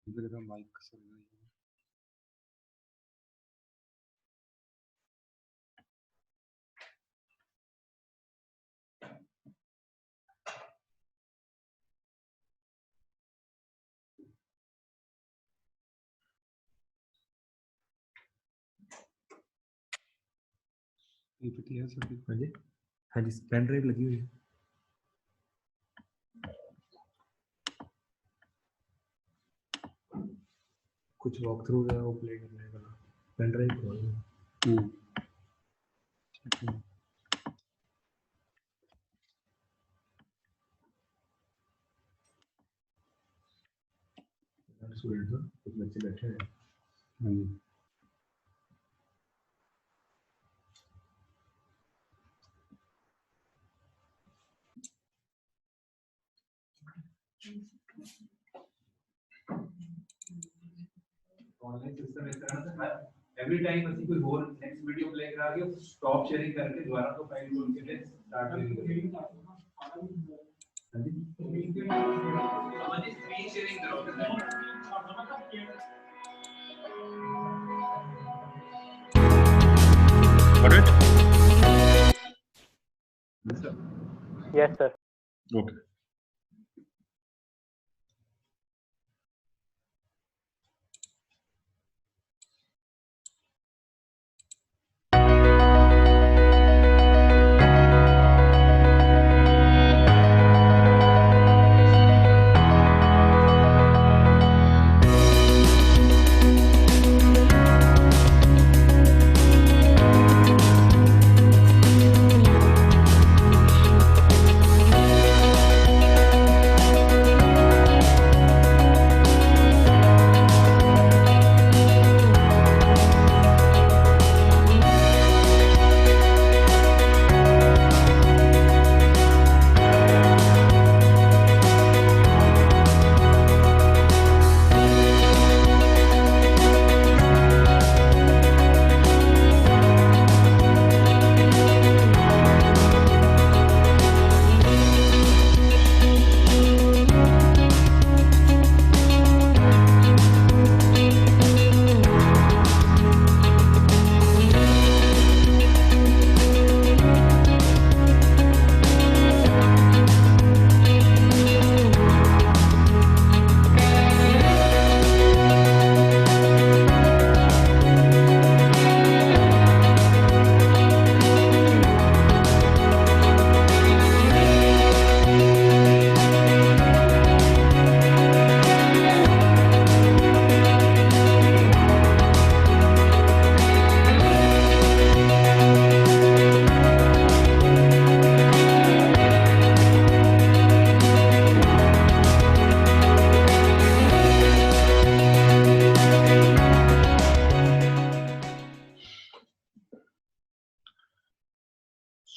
Mic है sir. हाँ जी, हाँ जी, पेन ड्राइव लगी हुई है। कुछ वॉक थ्रू है वो प्ले करने का, पेन ड्राइव खोल। स्टूडेंट हो, कुछ बच्चे बैठे हैं। हाँ जी, ऑनलाइन सिस्टम इस तरह से है, एवरी टाइम ਅਸੀਂ कोई और नेक्स्ट वीडियो प्ले करा के स्टॉप शेयरिंग करके दोबारा तो फाइल खोल के स्टार्ट करेंगे। हां जी, हमारी स्क्रीन शेयरिंग करो। got it? Yes, sir. Okay.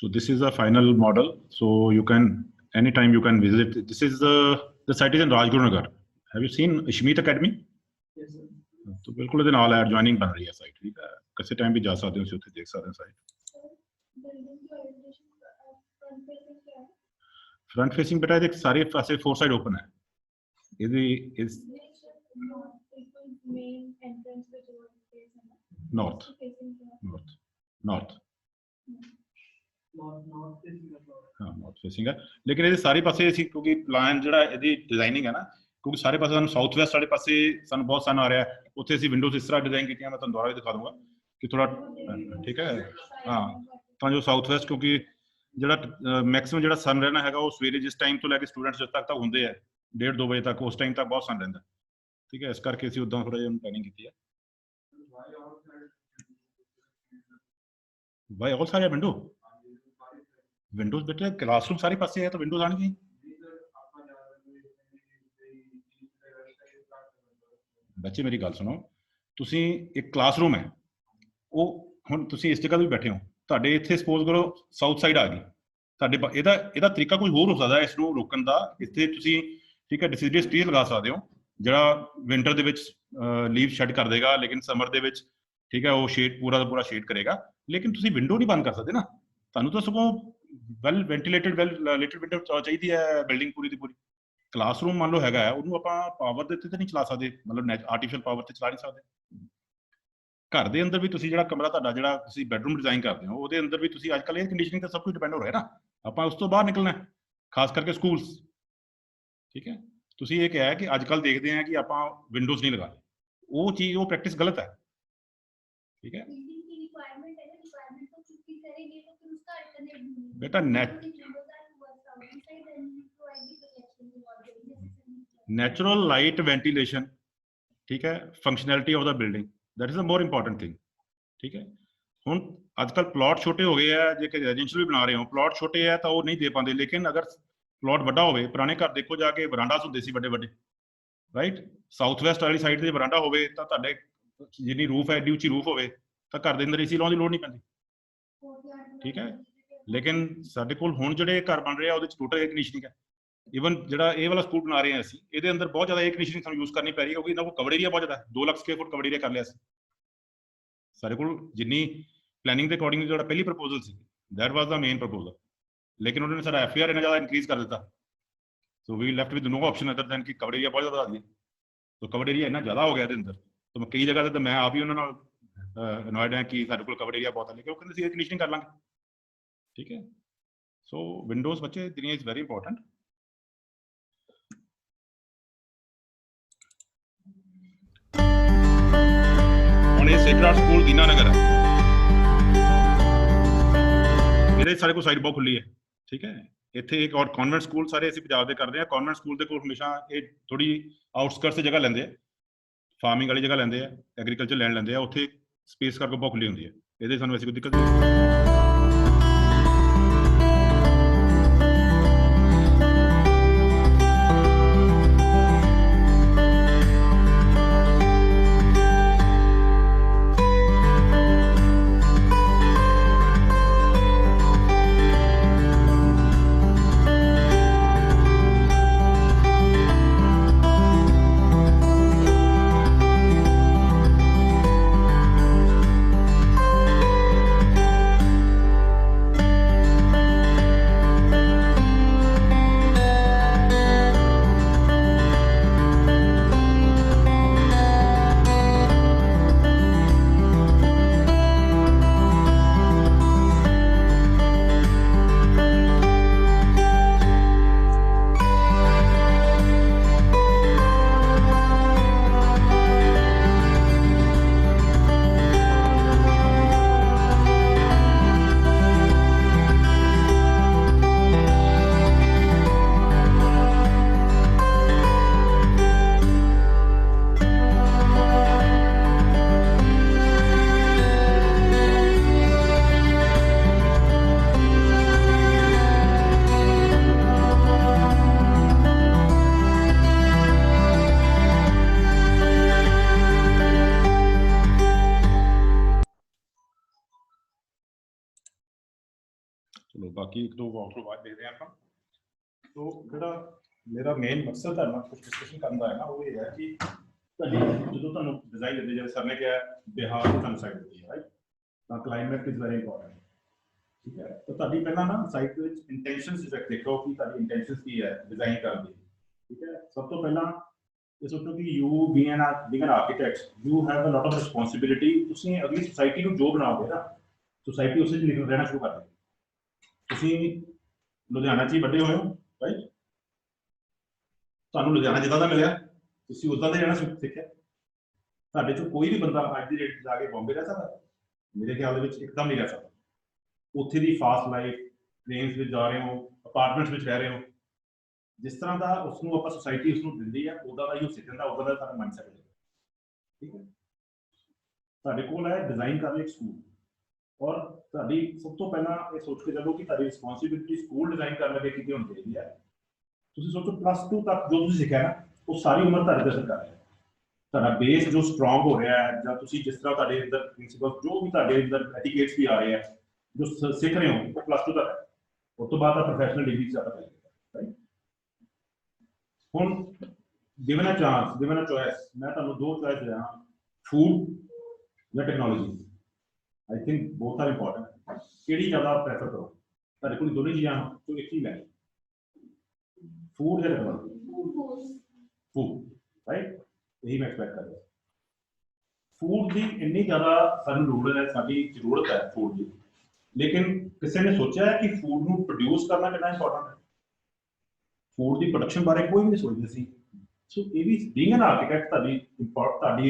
So this is a final model. So you can anytime you can visit. This is the site is in Rajguru Nagar. Have you seen Ishmeet Academy? Yes, sir. तो बिल्कुल ਇਹਦੇ ਨਾਲ ਐਡਜॉइनिंग ਬਣ ਰਹੀ ਹੈ site, ਠੀਕ ਹੈ, ਕਿਸੇ ਟਾਈਮ ਵੀ ਜਾ ਸਕਦੇ ਹੋ, ਤੁਸੀਂ ਉੱਥੇ ਦੇਖ ਸਕਦੇ ਹੋ ਸਾਈਟ। फ्रंट फेसिंग बेटा ਇਹਦੇ ਸਾਰੇ ਪਾਸੇ फोर साइड ओपन है। ਇਹਦੀ इस नॉर्थ नॉर्थ नॉर्थ हाँ नॉर्थ फेसिंग है, लेकिन ये सारे पासे ਅਸੀਂ ਕਿਉਂਕਿ ਪਲਾਨ ਜਿਹੜਾ ਇਹਦੀ ਡਿਜ਼ਾਈਨਿੰਗ ਹੈ ਨਾ, ਕਿਉਂਕਿ ਸਾਰੇ ਪਾਸੇ ਸਾਨੂੰ ਸਾਊਥ ਵੈਸਟ ਵਾਲੇ ਪਾਸੇ ਸਾਨੂੰ ਬਹੁਤ ਸਾਨ ਆ ਰਿਹਾ, ਉੱਥੇ ਅਸੀਂ ਵਿੰਡੋਜ਼ ਇਸ ਤਰ੍ਹਾਂ ਡਿਜ਼ਾਈਨ ਕੀਤੀਆਂ, ਮੈਂ ਤੁਹਾਨੂੰ ਦੁਬਾਰਾ ਵੀ ਦਿਖਾ ਦੂੰਗਾ ਕਿ ਥੋੜਾ ਠੀਕ ਹੈ। ਹਾਂ ਤਾਂ ਜੋ ਸਾਊਥ ਵੈਸਟ, ਕਿਉਂਕਿ ਜਿਹੜਾ ਮੈਕਸਿਮਮ ਜਿਹੜਾ ਸਨ ਰਹਿਣਾ ਹੈਗਾ ਉਹ ਸਵੇਰੇ ਜਿਸ ਟਾਈਮ ਤੋਂ ਲੈ ਕੇ ਸਟੂਡੈਂਟਸ ਜਦ ਤੱਕ ਹੁੰਦੇ ਆ 1:30-2 ਵਜੇ ਤੱਕ, ਉਸ ਟਾਈਮ ਤੱਕ ਬਹੁਤ ਸਨ ਰਹਿੰਦਾ, ਠੀਕ ਹੈ, ਇਸ ਕਰਕੇ ਅਸੀਂ ਉਦਾਂ ਥੋੜਾ ਜਿਹਾ ਪਲੈਨਿੰਗ ਕੀਤੀ ਹੈ। ਵਾਈ ਆਲ ਸਾਰੇ ਵਿੰਡੋ विंडोज बेटे क्लासरूम सारे पासे है तो विंडोज आने बच्चे मेरी गल सुनो, तुसी एक क्लासरूम है वो हुण तुसी इस जगह भी बैठे हो, तुहाडे इत्थे सपोज करो साउथ साइड आ गई, तुहाडे इहदा इहदा तरीका कोई होर हो सकदा है इसनूं रोकण दा। इत्थे तुसी ठीक है डिसीडियस ट्री लगा सकदे हो जिहड़ा विंटर दे विच लीव शेड कर देगा, लेकिन समर दे विच ठीक है वो शेड पूरा दा पूरा शेड करेगा, लेकिन तुसी विंडो नहीं बंद कर सकदे ना, तुहानूं तो सगों well ventilated well little window चाहिए है बिल्डिंग पूरी दी पूरी, ਕਲਾਸਰੂਮ ਮੰਨ ਲਓ ਹੈਗਾ ਉਹਨੂੰ ਆਪਾਂ ਪਾਵਰ ਦੇ ਉੱਤੇ ਤਾਂ ਨਹੀਂ ਚਲਾ ਸਕਦੇ, ਮਤਲਬ ਆਰਟੀਫੀਸ਼ੀਅਲ ਪਾਵਰ ਤੇ ਚਲਾ ਨਹੀਂ ਸਕਦੇ। ਘਰ ਦੇ ਅੰਦਰ ਵੀ ਤੁਸੀਂ ਜਿਹੜਾ ਕਮਰਾ ਤੁਹਾਡਾ ਜਿਹੜਾ ਤੁਸੀਂ ਬੈਡਰੂਮ ਡਿਜ਼ਾਈਨ ਕਰਦੇ ਹੋ ਉਹਦੇ ਅੰਦਰ ਵੀ ਤੁਸੀਂ ਅੱਜ ਕੱਲ੍ਹ 에ਅਰ ਕੰਡੀਸ਼ਨਿੰਗ ਤੇ ਸਭ ਕੁਝ ਡਿਪੈਂਡ ਹੋ ਰਿਹਾ ਨਾ, ਆਪਾਂ ਉਸ ਤੋਂ ਬਾਹਰ ਨਿਕਲਣਾ ਖਾਸ ਕਰਕੇ ਸਕੂਲਸ। ਠੀਕ ਹੈ, ਤੁਸੀਂ ਇਹ ਕਿਹਾ ਕਿ ਅੱਜ ਕੱਲ੍ਹ ਦੇਖਦੇ ਹਾਂ ਕਿ ਆਪਾਂ ਵਿੰਡੋਜ਼ ਨਹੀਂ ਲਗਾਏ, ਉਹ ਚੀਜ਼ ਉਹ ਪ੍ਰੈਕਟਿਸ ਗਲਤ ਹੈ। ਠੀਕ ਹੈ बेटा, नेचुरल लाइट वेंटिलेशन, ठीक है, functionality of the building, that is the more important thing. ठीक है, हुण अजकल प्लॉट छोटे हो गए है, जे रेजिडेंशियल भी बना रहे हो प्लॉट छोटे है तो वो नहीं दे पाते, लेकिन अगर प्लॉट बड़ा हो, पुराने घर देखो जाके बरांडास होंदे सी बड़े बड़े, राइट, साउथ वैसट वाली साइड से बरांडा होवे तो तुहाडे जिन्नी रूफ है एडी उच्ची रूफ होवे तो घर के अंदर एसी लाउण दी लोड़ नहीं पैंदी। ठीक है, लेकिन साडे कोल हुण जिहड़े घर बन रहे हैं उहदे च टोटल एयर कंडीशनिंग है। ईवन जिहड़ा ये वाला स्कूल बना रहे हैं असीं, इहदे अंदर बहुत ज़्यादा एयर कंडीशनिंग सानूं यूज़ करनी पै रही है, क्योंकि इन्हां कोल कवर एरिया बहुत ज़्यादा है, 2 lakh square foot cover area कर लिया असीं साडे कोल जिन्नी प्लैनिंग के अकॉर्डिंग जिहड़ा पहली प्रपोजल सी that was the main proposal, लेकिन उन्होंने साडा FAR इन्ना ज़्यादा इंक्रीज कर दिता, so we left with no option other than कि कवर एरिया बहुत ज़्यादा आ गया। तो कवर एरिया इन्ना ज़्यादा हो गया इहदे अंदर, तो मैं कई जगह तो मैं आप ही उन्होंने अनॉयड है कि साडे कोल कवर एरिया बहुत है, लेकिन वो कहंदे सी एयर कंडीशनिंग कर लांगे। ठीक है, सो विंडोज बच्चे दुनिया इज वेरी इंपॉर्टेंट। ਹੁਣ ਇਹ ਸੇਕਰਡ ਸਕੂਲ ਦੀਨਾਨਗਰ ਹੈ, ਇਹਦੇ ਸਾਡੇ ਕੋਲ ਸਾਈਡ ਬਹੁਤ ਖੁੱਲੀ ਹੈ। ਠੀਕ ਹੈ, ਇੱਥੇ ਇੱਕ ਔਰ ਕਨਵੈਂਟ ਸਕੂਲ ਸਾਰੇ ਅਸੀਂ ਪੰਜਾਬ ਦੇ ਕਰਦੇ ਹਾਂ। ਕਨਵੈਂਟ ਸਕੂਲ ਦੇ ਕੋਲ ਹਮੇਸ਼ਾ ਇਹ ਥੋੜੀ ਆਊਟਸਕਰਟਸ ਤੇ ਜਗ੍ਹਾ ਲੈਂਦੇ ਆ, ਫਾਰਮਿੰਗ ਵਾਲੀ ਜਗ੍ਹਾ ਲੈਂਦੇ ਆ, ਐਗਰੀਕਲਚਰ ਲੈਂਡ ਲੈਂਦੇ ਆ, ਉੱਥੇ ਸਪੇਸ ਕਰਕੇ ਬਹੁਤ ਖੁੱਲੀ ਹੁੰਦੀ ਹੈ, ਇਹਦੇ ਸਾਨੂੰ ਐਸੀ ਕੋਈ ਦਿੱਕਤ ਨਹੀਂ। चलो बाकी एक दो वॉक थ्रू बाद देखते हैं आप। तो ਜਿਹੜਾ ਮੇਰਾ ਮੇਨ ਮਕਸਦ ਹੈ ਨਾ ਕੁਝ ਡਿਸਕਸ਼ਨ ਕਰਨ ਦਾ ਹੈ ਨਾ, ਉਹ ਇਹ ਹੈ ਕਿ ਜਦੋਂ ਤੁਹਾਨੂੰ ਡਿਜ਼ਾਈਨ ਦਿੰਦੇ, ਜਿਵੇਂ ਸਰ ਨੇ ਕਿਹਾ ਬਿਹਾਰ ਤੋਂ ਤੁਹਾਨੂੰ ਸਾਈਟ ਦਿੱਤੀ ਹੈ, ਰਾਈਟ, ਤਾਂ ਕਲਾਈਮੇਟ ਇਜ਼ ਵੈਰੀ ਇੰਪੋਰਟੈਂਟ। ਠੀਕ ਹੈ, ਤਾਂ ਤੁਹਾਡੀ ਪਹਿਲਾਂ ਨਾ ਸਾਈਟ ਦੇ ਵਿੱਚ ਇੰਟੈਂਸ਼ਨਸ ਦੇਖੋ ਕਿ ਤੁਹਾਡੀ ਇੰਟੈਂਸ਼ਨਸ ਕੀ ਹੈ ਡਿਜ਼ਾਈਨ ਕਰਨ ਦੀ। ਠੀਕ ਹੈ, ਸਭ ਤੋਂ ਪਹਿਲਾਂ ਇਹ ਸੋਚੋ ਕਿ you being an architect you have a lot of responsibility. ਤੁਸੀਂ ਅਗਲੀ ਸੁਸਾਇਟੀ ਨੂੰ ਜੋ ਬਣਾਓਗੇ ਨਾ, ਸੁਸਾਇਟੀ ਉਸੇ 'ਚ ਰਹਿਣਾ ਸ਼ੁਰੂ ਕਰ ਦੇਗੀ। ਤੁਸੀਂ ਲੁਧਿਆਣਾ 'ਚ ਹੀ ਵੱਡੇ ਹੋਏ ਹੋ, ਰਾਈਟ, ਤੁਹਾਨੂੰ ਲੁਧਿਆਣਾ ਜਿੱਦਾਂ ਦਾ ਮਿਲਿਆ ਤੁਸੀਂ ਉੱਦਾਂ ਦੇ ਰਹਿਣਾ ਸਿੱਖਿਆ। ਤੁਹਾਡੇ 'ਚੋਂ ਕੋਈ ਵੀ ਬੰਦਾ ਅੱਜ ਦੀ ਡੇਟ 'ਚ ਜਾ ਕੇ ਬੰਬੇ ਰਹਿ ਸਕਦਾ? ਮੇਰੇ ਖਿਆਲ ਦੇ ਵਿੱਚ ਇੱਕਦਮ ਨਹੀਂ ਰਹਿ ਸਕਦਾ। ਉੱਥੇ ਦੀ ਫਾਸਟ ਲਾਈਫ, ਟ੍ਰੇਨਸ ਵਿੱਚ ਜਾ ਰਹੇ ਹੋ, ਅਪਾਰਟਮੈਂਟਸ ਵਿੱਚ ਰਹਿ ਰਹੇ ਹੋ, ਜਿਸ ਤਰ੍ਹਾਂ ਦਾ ਉਸਨੂੰ ਆਪਾਂ ਸੁਸਾਇਟੀ ਉਸਨੂੰ ਦਿੰਦੀ ਹੈ ਉੱਦਾਂ ਦਾ ਹੀ ਉਹ ਸਿੱਖਦਾ, ਉੱਦਾਂ ਦਾ ਤੁਹਾਡਾ ਮਾਈਂਡ ਸੈਟ ਹੈ। ਠੀਕ ਹੈ, ਤੁਹਾਡੇ ਕੋਲ ਹੈ ਡਿਜ਼ਾਈਨ ਕਰਨ ਲਈ ਸਕੂਲ, ਔਰ ਤੁਹਾਡੀ ਸਭ ਤੋਂ ਪਹਿਲਾਂ ਇਹ ਸੋਚ ਕੇ ਚੱਲੋ ਕਿ ਤੁਹਾਡੀ ਰਿਸਪੌਂਸਿਬਿਲਿਟੀ ਸਕੂਲ ਡਿਜ਼ਾਈਨ ਕਰਨ ਲੱਗੇ ਕਿਤੇ ਹੋਣੀ ਚਾਹੀਦੀ ਹੈ। ਤੁਸੀਂ ਸੋਚੋ +2 ਤੱਕ ਜੋ ਤੁਸੀਂ ਸਿੱਖਿਆ ਨਾ ਉਹ ਸਾਰੀ ਉਮਰ ਤੁਹਾਡੇ ਦਰਸ਼ਨ ਕਰ ਰਿਹਾ। ਤੁਹਾਡਾ ਬੇਸ ਜੋ ਸਟਰੋਂਗ ਹੋ ਰਿਹਾ ਹੈ, ਜਾਂ ਤੁਸੀਂ ਜਿਸ ਤਰ੍ਹਾਂ ਤੁਹਾਡੇ ਅੰਦਰ ਪ੍ਰਿੰਸੀਪਲ ਜੋ ਵੀ ਤੁਹਾਡੇ ਅੰਦਰ ਐਟੀਕੇਟਸ ਵੀ ਆ ਰਹੇ ਹੈ, ਜੋ ਸਿੱਖ ਰਹੇ ਹੋ ਉਹ +2 ਤੱਕ ਹੈ। ਉਸ ਤੋਂ ਬਾਅਦ ਤਾਂ ਪ੍ਰੋਫੈਸ਼ਨਲ ਡਿਗਰੀ ਜ਼ਿਆਦਾ ਚਾਹੀਦੀ ਹੈ, ਰਾਈਟ। ਹੁਣ given a chance, given a choice, ਮੈਂ ਤੁਹਾਨੂੰ 2 ਚੋਇਸ ਦੇ ਰਹਾ, ਫੂਡ ਜਾਂ technology. I think both are important. ਕਿਹੜੀ ਜ਼ਿਆਦਾ ਪ੍ਰੈਫਰ ਕਰੋ? ਤੁਹਾਡੇ ਕੋਲ ਦੋਨੇ ਚੀਜ਼ਾਂ ਤੋਂ ਇੱਕ ਹੀ ਲੈਣੀ, ਫੂਡ ਜਾਂ ਟੈਕਨੋਲੋਜੀ। ਫੂਡ ਰਾਈਟ, ਇਹੀ ਮੈਂ ਐਕਸਪੈਕਟ ਕਰ ਰਿਹਾ। ਫੂਡ ਦੀ ਇੰਨੀ ਜ਼ਿਆਦਾ ਸਾਨੂੰ ਲੋੜ ਹੈ, ਸਾਡੀ ਜ਼ਰੂਰਤ ਹੈ ਫੂਡ ਦੀ, ਲੇਕਿਨ ਕਿਸੇ ਨੇ ਸੋਚਿਆ ਹੈ ਕਿ ਫੂਡ ਨੂੰ ਪ੍ਰੋਡਿਊਸ ਕਰਨਾ ਕਿੰਨਾ ਇੰਪੋਰਟੈਂਟ ਹੈ? ਫੂਡ ਦੀ ਪ੍ਰੋਡਕਸ਼ਨ ਬਾਰੇ ਕੋਈ ਨਹੀਂ ਸੋਚਦਾ ਸੀ। ਸੋ ਇਹ ਵੀ ਬੀਇੰਗ ਐਨ ਆਰਕੀਟੈਕਟ ਤੁਹਾਡੀ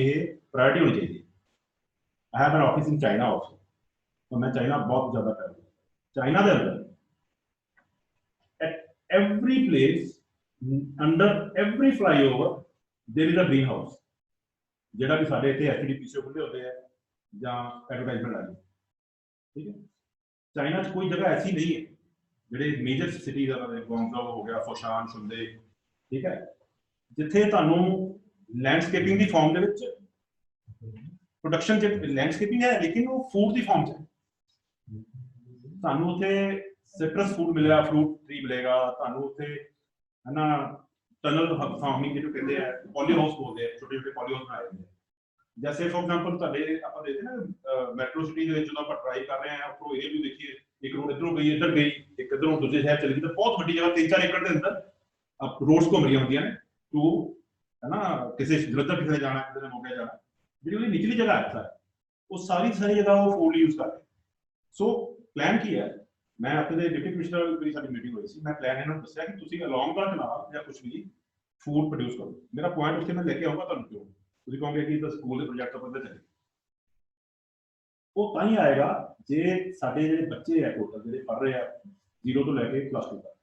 ਇਹ ਪ੍ਰਾਇੋਰਟੀ ਹੋਣੀ ਚਾਹੀਦੀ ਹੈ। I have an office in China also, तो मैं चाइना बहुत ज्यादा कर रहा हूँ। चाइना के अंदर at every place under every flyover there is a green house, जेड़ा कि साडे इत्थे एसटीडीपीसी खुले होते हैं या एडवर्टाइजमेंट आ गई, ठीक है। चाइना च कोई जगह ऐसी नहीं है, जेडे मेजर सिटीज गुआंगझो हो गया, फोशान, सुंदे, ठीक है, जिथे तुहानू लैंडस्केपिंग की फॉर्म दे विच प्रोडक्शन च लैंडस्केपिंग है, लेकिन वो फूड की फॉर्म च ਤੁਹਾਨੂੰ ਉੱਥੇ ਸਿਟਰਸ ਫੂਡ ਮਿਲਿਆ, ਫਰੂਟ ਟਰੀ ਮਿਲੇਗਾ ਤੁਹਾਨੂੰ ਉੱਥੇ, ਹੈ ਨਾ, ਟਨਲ ਫਾਰਮਿੰਗ ਜਿਹਨੂੰ ਕਹਿੰਦੇ ਆ, ਪੋਲੀ ਹਾਊਸ ਬੋਲਦੇ ਆ, ਛੋਟੇ ਛੋਟੇ ਪੋਲੀ ਹਾਊਸ ਬਣਾਏ ਹੁੰਦੇ ਆ। ਜੈਸੇ ਫੋਰ ਐਗਜ਼ਾਮਪਲ ਤੁਹਾਡੇ ਆਪਾਂ ਦੇਖਦੇ ਨਾ ਮੈਟਰੋ ਸਿਟੀ ਦੇ ਵਿੱਚ ਜਦੋਂ ਆਪਾਂ ਟਰਾਈ ਕਰ ਰਹੇ ਹਾਂ, ਉੱਪਰੋਂ ਇਹ ਵੀ ਦੇਖੀਏ, ਇੱਕ ਰੋਡ ਇੱਧਰੋਂ ਗਈ, ਇੱਧਰ ਗਈ, ਇੱਕ ਇੱਧਰੋਂ ਦੂਜੇ ਸ਼ਹਿਰ ਚਲੀ ਗਈ, ਤਾਂ ਬਹੁਤ ਵੱਡੀ ਜਗ੍ਹਾ 3-4 ਏਕੜ ਦੇ ਅੰਦਰ ਰੋਡਸ ਘੁੰਮ ਰਹੀਆਂ ਹੁੰਦੀਆਂ ਨੇ ਟੂ, ਹੈ ਨਾ, ਕਿਸੇ ਜਲੰਧਰ ਕਿਸੇ ਨੇ ਜਾਣਾ, ਕਿਸੇ ਨੇ ਮੋਗੇ ਜਾਣਾ, ਜਿਹੜੀ ਉਹਦੀ ਨਿਚਲੀ ਜਗ੍ਹਾ ਹੈ ਸਰ, ਉਹ ਸਾਰੀ ਜਗ੍ਹਾ ਉਹ ਫੂਡ ਯੂਜ਼ ਕਰਦੇ। ਸੋ प्लान की है, मैं अपने डिप्टी कमिश्नर मेरी सारी मीटिंग हुई थी, मैं प्लान इन्होंने दस्या कि तुसी अलोंग द कनाल या कुछ भी फूड प्रोड्यूस करो। मेरा पॉइंट उससे मैं लेके आऊंगा तुहानू, क्यों तुसी कहोगे कि तो स्कूल के प्रोजेक्ट पर चले, वो तां ही आएगा जे साडे जेडे बच्चे है टोटल जेडे पढ़ रहे हैं 0 तो लेके +2 तक,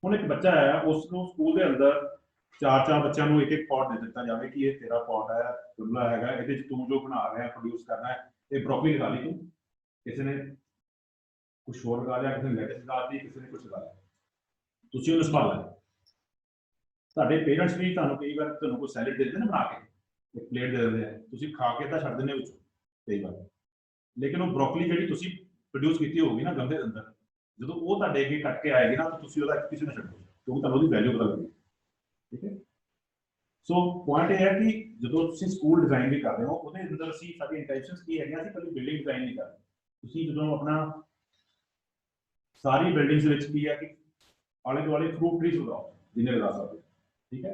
हुण एक बच्चा है उसको स्कूल के अंदर 4 बच्चों को एक पॉट दे दिता जाए कि ये तेरा पॉट है, गमला हैगा, इहदे च तू जो बना रहा है प्रोड्यूस करना है, ये ब्रोकली लगा ली तू, किसी ने कुछ और लगा लिया, किसी ने लेटस लगा दी, किसी ने कुछ लगा लिया, तुसी उन्हें संभाल लिया। साडे पेरेंट्स भी तुहानू कई बार तुहानू कोई सैलेड दे देते ना बना के, एक प्लेट दे देते हैं, तुसी खा के तां छड्ड दिंदे विचों कई बार, लेकिन वो ब्रोकली जिहड़ी तुसी प्रोड्यूस कीती होगी ना गमले दे अंदर, जदों वो तुहाडे अगे कट के आएगी ना, तो तुसी ओहदा किसी ने छड्डो, क्योंकि तुहानू ओहदी वैल्यू पता लगेगी, ठीक है। सो पॉइंट यह है कि जदों तुसी स्कूल डिजाइन भी कर रहे हो, ਉਹਦੇ ਅੰਦਰ ਅਸੀਂ ਸਾਡੀ ਇੰਟੈਂਸ਼ਨਸ ਕੀ ਹੈਗੀਆਂ, ਅਸੀਂ ਕਦੀ ਬਿਲਡਿੰਗ ਡਿਜ਼ਾਈਨ ਨਹੀਂ ਕਰਦੇ। ਤੁਸੀਂ ਜਦੋਂ ਆਪਣਾ सारी बिल्डिंग्स विच की है कि आले दुआले फ्रूट ट्रीज लगाओ जिन्हें लगा सकते, ठीक है।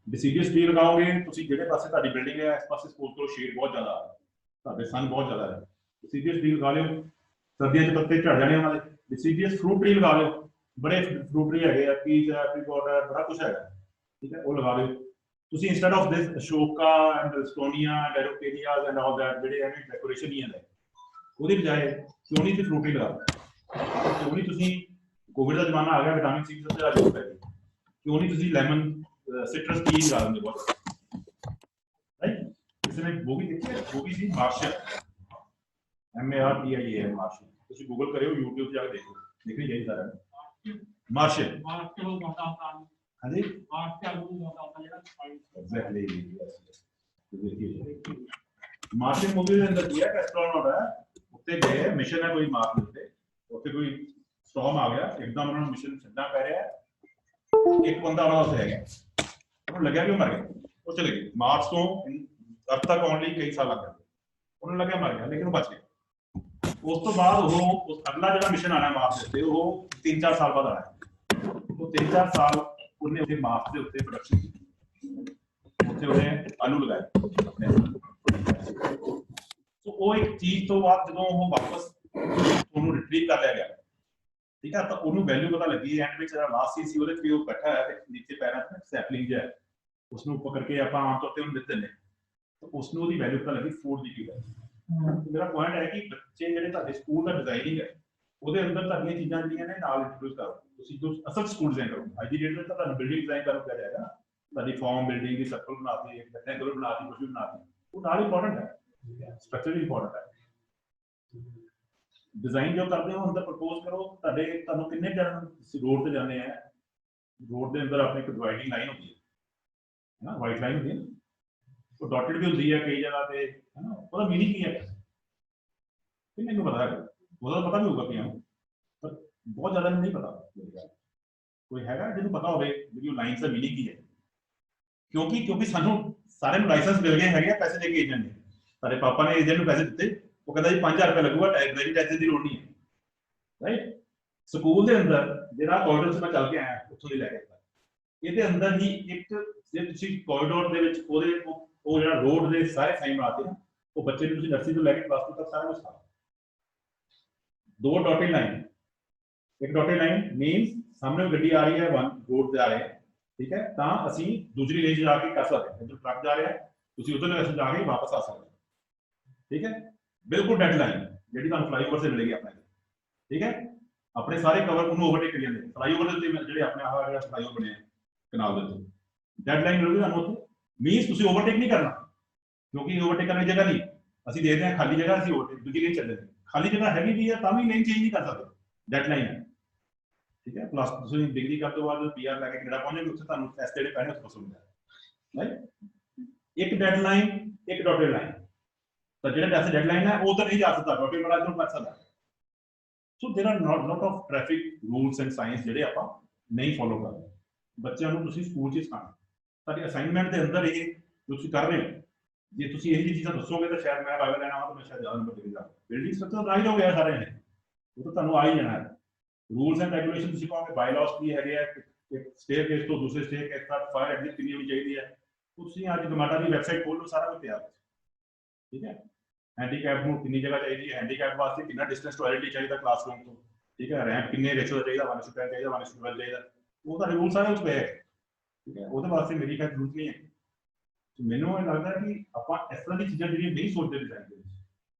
डिसीडियस ट्री लगाओगे, तुसी जेड़े पासे तुहाडी बिल्डिंग है इस पासे स्कूल को शेड बहुत ज्यादा आ रहा है, तुहाडे सन बहुत ज्यादा है, डिसीडियस ट्री लगा लियो, सर्दियों च पत्ते झड़ जाने उन्हां दे, डिसीडियस फ्रूट ट्री लगा लियो, बड़े फ्रूट ट्री हैगे आ, पीच है, एप्रीकॉट है, बड़ा कुछ हैगा, ठीक है, वो लगा लियो तुसी instead of this Ashoka and alstonia and araucarias and all that जेड़े एवें डेकोरेशन ही है, ਉਹਦੇ ਬਜਾਏ ਕਿਉਂ ਨਹੀਂ ਫਰੂਟ ਹੀ ਲਗਾ, क्यों नहीं तुसी कोविड का जमाना आ गया, विटामिन सी सबसे ज्यादा जरूरत है, क्यों नहीं तुसी लेमन सिट्रस टी लगा देंगे बहुत, राइट। किसी ने वो भी देखी है, वो भी थी मार्शल, MARTIAL है मार्शल, तुसी गूगल करियो, यूट्यूब जाके देखो, देखनी चाहिए सारा मार्शल, हां जी एग्जैक्टली मार्शल मूवी के अंदर किया एस्ट्रोनॉट है, उत्ते गए मिशन है कोई मार्स पे, ਉੱਥੇ ਕੋਈ ਸਟਾਰਮ ਆ ਗਿਆ, ਇੱਕਦਮ ਉਹਨਾਂ ਨੂੰ ਮਿਸ਼ਨ ਛੱਡਣਾ ਪੈ ਰਿਹਾ, ਇੱਕ ਬੰਦਾ ਉਹਨਾਂ ਦਾ ਉੱਥੇ ਰਹਿ ਗਿਆ, ਉਹਨੂੰ ਲੱਗਿਆ ਕਿ ਉਹ ਮਰ ਗਿਆ, ਉਹ ਚਲੇ ਗਏ ਮਾਰਸ ਤੋਂ ਅਰਥ ਤੱਕ ਆਉਣ ਲਈ ਕਈ ਸਾਲ ਲੱਗ ਗਏ, ਉਹਨੂੰ ਲੱਗਿਆ ਮਰ ਗਿਆ, ਲੇਕਿਨ ਉਹ ਬਚ ਗਿਆ। ਉਸ ਤੋਂ ਬਾਅਦ ਉਹ ਉਸ ਅਗਲਾ ਜਿਹੜਾ ਮਿਸ਼ਨ ਆਣਾ ਮਾਰਸ ਦੇ ਉੱਤੇ, ਉਹ 3-4 ਸਾਲ ਬਾਅਦ ਆਣਾ, ਉਹ 3-4 ਸਾਲ ਉਹਨੇ ਉੱਥੇ ਮਾਰਸ ਦੇ ਉੱਤੇ ਪ੍ਰੋਡਕਸ਼ਨ ਕੀਤੀ, ਉੱਥੇ ਉਹਨੇ ਆਲੂ ਲਗਾਏ ਆਪਣੇ, ਸੋ ਉਹ ਇੱਕ ਚੀਜ਼ ਤੋਂ ਬਾਅਦ ਜਦੋਂ ਉਹ ਵਾਪਸ ਉਹਨੂੰ ਰਿਟਰੀਵ ਕਰ ਲਿਆ ਗਿਆ, ਠੀਕ ਹੈ, ਤਾਂ ਉਹਨੂੰ ਵੈਲਿਊ ਪਤਾ ਲੱਗੀ, ਐਂਡ ਵਿੱਚ ਜਿਹੜਾ ਲਾਸਟ ਸੀ ਉਹਦੇ ਤੇ ਉਹ ਬੈਠਾ ਹੈ ਤੇ ਨੀਚੇ ਪੈਰਾਂ ਤੇ ਸੈਪਲਿੰਗ ਜਿਹਾ, ਉਸ ਨੂੰ ਪਕੜ ਕੇ ਆਪਾਂ ਆਮ ਤੌਰ ਤੇ ਉਹਨੂੰ ਦਿੱਤੇ ਨੇ, ਤਾਂ ਉਸ ਨੂੰ ਉਹਦੀ ਵੈਲਿਊ ਪਤਾ ਲੱਗੀ ਫੂਡ ਦੀ ਕੀ ਹੈ। ਮੇਰਾ ਪੁਆਇੰਟ ਹੈ ਕਿ ਬੱਚੇ ਜਿਹੜੇ ਤੁਹਾਡੇ ਸਕੂਲ ਦਾ ਡਿਜ਼ਾਈਨਿੰਗ ਹੈ, ਉਹਦੇ ਅੰਦਰ ਤੁਹਾਡੀਆਂ ਚੀਜ਼ਾਂ ਜਿਹੜੀਆਂ ਨੇ ਨਾਲ ਇੰਟਰੋਡਿਊਸ ਕਰੋ, ਤੁਸੀਂ ਜੋ ਅਸਲ ਸਕੂਲ ਡਿਜ਼ਾਈਨ ਕਰੋ। ਅੱਜ ਦੀ ਡੇਟ ਵਿੱਚ ਤੁਹਾਨੂੰ ਬਿਲਡਿੰਗ ਡਿਜ਼ਾਈਨ ਕਰਨ ਕਿਹਾ ਜਾਏਗਾ, ਤੁਹਾਡੀ ਫਾਰਮ ਬਿਲਡਿੰਗ ਦੀ ਸਰਕਲ ਬਣਾਤੀ, ਰੈਕਟੈਂਗੂਲਰ ਬਣਾਤੀ, ਕੁਝ ਵੀ ਬਣਾਤੀ, ਉਹ ਨਾਲ ਇੰਪੋਰਟੈਂਟ ਹੈ, ਸਟਰਕਚਰ ਵੀ ਇੰਪੋਰਟੈਂਟ ਹੈ। डिजाइन जो करते हो अंदर प्रपोज करो, तुहानू किन्ने जन रोड ते जाने हैं, रोड के अंदर अपनी डिवाइडिंग लाइन होती है ना, वाइट लाइन होती है, तो डॉटेड भी होती है कई जगह पे, है ना, उसका मीनिंग की है किन्ने को पता है, उसका पता भी होगा कईयां नूं, पर बहुत ज्यादा नहीं पता, कोई हैगा जिन्होंने पता होवे कि लाइन का मीनिंग की है, क्योंकि सानू सारे लाइसेंस मिल गए हैं पैसे देके एजेंट ने, सारे पापा ने एजेंट नूं पैसे दिते, वो कहता जी 5000 रुपया लगूगा, ड्राइविंग टैक्स की लोड़ नहीं है, राइट। स्कूल के अंदर जो कॉरिडोर से मैं चल के आया उत्थों दी लैके ਇਹਦੇ ਅੰਦਰ ਹੀ ਇੱਕ ਜੇ ਤੁਸੀਂ ਕੋਰੀਡੋਰ ਦੇ ਵਿੱਚ ਉਹਦੇ ਉਹ ਜਿਹੜਾ ਰੋਡ ਦੇ ਸਾਰੇ ਸਾਈਨ ਬਣਾਤੇ ਨਾ, ਉਹ ਬੱਚੇ ਨੂੰ ਤੁਸੀਂ ਨਰਸਰੀ ਤੋਂ ਲੈ ਕੇ ਪਲੱਸ 2 ਤੱਕ ਸਾਰਾ ਕੁਝ ਸਿਖਾਓ। 2 ਡਾਟਡ ਲਾइन, एक डॉटेड लाइन मींस सामने ਗੱਡੀ ਆ ਰਹੀ ਹੈ ਰੋਡ ਤੇ ਆ ਰਹੇ, ਠੀਕ ਹੈ, ਤਾਂ ਅਸੀਂ ਦੂਸਰੀ ਲੇਨ ਜਾ ਕੇ ਕਰ ਸਕਦੇ ਹਾਂ। ਇੱਧਰ ਟਰੱਕ ਜਾ ਰਿਹਾ ਤੁਸੀਂ ਉਧਰ ਲੈ ਜਾ ਕੇ ਵਾਪਸ ਆ ਸਕਦੇ ਹੋ, ਠੀਕ ਹੈ। ਬਿਲਕੁਲ ਡੈਡ ਲਾਈਨ ਜਿਹੜੀ ਤੁਹਾਨੂੰ ਫਲਾਈਓਵਰ ਸੇ ਮਿਲੇਗੀ ਆਪਣੇ, ਠੀਕ ਹੈ। ਆਪਣੇ ਸਾਰੇ ਕਵਰ ਉਹਨੂੰ ਓਵਰਟੇਕ ਕਰੀ ਜਾਂਦੇ ਫਲਾਈਓਵਰ ਦੇ ਉੱਤੇ, ਜਿਹੜੇ ਆਪਣੇ ਆਹ ਜਿਹੜਾ ਫਲਾਈਓਵਰ ਬਣੇ ਕਨਾਲ ਦੇ ਉੱਤੇ ਡੈਡ ਲਾਈਨ ਮਿਲੂਗੀ ਤੁਹਾਨੂੰ ਉੱਥੇ। ਮੀਂਸ ਤੁਸੀਂ ਓਵਰਟੇਕ ਨਹੀਂ ਕਰਨਾ, ਕਿਉਂਕਿ ਓਵਰਟੇਕ ਕਰਨ ਦੀ ਜਗ੍ਹਾ ਨਹੀਂ, ਅਸੀਂ ਦੇਖਦੇ ਹਾਂ ਖਾਲੀ ਜਗ੍ਹਾ ਅਸੀਂ ਓਵਰਟੇਕ ਦੂਜੀ ਲੇਨ ਚੱਲਦੇ ਹਾਂ, ਖਾਲੀ ਜਗ੍ਹਾ ਹੈਗੀ ਵੀ ਹੈ ਤਾਂ ਵੀ ਲੇਨ ਚੇਂਜ ਨਹੀਂ ਕਰ ਸਕਦੇ, ਡੈਡ ਲਾਈਨ ਹੈ, ठीक है। प्लस ਤੁਸੀਂ डिग्री करने के बाद पीआर लेके कनाडा पहुंचोगे ਉੱਥੇ ਤੁਹਾਨੂੰ ਟੈਸਟ ਜਿਹੜੇ ਪੈਣੇ ਉਸ ਪਸੰਦ ਹੈ, ਰਾਈਟ। ਇੱਕ ਡੈਡ ਲਾਈਨ ਇੱਕ ਡਾਟਡ ਲਾਈਨ, ਤਾਂ ਜਿਹੜਾ ਟੈਸਟ ਡੈਡ ਲਾਈਨ ਹੈ ਉਹ ਤਾਂ ਨਹੀਂ ਜਾ ਸਕਦਾ, ਡਾਟਡ ਵਾਲਾ ਜੋ ਕਰ ਸਕਦਾ। So there are not of traffic rules and science ਜਿਹੜੇ ਆਪਾਂ ਨਹੀਂ ਫੋਲੋ ਕਰਦੇ। ਬੱਚਿਆਂ ਨੂੰ ਤੁਸੀਂ ਸਕੂਲ 'ਚ ਸਿਖਾਉਣਾ, ਤੁਹਾਡੀ ਅਸਾਈਨਮੈਂਟ ਦੇ ਅੰਦਰ ਇਹ ਤੁਸੀਂ ਕਰ ਰਹੇ ਹੋ। ਜੇ ਤੁਸੀਂ ਇਹ ਚੀਜ਼ਾਂ ਦੱਸੋਗੇ ਤਾਂ ਸ਼ਾਇਦ ਮੈਂ ਬਾਇਓ ਲੈਣਾ ਆਵਾਂ ਤਾਂ ਮੈਂ ਸ਼ਾਇਦ ਜ਼ਿਆਦਾ ਨੰਬਰ ਦੇਵਾਂਗਾ। ਬਿਲਡਿੰਗ ਸਟਰਕਚਰ ਰਾਈਟ ਹੋ ਗਿਆ ਸਾਰੇ ਨੇ, ਉਹ ਤਾਂ ਤੁਹਾਨੂੰ ਆ ਹੀ ਜਾਣਾ ਹੈ। रूल्स एंड रेगुलेशन ਤੁਸੀਂ ਕਹੋਗੇ ਬਾਇਲਾਸ ਕੀ ਹੈਗੇ ਆ, ਇੱਕ ਸਟੇਅਰਕੇਸ ਤੋਂ ਦੂਸਰੇ ਸਟੇਅਰਕੇਸ ਤੱਕ ਫਾਇਰ ਐਗਜ਼ਿਟ ਕਿੰਨੀ ਹੋਣੀ ਚਾਹੀਦੀ ਹੈ, ਤੁਸੀਂ ਅੱਜ ਗਮਾਟਾ ਦੀ ਵੈਬਸਾਈਟ ਖੋਲ ਲਓ, ਸਾਰਾ ਕੁਝ ਪਿਆ, ਠੀਕ ਹੈ। ਹੈਂਡੀਕੈਪ ਨੂੰ ਕਿੰਨੀ ਜਗ੍ਹਾ ਚਾਹੀਦੀ ਹੈ, ਹੈਂਡੀਕੈਪ ਵਾਸਤੇ ਕਿੰਨਾ ਡਿਸਟੈਂਸ ਟਾਇਲਟ ਚਾਹੀਦਾ ਕਲਾਸਰੂਮ ਤੋਂ, ਠੀਕ ਹੈ। ਰੈਂਪ ਕਿੰਨੇ ਰੇਸ਼ੋ ਚਾਹੀਦਾ, 1:10 ਚਾਹੀਦਾ, 1:12 ਚਾਹੀਦਾ, ਉਹ ਤਾਂ ਰੂਲ ਸਾਰੇ ਉਸ ਪਏ, ਠੀਕ ਹੈ। ਉਹਦੇ ਵਾਸਤੇ ਮੇਰੀ ਕੋਈ ਜ਼ਰੂਰਤ ਨਹੀਂ ਹੈ। ਮੈਨੂੰ ਇਹ ਲੱਗਦਾ ਕਿ ਆਪਾਂ ਇਸ ਤਰ੍ਹਾਂ ਦੀ ਚੀਜ਼ਾਂ ਜਿਹੜੀਆਂ ਨਹੀਂ ਸੋਚਦੇ ਡਿਜ਼ਾਈਨ ਦੇ ਵਿੱਚ,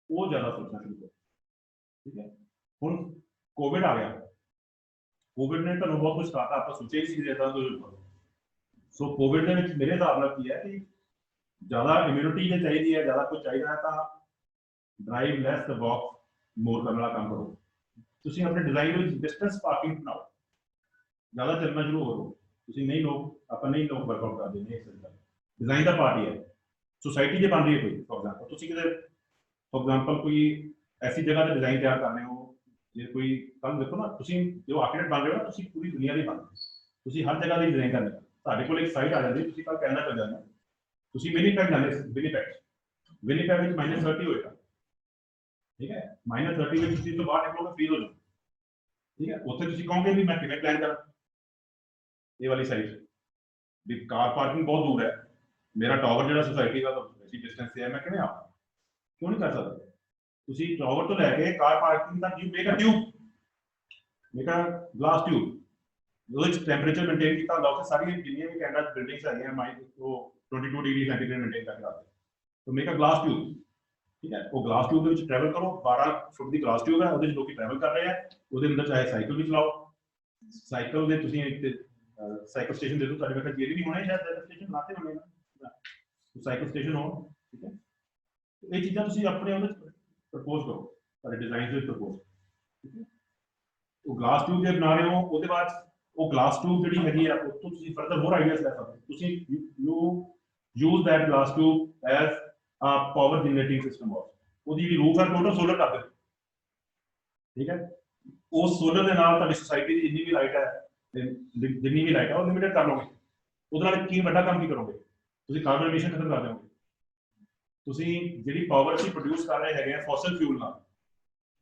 ਉਹ ਜ਼ਿਆਦਾ ਸੋਚਣਾ ਸ਼ੁਰੂ ਕਰੋ, ਠੀਕ ਹੈ। ਹੁਣ ਕੋਵਿਡ ਆ ਗਿਆ, कोविड ने ਤੁਹਾਨੂੰ ਬਹੁਤ ਕੁਝ ਸਿਖਾਤਾ, ਆਪਾਂ ਸੋਚਿਆ ਹੀ ਸੀ ਕਿ ਇਦਾਂ ਕੁਝ ਹੋਊਗਾ। ਸੋ ਕੋਵਿਡ ਦੇ ਵਿੱਚ ਮੇਰੇ ਹਿਸਾਬ ਨਾਲ ਕੀ ਹੈ ਕਿ ਜ਼ਿਆਦਾ ਇਮਿਊਨਿਟੀ ਜੇ ਚਾਹੀਦੀ ਹੈ, ਜ਼ਿਆਦਾ ਕੁਝ ਚਾਹੀਦਾ ਹੈ, ਤਾਂ ਡਰਾਈਵ ਲੈਸ ਦ ਵਾਕ ਮੋਰ ਕਰਨ ਵਾਲਾ ਕੰਮ ਕਰੋ। ਤੁਸੀਂ ਆਪਣੇ ਡਿਜ਼ਾਈਨ ਵਿੱਚ ਡਿਸਟੈਂਸ ਪਾਰਕਿੰਗ ਬਣਾਓ, ਜ਼ਿਆਦਾ ਚੱਲਣਾ ਸ਼ੁਰੂ ਕਰੋ। ਤੁਸੀਂ ਨਹੀਂ ਲੋਕ ਆਪਾਂ ਨਹੀਂ ਲੋਕ ਵਰਕਆਊਟ ਕਰਦੇ ਨੇ, ਡਿਜ਼ਾਈਨ ਦਾ ਪਾਰਟ ਹੀ ਹੈ। ਸੁਸਾਇਟੀ ਜੇ ਬਣ ਰਹੀ ਹੈ ਕੋਈ, ਫੋਰ ਐਗਜ਼ਾਮਪਲ ਤੁਸੀਂ ਕਿਤੇ ਫੋਰ ਐਗਜ਼ਾਮਪਲ ਕੋਈ ਐਸੀ ਜਗ੍ਹਾ ਤੇ ਡਿਜ਼ਾਈਨ ਤਿਆਰ ਕਰ ਰਹੇ ਹੋ, ਜੇ ਕੋਈ ਕੱਲ ਦੇਖੋ ਨਾ, ਤੁਸੀਂ ਜੋ ਆਰਕੀਟੈਕਟ ਬਣ ਰਹੇ ਹੋ, ਤੁਸੀਂ ਪੂਰੀ ਦੁਨੀਆ ਦੀ ਬਣ, ਤੁਸੀਂ ਹਰ ਜਗ੍ਹਾ ਦੀ ਡਿਜ਼ਾਈਨ ਕਰਨੀ। ਤੁਹਾਡੇ ਕੋਲ ਇੱਕ ਸਾਈਟ ਆ ਜਾਂਦੀ, ਤੁਸੀਂ ਕੱਲ ਕੈਨੇਡਾ ਚਲ ਜਾਂਦੇ, ਤੁਸੀਂ ਵਿਨੀਪੈਗ ਜਾਂਦੇ, ਵਿਨੀਪੈਗ ਵਿੱਚ -30 ਹੋਏਗਾ, ਠੀਕ ਹੈ। -30 ਵਿੱਚ ਤੁਸੀਂ ਤੋਂ ਬਾਹਰ ਨਿਕਲੋਗੇ ਫ੍ਰੀ ਹੋ ਜਾਓ, ਠੀਕ ਹੈ। ਉੱਥੇ ਤੁਸੀਂ ਕਹੋਗੇ ਵੀ ਮੈਂ ਕਿਵੇਂ ਪਲਾਨ ਕਰਾਂ ਇਹ ਵਾਲੀ ਸਾਈਟ ਵੀ, ਕਾਰ ਪਾਰਕਿੰਗ ਬਹੁਤ ਦੂਰ ਹੈ, ਮੇਰਾ ਟਾਵਰ ਜਿਹੜਾ ਸੁਸਾਇਟੀ ਦਾ ਐਸੀ ਡਿਸਟੈਂਸ ਤੇ ਹੈ, ਮੈਂ ਕਿਵੇਂ ਆਵਾਂ, ਕਿਉਂ ਨਹੀਂ ਕਰ ਸਕਦਾ। ਤੁਸੀਂ ਟਾਵਰ ਤੋਂ ਲੈ ਕੇ ਕਾਰ ਪਾਰਕਿੰਗ ਤੱਕ you make a tube, make a glass tube, ਉਹਦੇ ਵਿੱਚ ਟੈਂਪਰੇਚਰ ਮੇਨਟੇਨ ਕੀਤਾ ਹੁੰਦਾ। ਉੱਥੇ ਸਾਰੀਆਂ ਜਿੰਨੀਆਂ ਵੀ ਕੈਨੇਡਾ ਬਿਲਡਿੰਗਸ ਹੈਗੀਆਂ ਉਹ 22 ਡਿਗਰੀ ਸੈਂਟੀਗ੍ਰੇਡ ਮੇਨਟੇਨ ਕਰਕੇ ਰੱਖਦੇ, ਤਾਂ ਮੇਕ ਅ ਗਲਾਸ ਟਿਊਬ, ਠੀਕ ਹੈ। ਉਹ ਗਲਾਸ ਟਿਊਬ ਦੇ ਵਿੱਚ ਟਰੈਵਲ ਕਰੋ, 12 ਫੁੱਟ ਦੀ ਗਲਾਸ ਟਿਊਬ ਹੈ, ਉਹਦੇ ਵਿੱਚ ਲੋਕੀ ਟਰੈਵਲ ਕਰ ਰਹੇ ਆ, ਉਹਦੇ ਅੰਦਰ ਚਾਹੇ ਸਾਈਕਲ ਵੀ ਚਲਾਓ, ਸਾਈਕਲ ਦੇ ਤੁਸੀਂ ਇੱਕ ਸਾਈਕਲ ਸਟੇਸ਼ਨ ਦੇ ਦਿਓ, ਤੁਹਾਡੇ ਕੋਲ ਜਿਹੜੇ ਵੀ ਹੋਣੇ ਸ਼ਾਇਦ ਸਾਈਕਲ ਸਟੇਸ਼ਨ ਲਾਤੇ ਹੋਣੇ ਨਾ, ਸਾਈਕਲ ਸਟੇਸ਼ਨ ਹੋ, ਠੀਕ ਹੈ। ਇਹ ਚੀਜ਼ਾਂ ਤੁਸੀਂ ਆਪਣੇ ਉਹਦੇ ਪ੍ਰਪੋਜ਼ ਕਰੋ, ਤੁਹਾਡੇ ਡਿਜ਼ਾਈਨ ਦੇ ਪ੍ਰਪੋਜ਼, ਠੀਕ ਹੈ। ਉਹ ਗਲਾਸ ਟਿਊਬ ਜੇ ਬਣਾ ਰਹੇ ਹੋ, ਉਹਦੇ ਬਾਅਦ ਉਹ ਗਲਾਸ ਟਿਊਬ ਜਿਹੜੀ ਹੈਗੀ ਆ, ਉਹ ਤੋਂ ਤੁਸੀਂ ਫਰਦਰ ਹੋਰ ਆਈਡੀਆਜ਼ ਲੈ ਸਕਦੇ ਹੋ। ਤੁਸੀਂ use that glass tube as a power generating system of, ਉਹਦੀ ਜਿਹੜੀ ਰੂਫ ਹੈ ਟੋਟਲ ਸੋਲਰ ਕਰ ਦਿਓ, ਠੀਕ ਹੈ। ਉਸ ਸੋਲਰ ਦੇ ਨਾਲ ਤੁਹਾਡੀ ਸੁਸਾਇਟੀ ਦੀ ਜਿੰਨੀ ਵੀ ਲਾਈਟ ਹੈ, ਜਿੰਨੀ ਵੀ ਲਾਈਟ ਹੈ ਉਹ ਲਿਮਿਟਡ ਕਰ ਲਓਗੇ। ਉਹਦੇ ਨਾਲ ਕੀ ਵੱਡਾ ਕੰਮ ਕੀ ਕਰੋਗੇ, ਤੁਸੀਂ ਕਾਰਬਨ ਐਮਿਸ਼ਨ ਖਤਮ ਕਰ ਦਿਓਗੇ। ਤੁਸੀਂ ਜਿਹੜੀ ਪਾਵਰ ਅਸੀਂ ਪ੍ਰੋਡਿਊਸ ਕਰ ਰਹੇ ਹੈਗੇ ਆ ਫੋਸਲ ਫਿਊਲ ਨਾਲ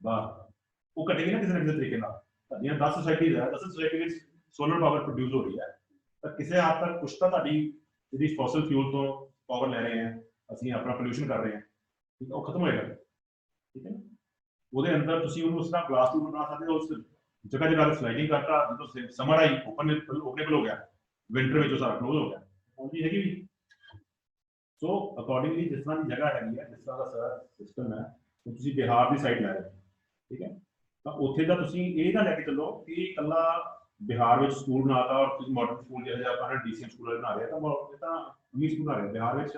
ਬਾਹਰ, ਉਹ ਘਟੇਗੀ ਨਾ ਕਿਸੇ ਨਾ ਕਿਸੇ ਤਰੀਕੇ ਨਾਲ। ਤੁਹਾਡੀਆਂ 10 ਸੁਸਾਇਟੀਜ਼ ਹੈ, 10 ਸੁਸਾਇਟੀ ਵਿੱਚ ਸੋਲਰ ਪਾਵਰ ਪ੍ਰੋਡਿਊਸ ਹੋ ਰਹੀ ਹੈ, ਤਾਂ ਕਿਸੇ ਹੱਦ ਤੱਕ ਕੁਛ ਤਾਂ ਤੁਹਾਡੀ ਜਿਹੜੀ ਫੋਸਲ ਫਿਊਲ ਤੋਂ ਪਾਵਰ ਲੈ ਰਹੇ ਹਾਂ, ਅਸੀਂ ਆਪਣਾ ਪੋਲਿਊਸ਼ਨ ਕਰ ਰਹੇ ਹਾਂ, ਠੀਕ ਹੈ, ਉਹ ਖਤਮ ਹੋਏਗਾ, ਠੀਕ ਹੈ। ਉਹਦੇ ਅੰਦਰ ਤੁਸੀਂ ਉਹਨੂੰ ਉਸ ਤਰ੍ਹਾਂ ਗਲਾਸ ਟਿਊਬ ਬਣਾ ਸਕਦੇ ਹੋ, ਉਸ ਜਗ੍ਹਾ ਜਗ੍ਹਾ ਸਲਾਈਡਿੰਗ ਕਰਤਾ, ਜਦੋਂ ਸਮਰ ਆਈ ਓਪਨੇਬਲ ਹੋ ਗਿਆ, ਵਿੰਟਰ ਵਿੱਚ ਉਹ ਸਾਰਾ ਕਲੋਜ਼ ਹੋ ਗਿਆ, ਉਹਦੀ ਹੈਗੀ ਵੀ। ਸੋ ਅਕੋਰਡਿੰਗਲੀ ਜਿਸ ਤਰ੍ਹਾਂ ਦੀ ਜਗ੍ਹਾ ਹੈਗੀ ਹੈ, ਜਿਸ ਤਰ੍ਹਾਂ ਦਾ ਸਾਰਾ ਸਿਸਟਮ ਹੈ, ਤੁਸੀਂ ਬਿਹਾਰ ਦੀ ਸਾਈਡ ਲੈ ਰਹੇ ਹੋ, ਠੀਕ ਹੈ, ਤਾਂ ਉੱਥੇ ਦਾ ਤੁਸੀਂ ਇਹ ਨਾ ਲੈ ਕੇ ਚੱਲੋ ਕਿ ਇਕੱਲਾ ਬਿਹਾਰ ਵਿੱਚ ਸਕੂਲ ਬਣਾਤਾ ਔਰ ਤੁਸੀਂ ਮਾਡਰਨ ਸਕੂਲ ਜਿਹੜਾ ਆਪਾਂ ਡੀਸੀਐਮ ਸਕੂਲ ਬਣਾ ਰਹੇ ਤਾਂ ਇਹ ਤਾਂ ਅਮੀਰ ਸਕੂਲ ਬਣਾ ਰਹੇ। ਬਿਹਾਰ ਵਿੱਚ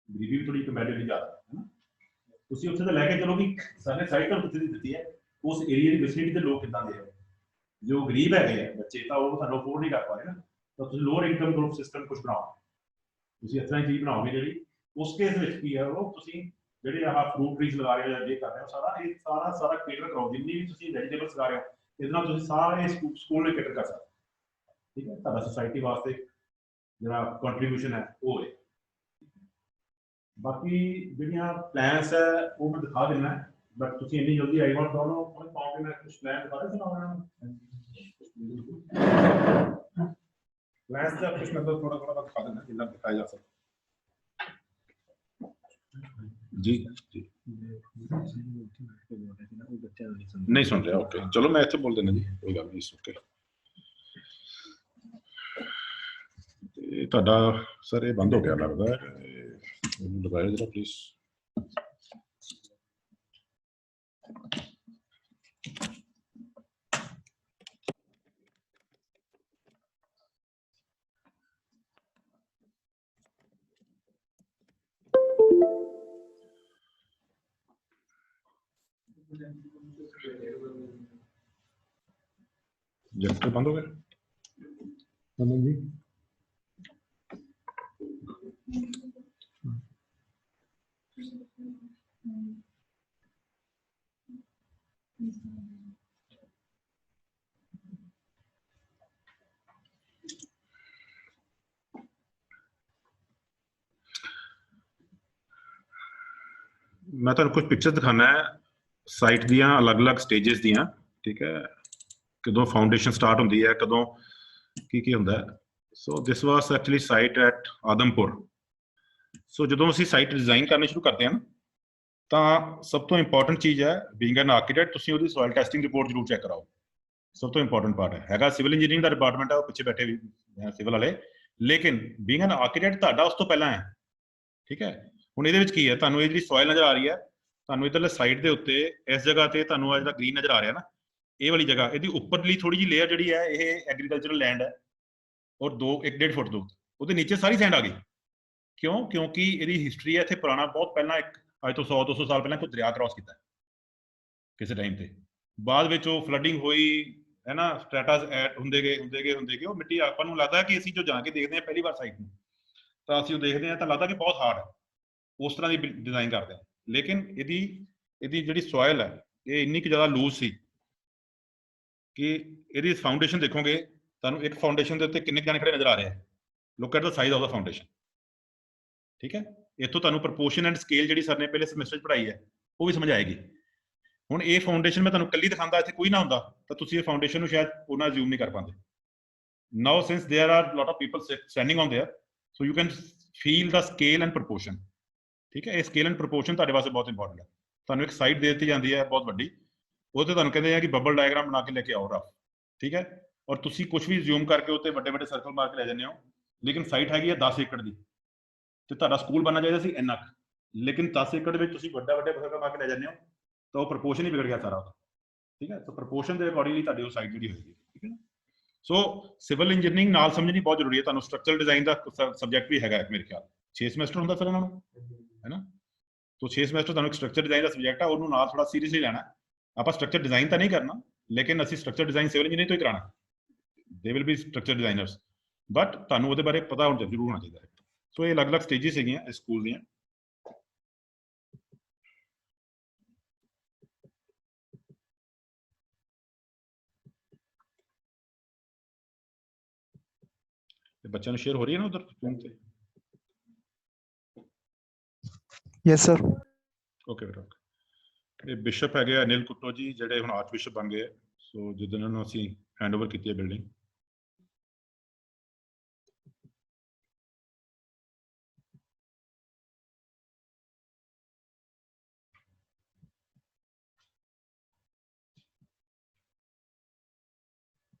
ਗਰੀਬੀ ਵੀ ਥੋੜੀ ਕੰਪੈਰੀਟਿਵਲੀ ਜ਼ਿਆਦਾ ਹੈ ਨਾ, ਤੁਸੀਂ ਉੱਥੇ ਤਾਂ ਲੈ ਕੇ ਚਲੋ ਵੀ ਸਾਡੇ ਸਾਈਟ ਤਾਂ ਉੱਥੇ ਦੀ ਦਿੱਤੀ ਹੈ, ਉਸ ਏਰੀਆ ਦੀ ਵਿਸਿਨਿਟੀ ਦੇ ਲੋਕ ਕਿੱਦਾਂ ਦੇ ਹੈ, ਜੋ ਗਰੀਬ ਹੈਗੇ ਆ ਬੱਚੇ ਤਾਂ ਉਹ ਸਾਨੂੰ ਅਫੋਰਡ ਨਹੀਂ ਕਰ ਪਾ ਰਹੇ ਨਾ, ਤਾਂ ਤੁਸੀਂ ਲੋਅਰ ਇਨਕਮ ਗਰੁੱਪ ਸਿਸਟਮ ਕੁਝ ਬਣਾਓ, ਤੁਸੀਂ ਇਸ ਤਰ੍ਹਾਂ ਦੀ ਚੀਜ਼ ਬਣਾਓਗੇ ਜਿਹੜੀ ਉਸ ਕੇਸ ਵਿੱਚ ਕੀ ਹੈ, ਉਹ ਤੁਸੀਂ ਜਿਹੜੇ ਆਹ ਫਰੂਟ ਟਰੀਜ਼ ਲਗਾ ਰਹੇ ਹੋ, ਜੇ ਕਰ ਰਹੇ ਹੋ, ਸਾਰਾ ਇਹ ਸਾਰਾ ਕੇਟਰ ਕਰੋ, ਜਿੰਨੀ ਵੀ ਤੁਸੀਂ ਵੈਜੀਟੇਬਲਸ ਲਗਾ ਰਹੇ ਹੋ, ਇਹਦੇ ਨਾਲ ਤੁਸੀਂ ਸਾਰੇ ਸਕੂਲ ਨੂੰ ਕੇਟਰ ਕਰ ਸਕਦੇ, ਠੀਕ ਹੈ। ਤੁਹਾਡਾ ਸੁਸਾਇਟੀ ਵਾਸਤੇ ਜਿਹੜਾ ਕੰਟਰੀਬਿਊਸ਼ਨ ਹੈ ਉਹ ਹੈ। ਬਾਕੀ ਜਿਹੜੀਆਂ ਪਲਾਨਸ ਹੈ ਉਹ ਮੈਂ ਦਿਖਾ ਦਿੰਦਾ, ਬਟ ਤੁਸੀਂ ਇੰਨੀ ਜਲਦੀ ਆਈ ਵਾਂਟ ਦੋਨੋਂ ਉਹਨੇ ਪਾਉਂਗੇ, ਮੈਂ ਕੁਝ ਪਲਾਨ ਦਿਖਾ ਰਿਹਾ ਸੀ ਨਾ ਉਹਨਾਂ ਨੂੰ। प्लान्स का कुछ मतलब थोड़ा थोड़ा दिखा देना जितना दिखाया जा सकता जी जी नहीं सुन रहा ओके चलो मैं इत्थे बोल देना जी कोई गल नहीं ओके ਤੁਹਾਡਾ ਸਰ ਇਹ ਬੰਦ ਹੋ ਗਿਆ ਲੱਗਦਾ ਹੈ ਇਹਨੂੰ ਲਗਾਇਆ ਜਰਾ ਪਲੀਜ਼ ਜੈਕਟਰ ਬੰਦ ਹੋ ਗਿਆ अमन जी मैं तुहानू कुछ पिक्चर दिखाना है साइट दियां अलग-अलग स्टेजेस दियां ठीक है कदों फाउंडेशन स्टार्ट होंदी है कदों की हुंदा है so this was actually site at Adampur so जदों असीं साइट डिजाइन करनी शुरू करते हैं ਤਾਂ ਸਭ ਤੋਂ ਇੰਪੋਰਟੈਂਟ ਚੀਜ਼ ਹੈ ਬੀਇੰਗ ਐਨ ਆਰਕੀਟੈਕਟ ਤੁਸੀਂ ਉਹਦੀ ਸੋਇਲ ਟੈਸਟਿੰਗ ਰਿਪੋਰਟ ਜ਼ਰੂਰ ਚੈੱਕ ਕਰਾਓ ਸਭ ਤੋਂ ਇੰਪੋਰਟੈਂਟ ਪਾਰਟ ਹੈਗਾ ਸਿਵਲ ਇੰਜੀਨੀਅਰਿੰਗ ਦਾ ਡਿਪਾਰਟਮੈਂਟ ਹੈ ਉਹ ਪਿੱਛੇ ਬੈਠੇ ਵੀ ਸਿਵਲ ਵਾਲੇ ਲੇਕਿਨ ਬੀਇੰਗ ਐਨ ਆਰਕੀਟੈਕਟ ਤੁਹਾਡਾ ਉਸ ਤੋਂ ਪਹਿਲਾਂ ਹੈ ਠੀਕ ਹੈ ਹੁਣ ਇਹਦੇ ਵਿੱਚ ਕੀ ਹੈ ਤੁਹਾਨੂੰ ਇਹ ਜਿਹੜੀ ਸੋਇਲ ਨਜ਼ਰ ਆ ਰਹੀ ਹੈ ਤੁਹਾਨੂੰ ਇਧਰਲੇ ਸਾਈਡ ਦੇ ਉੱਤੇ ਇਸ ਜਗ੍ਹਾ ਤੇ ਤੁਹਾਨੂੰ ਆ ਜਿਹੜਾ ਗ੍ਰੀਨ ਨਜ਼ਰ ਆ ਰਿਹਾ ਨਾ ਇਹ ਵਾਲੀ ਜਗ੍ਹਾ ਇਹਦੀ ਉੱਪਰਲੀ ਥੋੜੀ ਜਿਹੀ ਲੇਅਰ ਜਿਹੜੀ ਹੈ ਇਹ ਐਗਰੀਕਲਚਰਲ ਲੈਂਡ ਹੈ ਔਰ 1.5 ਫੁੱਟ ਦੂਰ ਉਹਦੇ ਨੀਚੇ ਸਾਰੀ ਸੈਂਡ ਆ ਗਈ ਕਿਉਂ ਕਿਉਂਕਿ ਇਹਦੀ ਹਿਸਟਰੀ ਹੈ ਇੱਥੇ ਪੁਰਾਣਾ ਬਹੁਤ ਪਹਿਲਾਂ ਇੱਕ ਅੱਜ ਤੋਂ 100-200 ਸਾਲ ਪਹਿਲਾਂ ਕੋਈ ਦਰਿਆ ਕ੍ਰਾਸ ਕੀਤਾ ਕਿਸੇ ਟਾਈਮ ਤੇ ਬਾਅਦ ਵਿੱਚ ਉਹ ਫਲੱਡਿੰਗ ਹੋਈ ਹੈ ਨਾ ਸਟ੍ਰੈਟਾਸ ਐਡ ਹੁੰਦੇ ਗਏ ਉਹ ਮਿੱਟੀ ਆਪਾਂ ਨੂੰ ਲੱਗਦਾ ਕਿ ਅਸੀਂ ਜੋ ਜਾ ਕੇ ਦੇਖਦੇ ਹਾਂ ਪਹਿਲੀ ਵਾਰ ਸਾਈਟ ਨੂੰ ਤਾਂ ਅਸੀਂ ਉਹ ਦੇਖਦੇ ਹਾਂ ਤਾਂ ਲੱਗਦਾ ਕਿ ਬਹੁਤ ਹਾਰਡ ਹੈ ਉਸ ਤਰ੍ਹਾਂ ਦੀ ਡਿਜ਼ਾਈਨ ਕਰਦੇ ਹਾਂ ਲੇਕਿਨ ਇਹਦੀ ਜਿਹੜੀ ਸੋਇਲ ਹੈ ਇਹ ਇੰਨੀ ਕੁ ਜ਼ਿਆਦਾ ਲੂਜ਼ ਸੀ ਕਿ ਇਹਦੀ ਫਾਊਂਡੇਸ਼ਨ ਦੇਖੋਗੇ ਤੁਹਾਨੂੰ ਇੱਕ ਫਾਊਂਡੇਸ਼ਨ ਦੇ ਉੱਤੇ ਕਿੰਨੇ ਜਾਣੇ ਖੜੇ ਨਜ਼ਰ ਆ ਰਹੇ ਆ look at the size of the foundation ਠੀਕ ਹੈ ਇੱਥੋਂ ਤੁਹਾਨੂੰ ਪ੍ਰਪੋਰਸ਼ਨ ਐਂਡ ਸਕੇਲ ਜਿਹੜੀ ਸਰ ਨੇ ਪਹਿਲੇ ਸਮੈਸਟਰ 'ਚ ਪੜ੍ਹਾਈ ਹੈ ਉਹ ਵੀ ਸਮਝ ਆਏਗੀ ਹੁਣ ਇਹ ਫਾਊਂਡੇਸ਼ਨ ਮੈਂ ਤੁਹਾਨੂੰ ਕੱਲੀ ਦਿਖਾਉਂਦਾ ਇੱਥੇ ਕੋਈ ਨਾ ਹੁੰਦਾ ਤਾਂ ਤੁਸੀਂ ਇਹ ਫਾਊਂਡੇਸ਼ਨ ਨੂੰ ਸ਼ਾਇਦ ਉਹਨਾਂ ਜ਼ੂਮ ਨਹੀਂ ਕਰ ਪਾਉਂਦੇ now since there are lot of people standing on there so you can feel the scale and proportion ਠੀਕ ਹੈ ਇਹ ਸਕੇਲ ਐਂਡ ਪ੍ਰਪੋਰਸ਼ਨ ਤੁਹਾਡੇ ਵਾਸਤੇ ਬਹੁਤ ਇੰਪੋਰਟੈਂਟ ਹੈ ਤੁਹਾਨੂੰ ਇੱਕ ਸਾਈਡ ਦੇ ਦਿੱਤੀ ਜਾਂਦੀ ਹੈ ਬਹੁਤ ਵੱਡੀ ਉਹ ਤੇ ਤੁਹਾਨੂੰ ਕਹਿੰਦੇ ਆ ਕਿ ਬਬਲ ਡਾਇਗਰਾਮ ਬਣਾ ਕੇ ਲੈ ਕੇ ਆਓ ਰਫ ਠੀਕ ਹੈ ਔਰ ਤੁਸੀਂ ਕੁਝ ਵੀ ਜ਼ੂਮ ਕਰਕੇ ਉੱਤੇ ਵੱਡੇ ਵੱਡੇ ਸਰਕਲ ਮਾਰ ਕੇ ਲੈ ਜਾਂਦੇ ਹੋ ਲੇਕਿਨ ਸਾਈਟ ਹੈਗੀ ਹੈ 10 ਏਕੜ ਦੀ ਤੇ ਤੁਹਾਡਾ ਸਕੂਲ ਬਣਨਾ ਚਾਹੀਦਾ ਸੀ ਇੰਨਾ ਲੇਕਿਨ 10 ਏਕੜ ਵਿੱਚ ਤੁਸੀਂ ਵੱਡੇ ਸਰਕਲ ਮਾਰ ਕੇ ਲੈ ਜਾਂਦੇ ਹੋ ਤਾਂ ਉਹ ਪ੍ਰਪੋਰਸ਼ਨ ਹੀ ਵਿਗੜ ਗਿਆ ਸਾਰਾ ਠੀਕ ਹੈ ਤਾਂ ਪ੍ਰਪੋਰਸ਼ਨ ਦੇ ਅਕੋਰਡਿੰਗਲੀ ਤੁਹਾਡੀ ਉਹ ਸਾਈਟ ਜਿਹੜੀ ਹੋਏਗੀ ਠੀਕ ਹੈ ਸੋ ਸਿਵਲ ਇੰਜੀਨੀਅਰਿੰਗ ਨਾਲ ਸਮਝਣੀ ਬਹੁਤ ਜ਼ਰੂਰੀ ਹੈ ਤੁਹਾਨੂੰ ਸਟਰਕਚਰਲ ਡਿਜ਼ਾਈਨ ਦਾ ਸਬਜੈਕਟ ਵੀ ਹੈਗਾ ਮੇਰੇ ਖਿਆਲ 6 ਸਮੈਸਟਰ ਹੁੰਦਾ ਸਰ ਇਹਨਾਂ ਨੂੰ ਹੈ ਨਾ तो 6 ਸਮੈਸਟਰ ਤੁਹਾਨੂੰ ਇੱਕ ਸਟਰਕਚਰ ਡਿਜ਼ਾਈਨ ਦਾ ਸਬਜੈਕਟ ਹੈ ਉਹਨੂੰ ਨਾਲ ਥੋੜਾ ਸੀਰੀਅਸਲੀ ਲੈਣਾ ਆਪਾਂ ਸਟਰਕਚਰ ਡਿਜ਼ਾਈਨ ਤਾਂ ਨਹੀਂ ਕਰਨਾ ਲੇਕਿਨ ਅਸੀਂ ਸਟਰਕਚਰ ਡਿਜ਼ਾਈਨ ਸਿਵਲ ਇੰਜੀਨੀਅਰਿੰਗ ਤੋਂ ਹੀ ਕਰਾਣਾ they will be structure designers but ਤੁਹਾਨੂੰ ਉਹਦੇ ਬਾਰੇ ਪਤਾ ਹੋਣਾ ਜ਼ਰੂਰ ਹੋਣਾ ਚਾਹੀਦਾ ਹੈ ਸੋ ਇਹ ਅਲੱਗ-ਅਲੱਗ ਸਟੇਜਿਸ ਹੈਗੀਆਂ ਇਸ ਸਕੂਲ ਦੀਆਂ ਤੇ ਬੱਚਿਆਂ ਨੂੰ ਸ਼ੇਅਰ ਹੋ ਰਹੀ ਹੈ ਨਾ ਉਧਰ ਜ਼ੂਮ ਤੇ यस सर ਓਕੇ ਬੇਟਾ ਇਹ ਬਿਸ਼ਪ ਹੈਗੇ ਅਨਿਲ ਕੁੱਟੋ ਜੀ ਜਿਹੜੇ ਹੁਣ ਆਰਚ ਬਿਸ਼ਪ ਬਣ ਗਏ ਸੋ ਜਿੱਦਣ ਉਹਨਾਂ ਨੂੰ ਅਸੀਂ ਹੈਂਡਓਵਰ ਕੀਤੀ ਹੈ building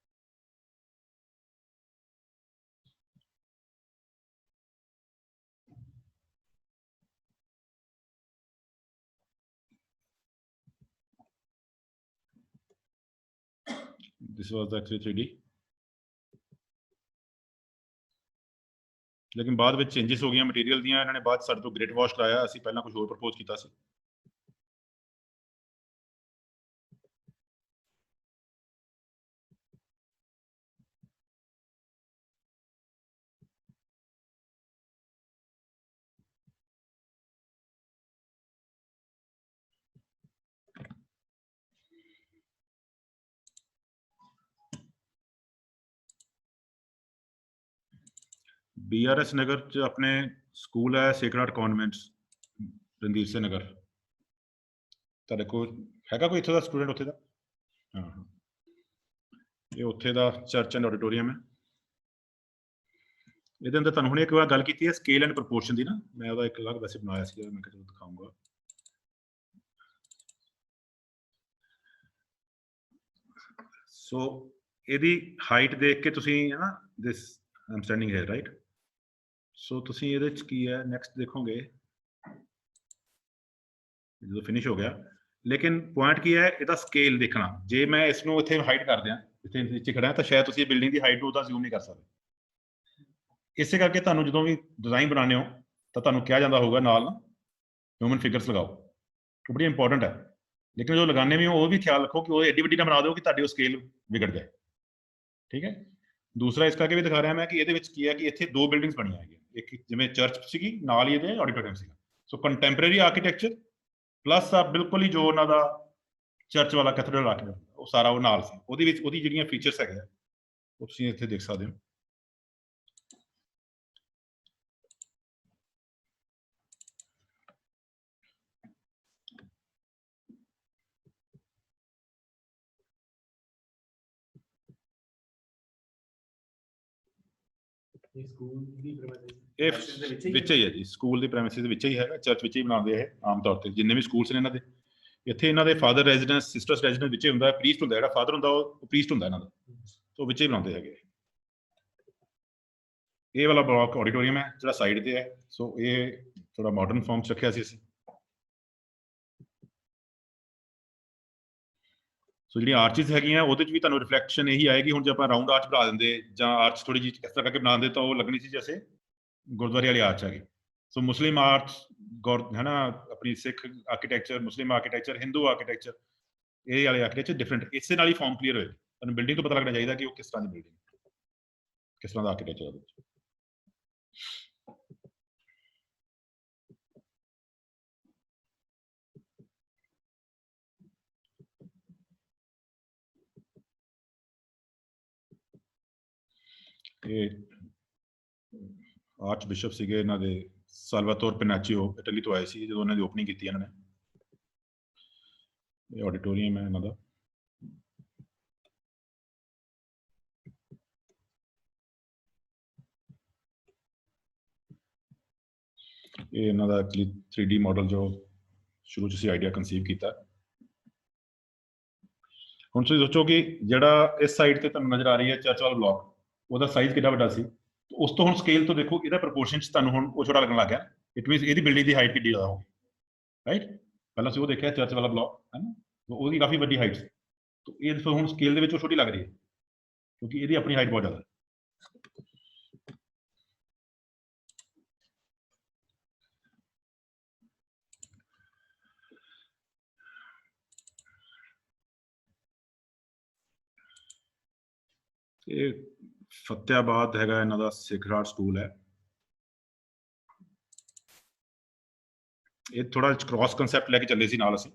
this was the actually 3D ਲੇਕਿਨ ਬਾਅਦ ਵਿੱਚ ਚੇਂਜਸ ਹੋ ਗਈਆਂ ਮਟੀਰੀਅਲ ਦੀਆਂ ਇਹਨਾਂ ਨੇ ਬਾਅਦ ਸਾਡੇ ਤੋਂ ਗ੍ਰਿਡ ਵਾਸ਼ ਕਰਾਇਆ ਅਸੀਂ ਪਹਿਲਾਂ ਕੁਝ ਹੋਰ ਪ੍ਰਪੋਜ਼ ਕੀਤਾ ਸੀ BRS ਨਗਰ ਚ ਆਪਣੇ ਸਕੂਲ ਹੈ ਸੇਕਰਡ ਕਨਵੈਂਟਸ ਰਣਧੀਰ ਸਿੰਘ ਨਗਰ ਤੁਹਾਡੇ ਕੋਲ ਹੈਗਾ ਕੋਈ ਇੱਥੋਂ ਦਾ ਸਟੂਡੈਂਟ ਉੱਥੇ ਦਾ ਹਾਂ ਇਹ ਉੱਥੇ ਦਾ ਚਰਚ ਐਂਡ ਆਡੀਟੋਰੀਅਮ ਹੈ ਇਹਦੇ ਅੰਦਰ ਤੁਹਾਨੂੰ ਹੁਣੇ ਇੱਕ ਵਾਰ ਗੱਲ ਕੀਤੀ ਹੈ ਸਕੇਲ ਐਂਡ ਪ੍ਰੋਪੋਰਸ਼ਨ ਦੀ ਨਾ, ਮੈਂ ਉਹਦਾ ਇੱਕ ਅਲੱਗ ਵੈਸੇ ਬਣਾਇਆ ਸੀ, ਮੈਂ ਕਿਹਾ ਦਿਖਾਊਂਗਾ। ਸੋ ਇਹਦੀ ਹਾਈਟ ਦੇਖ ਕੇ ਤੁਸੀਂ ਹੈ ਨਾ, ਦਿਸ ਆਮ ਸਟੈਂਡਿੰਗ ਹੇਅਰ ਰਾਈਟ। ਸੋ ਤੁਸੀਂ ਇਹਦੇ ਚ ਕੀ ਹੈ ਨੈਕਸਟ ਦੇਖੋਗੇ ਜਦੋਂ ਫਿਨਿਸ਼ ਹੋ ਗਿਆ, ਲੇਕਿਨ ਪੁਆਇੰਟ ਕੀ ਹੈ ਇਹਦਾ ਸਕੇਲ ਦੇਖਣਾ। ਜੇ ਮੈਂ ਇਸ ਨੂੰ ਇੱਥੇ ਹਾਈਟ ਕਰ ਦਿਆਂ, ਇੱਥੇ ਨੀਚੇ ਖੜਾ ਤਾਂ ਸ਼ਾਇਦ ਤੁਸੀਂ ਬਿਲਡਿੰਗ ਦੀ ਹਾਈਟ ਨੂੰ ਉਹਦਾ ਜ਼ੂਮ ਨਹੀਂ ਕਰ ਸਕਦੇ। ਇਸੇ ਕਰਕੇ ਤੁਹਾਨੂੰ ਜਦੋਂ ਵੀ ਡਿਜ਼ਾਈਨ ਬਣਾਉਂਦੇ ਹੋ ਤਾਂ ਤੁਹਾਨੂੰ ਕਿਹਾ ਜਾਂਦਾ ਹੋਊਗਾ ਨਾਲ ਨਾ ਹਿਊਮਨ ਫਿਗਰਸ ਲਗਾਓ, ਉਹ ਬੜੀ ਇੰਪੋਰਟੈਂਟ ਹੈ। ਲੇਕਿਨ ਜੋ ਲਗਾਉਂਦੇ ਵੀ ਹੋ ਉਹ ਵੀ ਖਿਆਲ ਰੱਖੋ ਕਿ ਉਹ ਐਡੀ ਵੱਡੀ ਨਾ ਬਣਾ ਦਿਓ ਕਿ ਤੁਹਾਡੀ ਉਹ ਸਕੇਲ ਵਿਗੜ ਜਾਏ, ਠੀਕ ਹੈ। ਦੂਸਰਾ ਇਸ ਕਰਕੇ ਵੀ ਦਿਖਾ ਰਿਹਾ ਮੈਂ ਕਿ ਇਹਦੇ ਵਿੱਚ ਕੀ ਹੈ ਕਿ ਇੱਥੇ ਦੋ ਬਿਲਡਿੰਗਸ ਬਣੀਆਂ ਹੈਗੀਆਂ, ਇੱਕ ਜਿਵੇਂ ਚਰਚ ਸੀਗੀ ਨਾਲ ਹੀ ਇਹਦੇ ਆਡੀਟੋਰੀਅਮ ਸੀਗਾ। ਸੋ ਕੰਟੈਂਪਰੇਰੀ ਆਰਕੀਟੈਕਚਰ ਪਲੱਸ ਆ ਬਿਲਕੁਲ ਹੀ ਜੋ ਉਹਨਾਂ ਦਾ ਚਰਚ ਵਾਲਾ ਕੈਥੇਡਰਲ ਆਰਕੀਟੈਕਚਰ ਉਹ ਸਾਰਾ ਉਹ ਨਾਲ ਸੀ। ਉਹਦੇ ਵਿੱਚ ਉਹਦੀ ਜਿਹੜੀਆਂ ਫੀਚਰਸ ਹੈਗੇ ਆ ਉਹ ਤੁਸੀਂ ਇੱਥੇ ਦੇਖ ਸਕਦੇ ਹੋ। ਇਹ ਸਕੂਲ ਦੀ ਪ੍ਰੈਮਿਸਿਸ ਇਹ ਵਿੱਚ ਹੀ ਹੈ ਜੀ, ਸਕੂਲ ਦੀ ਪ੍ਰੈਮਿਸਿਸ ਦੇ ਵਿੱਚ ਹੀ ਹੈਗਾ, ਚਰਚ ਵਿੱਚ ਹੀ ਬਣਾਉਂਦੇ ਇਹ ਆਮ ਤੌਰ ਤੇ ਜਿੰਨੇ ਵੀ ਸਕੂਲਸ ਨੇ ਇਹਨਾਂ ਦੇ। ਇੱਥੇ ਇਹਨਾਂ ਦੇ ਫਾਦਰ ਰੈਜ਼ੀਡੈਂਸ ਸਿਸਟਰਸ ਰੈਜ਼ੀਡੈਂਸ ਵਿੱਚ ਹੀ ਹੁੰਦਾ, ਪ੍ਰੀਸਟ ਹੁੰਦਾ, ਜਿਹੜਾ ਫਾਦਰ ਹੁੰਦਾ ਉਹ ਪ੍ਰੀਸਟ ਹੁੰਦਾ ਇਹਨਾਂ ਦਾ, ਸੋ ਵਿੱਚ ਹੀ ਬਣਾਉਂਦੇ ਹੈਗੇ। ਇਹ ਵਾਲਾ ਬਲਾਕ ਆਡੀਟੋਰੀਅਮ ਹੈ ਜਿਹੜਾ ਸਾਈਡ ਤੇ ਹੈ, ਸੋ ਇਹ ਥੋੜਾ ਮਾਡਰਨ ਫਾਰਮ ਚ ਰੱਖਿਆ ਸੀ ਅਸੀਂ। ਸੋ ਜਿਹੜੀਆਂ ਆਰਚਿਸ ਹੈਗੀਆਂ ਉਹਦੇ ਚ ਵੀ ਤੁਹਾਨੂੰ ਰਿਫਲੈਕਸ਼ਨ ਇਹੀ ਆਏਗੀ। ਹੁਣ ਜੇ ਆਪਾਂ ਰਾਉਂਡ ਆਰਚ ਬਣਾ ਦਿੰਦੇ ਜਾਂ ਆਰਚ ਥੋੜੀ ਜਿਹੀ ਇਸ ਤਰ੍ਹਾਂ ਕਰਕੇ ਬਣਾਉਂਦੇ ਤਾਂ ਉਹ ਲੱਗਣੀ ਸੀ ਜੈਸੇ ਗੁਰਦੁਆਰੇ ਵਾਲੀ ਆਰਚ ਹੈਗੀ। ਸੋ ਮੁਸਲਿਮ ਆਰਚ ਹੈ ਨਾ, ਆਪਣੀ ਸਿੱਖ ਆਰਕੀਟੈਕਚਰ, ਮੁਸਲਿਮ ਆਰਕੀਟੈਕਚਰ, ਹਿੰਦੂ ਆਰਕੀਟੈਕਚਰ, ਇਹ ਵਾਲੇ ਆਰਕੀਟੈਕਚਰ ਡਿਫਰੈਂਟ, ਇਸੇ ਨਾਲ ਹੀ ਫਾਰਮ ਕਲੀਅਰ ਹੋਏ। ਤੁਹਾਨੂੰ ਬਿਲਡਿੰਗ ਤੋਂ ਪਤਾ ਲੱਗਣਾ ਚਾਹੀਦਾ ਕਿ ਉਹ ਕਿਸ ਤਰ੍ਹਾਂ ਦੀ ਬਿਲਡਿੰਗ, ਕਿਸ ਤਰ੍ਹਾਂ ਦਾ ਆਰਕੀਟੈਕਚਰ ਉਹਦੇ ਵਿੱਚ। ਇਹ ਆਰਚ ਬਿਸ਼ਪ ਸੀਗੇ ਇਹਨਾਂ ਦੇ, ਸਾਲਵਾਤੋਰ ਪਿਨਾਚੀਓ, ਇਟਲੀ ਤੋਂ ਆਏ ਸੀ ਜਦੋਂ ਉਹਨਾਂ ਦੀ ਓਪਨਿੰਗ ਕੀਤੀ ਇਹਨਾਂ ਨੇ। ਇਹ ਆਡੀਟੋਰੀਅਮ ਹੈ ਇਹਨਾਂ ਦਾ। ਇਹ ਇਹਨਾਂ ਦਾ 3D ਮਾਡਲ ਜੋ ਸ਼ੁਰੂ 'ਚ ਅਸੀਂ ਆਈਡੀਆ ਕਨਸੀਵ ਕੀਤਾ। ਹੁਣ ਤੁਸੀਂ ਸੋਚੋ ਕਿ ਜਿਹੜਾ ਇਸ ਸਾਈਡ ਤੇ ਤੁਹਾਨੂੰ ਨਜ਼ਰ ਆ ਰਹੀ ਹੈ ਚਰਚ ਵਾਲਾ ਬਲਾਕ, ਉਹਦਾ ਸਾਈਜ਼ ਕਿੰਨਾ ਵੱਡਾ ਸੀ। ਉਸ ਤੋਂ ਹੁਣ ਸਕੇਲ ਤੋਂ ਦੇਖੋ ਇਹਦਾ ਪ੍ਰਪੋਰਸ਼ਨ 'ਚ ਤੁਹਾਨੂੰ ਹੁਣ ਉਹ ਛੋਟਾ ਲੱਗਣ ਲੱਗ ਗਿਆ। ਇਟ ਮੀਨਸ ਇਹਦੀ ਬਿਲਡਿੰਗ ਦੀ ਹਾਈਟ ਕਿੰਨੀ ਜ਼ਿਆਦਾ ਹੋਗੀ, ਰਾਈਟ। ਪਹਿਲਾਂ ਅਸੀਂ ਉਹ ਦੇਖਿਆ ਚਰਚ ਵਾਲਾ ਬਲਾਕ ਹੈ ਨਾ, ਉਹਦੀ ਕਾਫੀ ਵੱਡੀ ਹਾਈਟ ਸੀ। ਇਹ ਦੇਖੋ ਹੁਣ ਸਕੇਲ ਦੇ ਵਿੱਚ ਉਹ ਛੋਟੀ ਲੱਗ ਰਹੀ ਹੈ ਕਿਉਂਕਿ ਇਹਦੀ ਆਪਣੀ ਹਾਈਟ ਬਹੁਤ ਜ਼ਿਆਦਾ ਹੈ। ਇਹ ਫਤਿਆਬਾਦ ਹੈਗਾ ਇਹਨਾਂ ਦਾ ਸੇਕਰਡ ਹਾਰਟ ਸਕੂਲ ਹੈ। ਇਹ ਥੋੜਾ ਕ੍ਰਾਸ ਕਨਸੈਪਟ ਲੈ ਕੇ ਚੱਲੇ ਸੀ ਨਾਲ ਅਸੀਂ।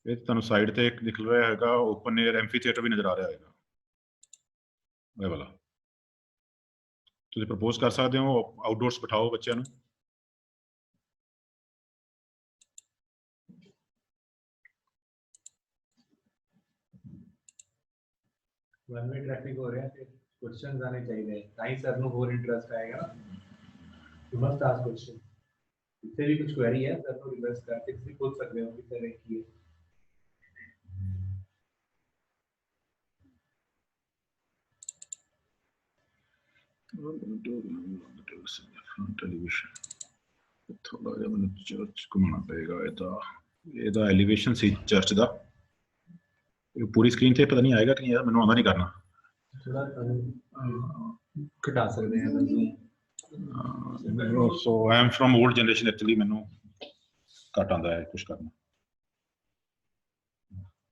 ਇਹ ਤੁਹਾਨੂੰ ਸਾਈਡ ਤੇ ਇੱਕ ਦਿਖ ਰਿਹਾ ਹੈਗਾ ਓਪਨ 에ਅਰ ਐਂਫੀ ਥੀਏਟਰ ਵੀ ਨਜ਼ਰ ਆ ਰਿਹਾ ਹੈਗਾ, ਇਹ ਵਾਲਾ। ਤੁਸੀਂ ਪ੍ਰਪੋਜ਼ ਕਰ ਸਕਦੇ ਹੋ ਆਊਟਡੋਰਸ ਬਿਠਾਓ ਬੱਚਿਆਂ ਨੂੰ। वन वे ट्रैफिक हो रहा है, फिर क्वेश्चंस आने चाहिए, ताकि सर को और इंटरेस्ट आएगा ना। You must ask question. इससे भी कुछ क्वेरी है सर को रिवर्स करके भी पूछ सकते हो कि सर की ਟੈਲੀਵਿਜ਼ਨ ਥੋੜਾ ਜਿਹਾ ਮੈਨੂੰ ਚਰਚ ਘੁਮਾਉਣਾ ਪਏਗਾ। ਇਹਦਾ ਐਲੀਵੇਸ਼ਨ ਸੀ ਚਰਚ ਦਾ, ਇਹ ਪੂਰੀ ਸਕਰੀਨ ਤੇ ਪਤਾ ਨਹੀਂ ਆਏਗਾ ਕਿ ਨਹੀਂ, ਮੈਨੂੰ ਆਉਂਦਾ ਨਹੀਂ ਕਰਨਾ। थोड़ा घटा सकते हैं zoom. So I am from old generation, actually ਮੈਨੂੰ ਘੱਟ ਆਉਂਦਾ ਹੈ ਕੁਝ ਕਰਨਾ।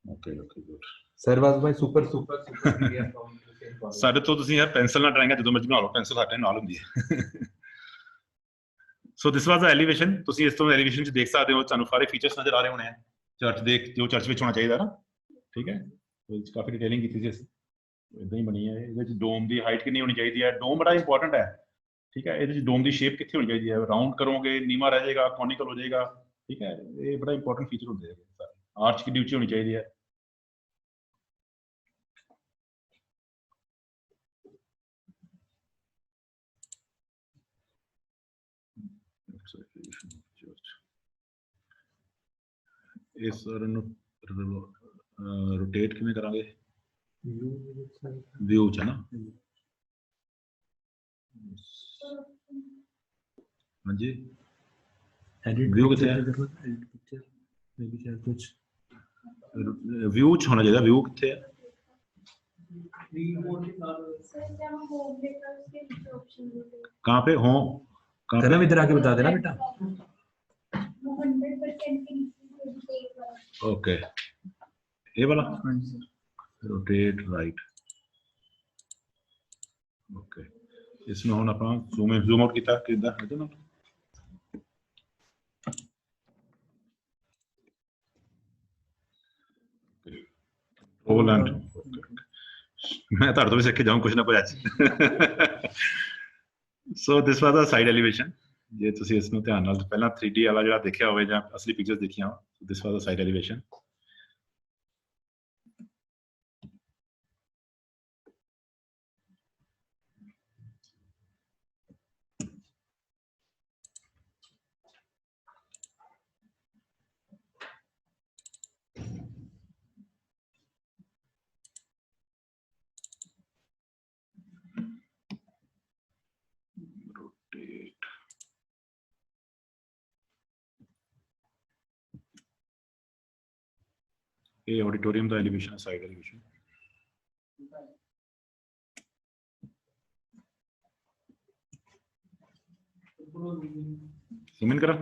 Okay okay good. सर वाज भाई super super super PDF from ਸਾਡੇ ਤੋਂ ਤੁਸੀਂ ਯਾਰ ਪੈਨਸਲ ਨਾਲ ਡਰਾਇੰਗ ਜਦੋਂ ਮਰਜ਼ੀ ਬਣਾ ਲਓ, ਪੈਨਸਲ ਸਾਡੇ ਨਾਲ ਹੁੰਦੀ ਹੈ। ਸੋ ਦਿਸ ਵਾਸ ਦਾ ਐਲੀਵੇਸ਼ਨ। ਤੁਸੀਂ ਇਸ ਤੋਂ ਐਲੀਵੇਸ਼ਨ 'ਚ ਦੇਖ ਸਕਦੇ ਹੋ, ਤੁਹਾਨੂੰ ਸਾਰੇ ਫੀਚਰਸ ਨਜ਼ਰ ਆ ਰਹੇ ਹੋਣੇ ਆ ਚਰਚ ਦੇ, ਜੋ ਚਰਚ ਵਿੱਚ ਹੋਣਾ ਚਾਹੀਦਾ ਨਾ, ਠੀਕ ਹੈ। ਉਹਦੇ 'ਚ ਕਾਫੀ ਡਿਟੇਲਿੰਗ ਕੀਤੀ ਸੀ ਅਸੀਂ, ਇਦਾਂ ਹੀ ਬਣੀ ਹੈ। ਇਹਦੇ 'ਚ ਡੋਮ ਦੀ ਹਾਈਟ ਕਿੰਨੀ ਹੋਣੀ ਚਾਹੀਦੀ ਹੈ, ਡੋਮ ਬੜਾ ਇੰਪੋਰਟੈਂਟ ਹੈ, ਠੀਕ ਹੈ। ਇਹਦੇ 'ਚ ਡੋਮ ਦੀ ਸ਼ੇਪ ਕਿੱਥੇ ਹੋਣੀ ਚਾਹੀਦੀ ਹੈ, ਰਾਊਂਡ ਕਰੋਗੇ ਨੀਵਾਂ ਰਹਿ ਜਾਏਗਾ, ਕੌਨੀਕਲ ਹੋ ਜਾਏਗਾ, ठीक है, ये बड़ा इंपॉर्टेंट फीचर होते हैं। आर्च की नीचे होनी चाहिए है। इस रोटेट किवें करांगे? व्यू च ना। हाँ जी, व्यू कितने है? व्यू च होना चाहिए। व्यू कितने है? कहाँ पे हो? कहाँ पे? इधर आके बता देना बेटा। ओके, ये वाला रोटेट राइट। ओके, इसमें हम अपना जूम आउट किया किदा है ना। ओवरलैंड मैं ਤੁਹਾਡੇ ਤੋਂ ਵੀ ਸਿੱਖ ਕੇ ਜਾऊं ਕੁਝ ਨਾ ਕੁਝ ਅੱਜ। ਸੋ ਦਿਸ ਵਾਸ ਦਾ ਸਾਈਡ ਐਲੀਵੇਸ਼ਨ। ਜੇ ਤੁਸੀਂ ਇਸ ਨੂੰ ਧਿਆਨ ਨਾਲ ਪਹਿਲਾਂ 3D ਵਾਲਾ ਜਿਹੜਾ ਦੇਖਿਆ ਹੋਵੇ ਜਾਂ ਅਸਲੀ ਪਿਕਚਰਸ ਦੇਖੀਆਂ ਹੋ, ਦਿਸ ਵਾਸ ਦਾ ਸਾਈਡ ਐਲੀਵੇਸ਼ਨ। rotate ਇਹ ਆਡੀਟੋਰੀਅਮ ਦਾ ਐਲੀਵੇਸ਼ਨ, ਸਾਈਡ ਐਲੀਵੇਸ਼ਨ। ਜ਼ੂਮ ਇਨ ਕਰਾਂ?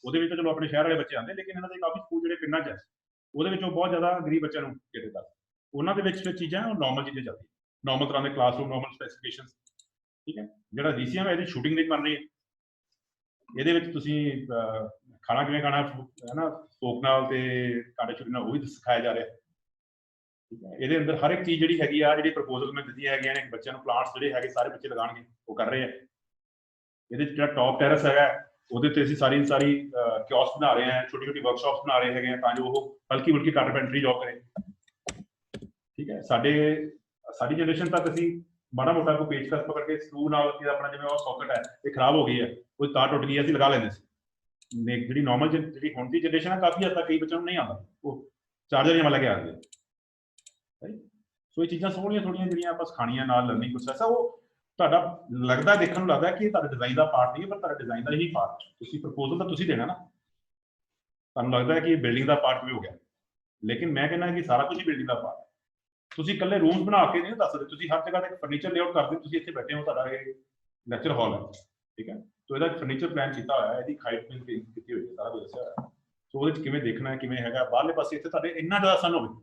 ਉਹਦੇ ਵਿੱਚ ਤਾਂ ਚਲੋ ਆਪਣੇ ਸ਼ਹਿਰ ਵਾਲੇ ਬੱਚੇ ਆਉਂਦੇ, ਲੇਕਿਨ ਇਹਨਾਂ ਦੇ ਕਾਫੀ ਸਕੂਲ ਜਿਹੜੇ ਪਿੰਡਾਂ 'ਚ ਹੈ ਉਹਦੇ ਵਿੱਚੋਂ ਬਹੁਤ ਜ਼ਿਆਦਾ ਗਰੀਬ ਬੱਚਿਆਂ ਨੂੰ ਕੇਟਰ ਕਰਦੇ। ਉਹਨਾਂ ਦੇ ਵਿੱਚ ਫਿਰ ਚੀਜ਼ਾਂ ਨਾਰਮਲ ਚੀਜ਼ਾਂ ਚੱਲਦੀਆਂ, ਨਾਰਮਲ ਤਰ੍ਹਾਂ ਦੇ ਕਲਾਸਰੂਮ, ਨਾਰਮਲ ਸਪੈਸੀਫਿਕੇਸ਼ਨਸ, ਠੀਕ ਹੈ। ਜਿਹੜਾ DCM ਹੈ ਇਹਦੀ ਸ਼ੂਟਿੰਗ ਨਹੀਂ ਬਣ ਰਹੀ ਹੈ, ਇਹਦੇ ਵਿੱਚ ਤੁਸੀਂ ਖਾਣਾ ਕਿਵੇਂ ਖਾਣਾ ਹੈ ਨਾ, ਫੋਕ ਨਾਲ ਤੇ ਕਾਂਟੇ ਛੁਰੀ ਨਾਲ, ਉਹ ਵੀ ਸਿਖਾਇਆ ਜਾ ਰਿਹਾ, ਠੀਕ ਹੈ। ਇਹਦੇ ਅੰਦਰ ਹਰ ਇੱਕ ਚੀਜ਼ ਜਿਹੜੀ ਹੈਗੀ ਆ, ਜਿਹੜੀ ਪ੍ਰਪੋਜ਼ਲ ਮੈਂ ਦਿੱਤੀਆਂ ਹੈਗੀਆਂ ਨੇ ਬੱਚਿਆਂ ਨੂੰ, ਪਲਾਂਟਸ ਜਿਹੜੇ ਹੈਗੇ ਸਾਰੇ ਬੱਚੇ ਲਗਾਉਣਗੇ, ਉਹ ਕਰ ਰਹੇ ਆ। ਇਹਦੇ 'ਚ ਜਿਹੜਾ ਟੌਪ ਟੈਰਸ ਹੈਗਾ ਉਹਦੇ ਤੇ ਅਸੀਂ ਸਾਰੀ ਕਿਓਸਕ ਬਣਾ ਰਹੇ ਹਾਂ, ਛੋਟੀ ਛੋਟੀ ਵਰਕਸ਼ਾਪਸ ਬਣਾ ਰਹੇ ਹੈਗੇ ਆ, ਤਾਂ ਜੋ ਉਹ ਹਲਕੀ ਫੁਲਕੀ ਕਾਰਪੈਂਟਰੀ ਜੌਬ ਕਰੇ, ਠੀਕ ਹੈ। ਸਾਡੀ ਜਨਰੇਸ਼ਨ ਤੱਕ ਅਸੀਂ ਮਾੜਾ ਮੋਟਾ ਕੋਈ ਪੇਚਕਸ ਪਕੜ ਕੇ ਸਕਰੂ ਨਾਲ, ਆਪਣਾ ਜਿਵੇਂ ਉਹ ਸੌਕਟ ਹੈ ਇਹ ਖਰਾਬ ਹੋ ਗਈ ਹੈ, ਕੋਈ ਤਾਰ ਟੁੱਟ ਗਈ ਹੈ, ਅਸੀਂ ਲਗਾ ਲੈਂਦੇ ਸੀ। ਜਿਹੜੀ ਨਾਰਮਲ ਜਿਹੜੀ ਹੁਣ ਦੀ ਜਨਰੇਸ਼ਨ ਹੈ, ਕਾਫੀ ਹੱਦ ਤੱਕ ਕਈ ਬੱਚਿਆਂ ਨੂੰ ਨਹੀਂ ਆਉਂਦਾ, ਉਹ ਚਾਰਜਰ ਜਿਹਾ ਲੈ ਕੇ ਆਉਂਦੇ। ਸੋ ਇਹ ਚੀਜ਼ਾਂ ਸੋਹਣੀਆਂ ਥੋੜੀਆਂ ਜਿਹੜੀਆਂ ਆਪਾਂ ਸਿਖਾਣੀਆਂ ਨਾਲ ਲਰਨਿੰਗ ਪ੍ਰੋਸੈਸ ਆ, ਉਹ ਤੁਹਾਡਾ ਲੱਗਦਾ, ਦੇਖਣ ਨੂੰ ਲੱਗਦਾ ਕਿ ਇਹ ਤੁਹਾਡੇ ਡਿਜ਼ਾਈਨ ਦਾ ਪਾਰਟ ਨਹੀਂ ਹੈ, ਪਰ ਤੁਹਾਡਾ ਡਿਜ਼ਾਈਨ ਦਾ ਹੀ ਪਾਰਟ। ਤੁਸੀਂ ਪ੍ਰਪੋਜ਼ਲ ਤਾਂ ਤੁਸੀਂ ਦੇਣਾ ਨਾ, ਤੁਹਾਨੂੰ ਲੱਗਦਾ ਕਿ ਇਹ ਬਿਲਡਿੰਗ ਦਾ ਪਾਰਟ ਵੀ ਹੋ ਗਿਆ, ਲੇਕਿਨ ਮੈਂ ਕਹਿੰਦਾ ਕਿ ਸਾਰਾ ਕੁਝ ਹੀ ਬਿਲਡਿੰਗ ਦਾ ਪਾਰਟ। ਤੁਸੀਂ ਇਕੱਲੇ ਰੂਮਸ ਬਣਾ ਕੇ ਨਹੀਂ ਦੱਸ ਸਕਦੇ, ਤੁਸੀਂ ਹਰ ਜਗ੍ਹਾ ਤੇ ਫਰਨੀਚਰ ਲੇਆਊਟ ਕਰਦੇ, ਤੁਸੀਂ ਇੱਥੇ ਬੈਠੇ ਹੋ, ਤੁਹਾਡਾ ਇਹ ਲੈਕਚਰ ਹਾਲ ਹੈ, ਠੀਕ ਹੈ। ਸੋ ਇਹਦਾ ਫਰਨੀਚਰ ਪਲਾਨ ਕੀਤਾ ਹੋਇਆ, ਇਹਦੀ ਹਾਈਟ ਕੀਤੀ ਹੋਈ ਹੈ, ਸਾਰਾ ਕੁਝ ਦੱਸਿਆ ਹੋਇਆ। ਸੋ ਉਹਦੇ 'ਚ ਕਿਵੇਂ ਦੇਖਣਾ ਹੈ, ਕਿਵੇਂ ਹੈਗਾ। ਬਾਹਰਲੇ ਪਾਸੇ ਇੱਥੇ ਤੁਹਾਡੇ ਇੰਨਾ ਜ਼ਿਆਦਾ ਸਨ ਹੋਵੇ,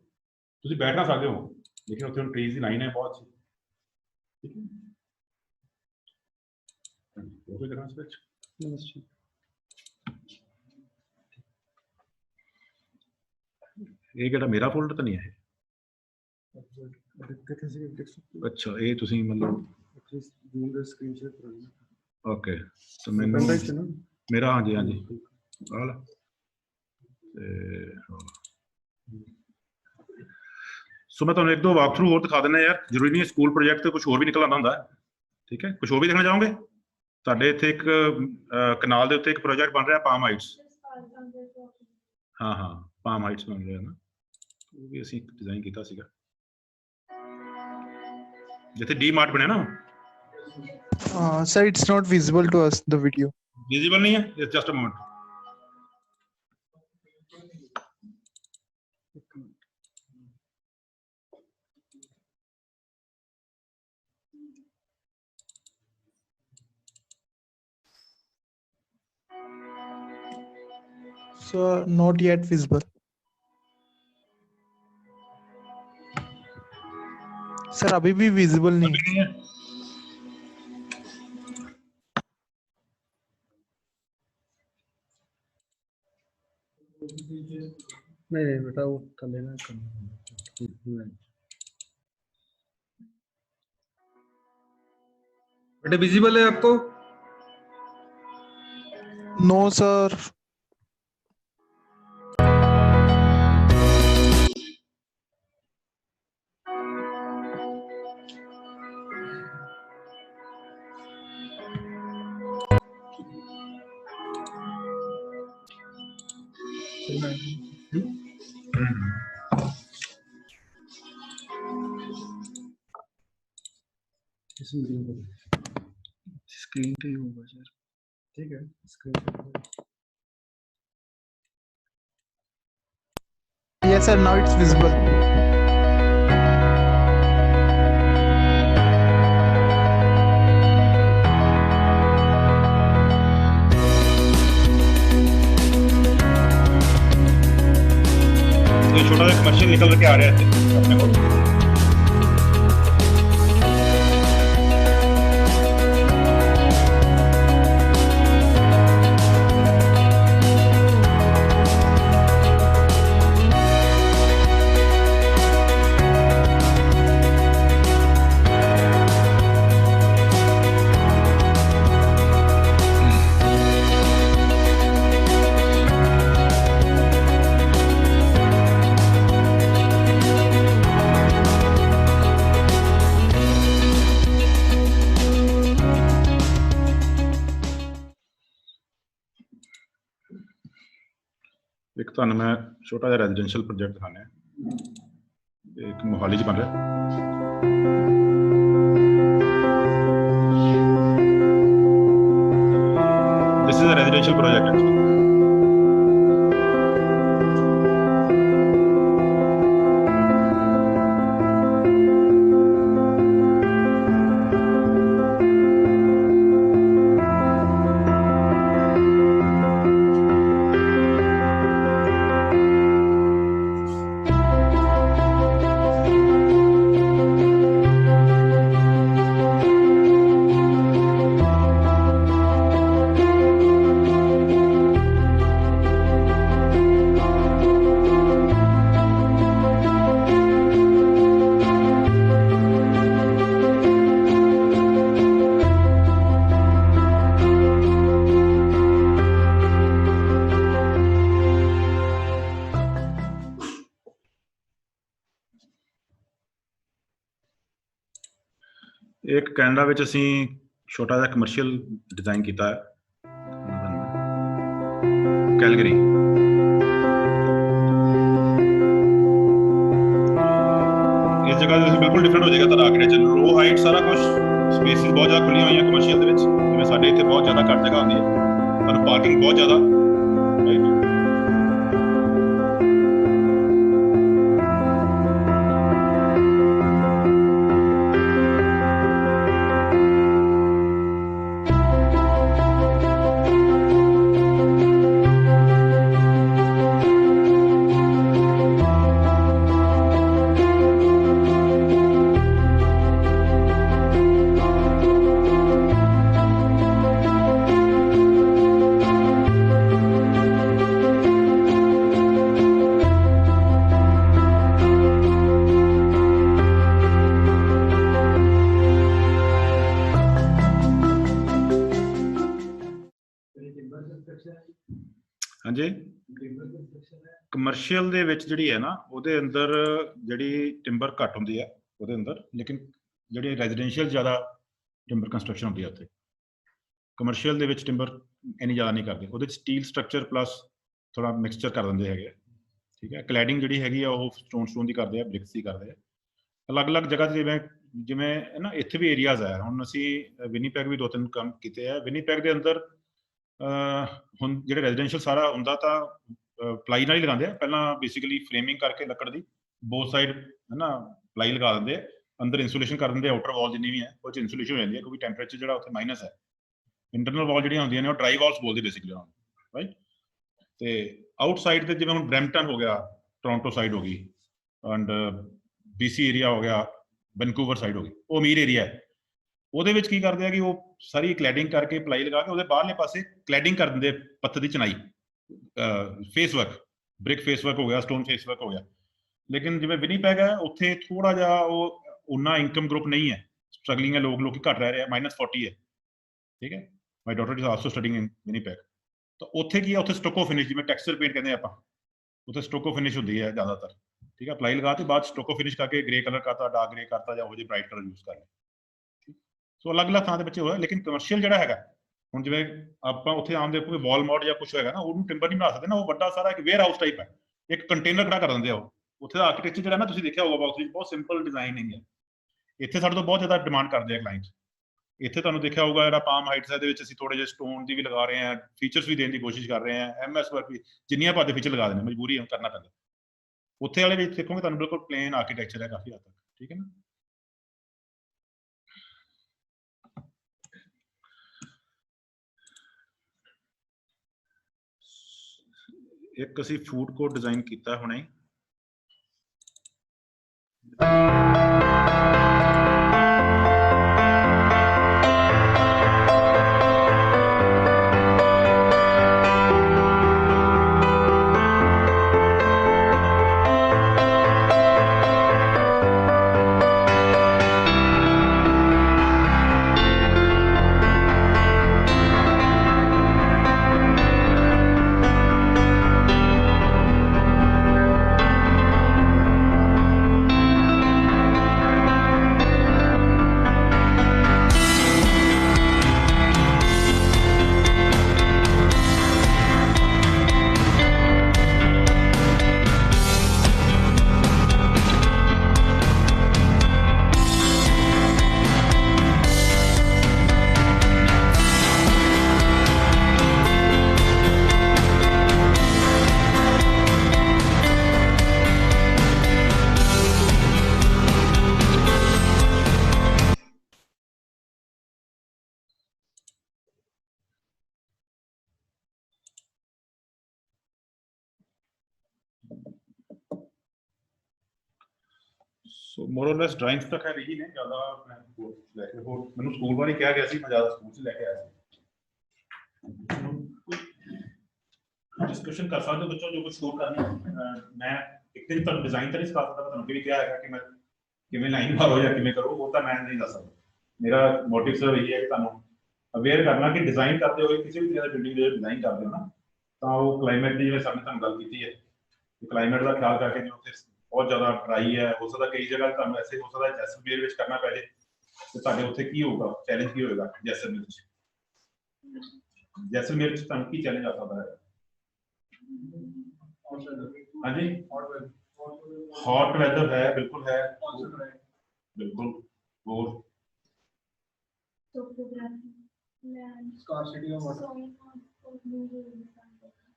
ਤੁਸੀਂ ਬੈਠ ਨਾ ਸਕਦੇ ਹੋ, ਲੇਕਿਨ ਉੱਥੇ ਹੁਣ ਟਰੀਜ਼ ਦੀ ਲਾਈਨ ਹੈ ਬਹੁਤ ਅੱਛੀ, ਠੀਕ ਹੈ। ਇਹ ਕਿਹੜਾ ਮੇਰਾ ਫੋਲਡਰ ਤਾਂ ਨਹੀਂ ਹੈ? ਅੱਛਾ, ਇਹ ਤੁਸੀਂ ਮਤਲਬ ਓਕੇ, ਤਾਂ ਮੈਨੂੰ ਮੇਰਾ ਹਾਂਜੀ ਹਾਲ ਸੋ ਮੈਂ ਤੁਹਾਨੂੰ ਇੱਕ ਦੋ ਵਾਕ ਥਰੂ ਹੋਰ ਦਿਖਾ ਦਿੰਦਾ ਯਾਰ, ਜ਼ਰੂਰੀ ਨਹੀਂ ਸਕੂਲ ਪ੍ਰੋਜੈਕਟ ਤੇ ਕੁਝ ਹੋਰ ਵੀ ਨਿਕਲ ਆਉਂਦਾ ਹੁੰਦਾ, ਠੀਕ ਹੈ। ਕੁਝ ਹੋਰ ਵੀ ਦੇਖਣਾ ਚਾਹੋਗੇ? ਤੁਹਾਡੇ ਇੱਥੇ ਇੱਕ ਕਨਾਲ ਦੇ ਉੱਤੇ ਇੱਕ ਪ੍ਰੋਜੈਕਟ ਬਣ ਰਿਹਾ, ਪਾਮ ਹਾਈਟਸ। ਹਾਂ ਪਾਮ ਹਾਈਟਸ ਬਣ ਰਿਹਾ ਨਾ, ਉਹ ਵੀ ਅਸੀਂ ਡਿਜ਼ਾਈਨ ਕੀਤਾ ਸੀਗਾ, ਜਿੱਥੇ ਡੀ ਮਾਰਟ ਬਣਿਆ ਨਾ। Sir, it's not visible to us, the video. Visible ਨਹੀਂ ਹੈ? It's just a moment. So, not yet visible. Sir, अभी भी visible नहीं है. नहीं बेटा, वो कर लेना। बेटा विजिबल है आपको? No, sir. स्क्रीन पे ही होगा सर, ठीक है। Screen Yes, sir. Now it's visible. ये छोटा सा कमर्शियल निकल के आ रहा है अपने को। ਇੱਕ ਤੁਹਾਨੂੰ ਮੈਂ ਛੋਟਾ ਜਿਹਾ ਰੈਜ਼ੀਡੈਂਸ਼ੀਅਲ ਪ੍ਰੋਜੈਕਟ ਦਿਖਾਣਾ ਹੈ, ਇੱਕ ਮੋਹਾਲੀ 'ਚ ਬਣ ਰਿਹਾ। This is a residential project actually. ਇੱਕ ਕੈਨੇਡਾ ਵਿੱਚ ਅਸੀਂ ਛੋਟਾ ਜਿਹਾ ਕਮਰਸ਼ੀਅਲ ਡਿਜ਼ਾਈਨ ਕੀਤਾ ਹੈ ਕੈਲਗਰੀ। ਇਸ ਜਗ੍ਹਾ ਤੇ ਬਿਲਕੁਲ ਡਿਫਰੈਂਟ ਹੋ ਜਾਏਗਾ ਤੁਹਾਡਾ ਆਰਕੀਟੈਕਚਰ। ਲੋ ਹਾਈਟ ਸਾਰਾ ਕੁਝ, ਸਪੇਸਿਸ ਬਹੁਤ ਜ਼ਿਆਦਾ ਖੁੱਲੀਆਂ ਹੋਈਆਂ ਕਮਰਸ਼ੀਅਲ ਦੇ ਵਿੱਚ, ਜਿਵੇਂ ਸਾਡੇ ਇੱਥੇ ਬਹੁਤ ਜ਼ਿਆਦਾ ਘੱਟ ਜਗ੍ਹਾ ਹੁੰਦੀ ਹੈ, ਤੁਹਾਨੂੰ ਪਾਰਕਿੰਗ ਬਹੁਤ ਜ਼ਿਆਦਾ ਰਾਈਟ। ਹਾਂਜੀ, ਕਮਰਸ਼ੀਅਲ ਦੇ ਵਿੱਚ ਜਿਹੜੀ ਹੈ ਨਾ ਉਹਦੇ ਅੰਦਰ ਜਿਹੜੀ ਟਿੰਬਰ ਘੱਟ ਹੁੰਦੀ ਹੈ ਉਹਦੇ ਅੰਦਰ, ਲੇਕਿਨ ਜਿਹੜੀ ਰੈਜ਼ੀਡੈਂਸ਼ੀਅਲ ਜ਼ਿਆਦਾ ਟਿੰਬਰ ਕੰਸਟਰਕਸ਼ਨ ਹੁੰਦੀ ਹੈ ਉੱਥੇ। ਕਮਰਸ਼ੀਅਲ ਦੇ ਵਿੱਚ ਟਿੰਬਰ ਇੰਨੀ ਜ਼ਿਆਦਾ ਨਹੀਂ ਕਰਦੇ, ਉਹਦੇ 'ਚ ਸਟੀਲ ਸਟਰਕਚਰ ਪਲੱਸ ਥੋੜਾ ਮਿਕਸਚਰ ਕਰ ਦਿੰਦੇ ਹੈਗੇ, ਠੀਕ ਹੈ। ਕਲੈਡਿੰਗ ਜਿਹੜੀ ਹੈਗੀ ਆ ਉਹ ਸਟੋਨ ਦੀ ਕਰਦੇ ਆ, ਬ੍ਰਿਕਸ ਦੀ ਕਰਦੇ ਆ। ਅਲੱਗ-ਅਲੱਗ ਜਗ੍ਹਾ 'ਤੇ ਜਿਵੇਂ ਨਾ ਇੱਥੇ ਵੀ ਏਰੀਆਜ਼ ਹੈ। ਹੁਣ ਅਸੀਂ ਵਿਨੀਪੈਗ ਵੀ 2-3 ਕੰਮ ਕੀਤੇ ਆ। ਵਿਨੀਪੈਗ ਦੇ ਅੰਦਰ ਹੁਣ ਜਿਹੜੇ ਰੈਜ਼ੀਡੈਂਸ਼ੀਅਲ ਸਾਰਾ ਹੁੰਦਾ ਤਾਂ ਪਲਾਈ ਨਾਲ ਹੀ ਲਗਾਉਂਦੇ ਆ। ਪਹਿਲਾਂ ਬੇਸਿਕਲੀ ਫਰੇਮਿੰਗ ਕਰਕੇ ਲੱਕੜ ਦੀ ਬੋਥ ਸਾਈਡ ਹੈ ਨਾ ਪਲਾਈ ਲਗਾ ਦਿੰਦੇ ਆ, ਅੰਦਰ ਇਨਸੂਲੇਸ਼ਨ ਕਰ ਦਿੰਦੇ ਆ। ਆਊਟਰ ਵਾਲ ਜਿੰਨੀ ਵੀ ਹੈ ਉਹ 'ਚ ਇਨਸੂਲੇਸ਼ਨ ਹੋ ਜਾਂਦੀ ਹੈ, ਕਿਉਂਕਿ ਟੈਂਪਰੇਚਰ ਜਿਹੜਾ ਉੱਥੇ ਮਾਈਨਸ ਹੈ। ਇੰਟਰਨਲ ਵਾਲ ਜਿਹੜੀਆਂ ਹੁੰਦੀਆਂ ਨੇ ਉਹ ਡਰਾਈ ਵਾਲਸ ਬੋਲਦੇ ਬੇਸਿਕਲੀ ਉਹਨਾਂ ਨੂੰ, ਰਾਈਟ। ਤੇ ਆਊਟਸਾਈਡ ਤੇ ਜਿਵੇਂ ਹੁਣ ਬਰੈਂਪਟਨ ਹੋ ਗਿਆ, ਟੋਰਾਂਟੋ ਸਾਈਡ ਹੋ ਗਈ, ਐਂਡ BC ਏਰੀਆ ਹੋ ਗਿਆ, ਵੈਨਕੂਵਰ ਸਾਈਡ ਹੋ ਗਈ, ਉਹ ਅਮੀਰ ਏਰੀਆ ਹੈ। ਉਹਦੇ ਵਿੱਚ ਕੀ ਕਰਦੇ ਆ ਕਿ ਉਹ ਸਾਰੀ ਕਲੈਡਿੰਗ ਕਰਕੇ ਪਲਾਈ ਲਗਾ ਕੇ ਉਹਦੇ ਬਾਹਰਲੇ ਪਾਸੇ ਕਲੈਡਿੰਗ ਕਰ ਦਿੰਦੇ ਪੱਥਰ ਦੀ ਚਨਾਈ, face work, brick face work ਹੋ ਗਿਆ, ਸਟੋਨ ਫੇਸ ਵਰਕ ਹੋ ਗਿਆ। ਲੇਕਿਨ ਜਿਵੇਂ ਵਿਨੀਪੈਗ ਹੈ ਉੱਥੇ ਥੋੜਾ ਜਿਹਾ ਉਹ ਉਨਾ ਇਨਕਮ ਗਰੁੱਪ ਨਹੀਂ ਹੈ, ਸਟਰਗਲਿੰਗ ਹੈ, ਲੋਕੀ ਘੱਟ ਰਹਿ ਰਹੇ ਆ, -40 ਹੈ, ਠੀਕ ਹੈ। My daughter is also studying in Winnipeg. ਤਾਂ ਉੱਥੇ ਕੀ ਹੈ, ਉੱਥੇ ਸਟੋਕੋ ਫਿਨਿਸ਼, ਜਿਵੇਂ ਟੈਕਸਚਰ ਪੇਂਟ ਕਹਿੰਦੇ ਆਪਾਂ, ਉੱਥੇ ਸਟੋਕੋ ਫਿਨਿਸ਼ ਹੁੰਦੀ ਹੈ ਜ਼ਿਆਦਾਤਰ, ਠੀਕ ਹੈ। ਪਲਾਈ ਲਗਾ ਕੇ ਬਾਅਦ ਸਟੋਕੋ ਫਿਨਿਸ਼ ਕਰਕੇ ਗ੍ਰੇ ਕਲਰ ਕਰਤਾ, ਡਾਰਕ ਗ੍ਰੇ ਕਰਤਾ, ਜਾਂ ਉਹ ਜਿਹੇ ਬ੍ਰਾਈਟ ਕਲਰ ਯੂਜ਼ ਕਰ ਲਿਆ। ਸੋ ਅਲੱਗ-ਅਲੱਗ ਥਾਂ ਦੇ ਵਿੱਚ ਹੋਇਆ। ਲੇਕਿਨ ਕਮਰਸ਼ੀਅਲ ਜਿਹੜਾ ਹੈਗਾ, ਹੁਣ ਜਿਵੇਂ ਆਪਾਂ ਉੱਥੇ ਆਮ ਦੇਖੋਗੇ ਵਾਲਮਾਰਟ ਜਾਂ ਕੁਛ ਹੈਗਾ ਨਾ, ਉਹਨੂੰ ਟਿੰਬਰ ਨਹੀਂ ਬਣਾ ਸਕਦੇ ਨਾ, ਉਹ ਵੱਡਾ ਸਾਰਾ ਇੱਕ ਵੇਅਰ ਹਾਊਸ ਟਾਈਪ ਹੈ, ਇੱਕ ਕੰਟੇਨਰ ਖੜਾ ਕਰ ਦਿੰਦੇ ਆ ਉਹ। ਉੱਥੇ ਦਾ ਆਰਕੀਟੈਕਚਰ ਜਿਹੜਾ ਨਾ ਤੁਸੀਂ ਦੇਖਿਆ ਹੋਊਗਾ ਬਾਕਸ ਵਿੱਚ, ਬਹੁਤ ਸਿੰਪਲ ਡਿਜ਼ਾਈਨਿੰਗ ਹੈ। ਇੱਥੇ ਸਾਡੇ ਤੋਂ ਬਹੁਤ ਜ਼ਿਆਦਾ ਡਿਮਾਂਡ ਕਰਦੇ ਆ ਕਲਾਇੰਟ। ਇੱਥੇ ਤੁਹਾਨੂੰ ਦੇਖਿਆ ਹੋਊਗਾ ਜਿਹੜਾ ਪਾਮ ਹਾਈਟਸ ਹੈ, ਇਹਦੇ ਵਿੱਚ ਅਸੀਂ ਥੋੜੇ ਜਿਹੇ ਸਟੋਨ ਦੀ ਵੀ ਲਗਾ ਰਹੇ ਹਾਂ, ਫੀਚਰਸ ਵੀ ਦੇਣ ਦੀ ਕੋਸ਼ਿਸ਼ ਕਰ ਰਹੇ ਹਾਂ, MS ਵਰਕ ਵੀ ਜਿੰਨੀਆਂ ਭਾਦੇ ਫੀਚਰ ਲਗਾ ਦੇਣੇ, ਮਜਬੂਰੀ ਕਰਨਾ ਪੈਂਦਾ। ਉੱਥੇ ਵਾਲੇ ਵਿੱਚ ਦੇਖੋਗੇ ਤੁਹਾਨੂੰ ਬਿਲਕੁਲ ਪਲੇਨ ਆਰਕੀਟੈਕਚਰ ਹੈ ਕਾਫੀ ਹੱਦ ਤੱਕ, ਠੀਕ ਹੈ ਨਾ। ਇੱਕ ਅਸੀਂ ਫੂਡ ਕੋਰਟ ਡਿਜ਼ਾਈਨ ਕੀਤਾ ਹੁਣੇ। ਸੋ ਮੋਰ ਔਰ ਲੈਸ ਡਰਾਇੰਗਸ ਤੱਕ ਹੈ ਰਹੀ ਨੇ ਜ਼ਿਆਦਾ। ਮੈਂ ਲੈ ਕੇ ਹੋਰ ਮੈਨੂੰ ਸਕੂਲ ਵਾਲੀ ਕਿਹਾ ਗਿਆ ਸੀ, ਮੈਂ ਜ਼ਿਆਦਾ ਸਕੂਲ 'ਚ ਲੈ ਕੇ ਆਇਆ ਸੀ। ਡਿਸਕਸ਼ਨ ਕਰ ਸਕਦੇ ਹੋ ਬੱਚੋ, ਜੋ ਕੁਝ ਸਕੋਰ ਕਰਨਾ। ਮੈਂ ਇੱਕ ਦਿਨ ਤੁਹਾਨੂੰ ਡਿਜ਼ਾਈਨ ਤਾਂ ਨਹੀਂ ਸਿਖਾ ਸਕਦਾ, ਤੁਹਾਨੂੰ ਵੀ ਕਿਹਾ ਹੈਗਾ ਕਿ ਮੈਂ ਕਿਵੇਂ ਲਾਈਨ ਮਾਰੋ ਜਾਂ ਕਿਵੇਂ ਕਰੋ, ਉਹ ਤਾਂ ਮੈਂ ਨਹੀਂ ਦੱਸ ਸਕਦਾ। ਮੇਰਾ ਮੋਟਿਵ ਸਿਰਫ ਇਹੀ ਹੈ ਕਿ ਤੁਹਾਨੂੰ ਅਵੇਅਰ ਕਰਨਾ ਕਿ ਡਿਜ਼ਾਈਨ ਕਰਦੇ ਹੋਏ ਕਿਸੇ ਵੀ ਤਰ੍ਹਾਂ ਦੀ ਬਿਲਡਿੰਗ ਦੇ ਡਿਜ਼ਾਈਨ ਕਰਦੇ ਹੋ ਨਾ, ਤਾਂ ਉਹ ਕਲਾਈਮੇਟ ਦੀ ਜਿਵੇਂ ਸਾਹਮਣੇ ਤੁਹਾਨੂੰ ਗੱਲ ਕੀਤੀ ਹੈ, ਕਲਾਈਮੇਟ ਦਾ ਖਿਆਲ ਕਰਕੇ, ਜੋ ਉੱਥੇ ਬਹੁਤ ਜ਼ਿਆਦਾ ਡਰਾਈ ਹੈ, ਹੋ ਸਕਦਾ ਕਈ ਜਗ੍ਹਾ ਤੁਹਾਨੂੰ ਐਸੇ ਹੋ ਸਕਦਾ ਜੈਸਲਮੇਰ ਵਿੱਚ ਕਰਨਾ ਪੈ ਜਾਏ, ਤੇ ਤੁਹਾਡੇ ਉੱਥੇ ਕੀ ਹੋਊਗਾ, ਚੈਲੰਜ ਕੀ ਹੋਏਗਾ ਜੈਸਲਮੇਰ 'ਚ? ਜੈਸਲਮੇਰ 'ਚ ਤੁਹਾਨੂੰ ਕੀ ਚੈਲੰਜ ਆ ਸਕਦਾ ਹੈ? ਹਾਂਜੀ, हॉट वेदर है, बिल्कुल है, बिल्कुल। और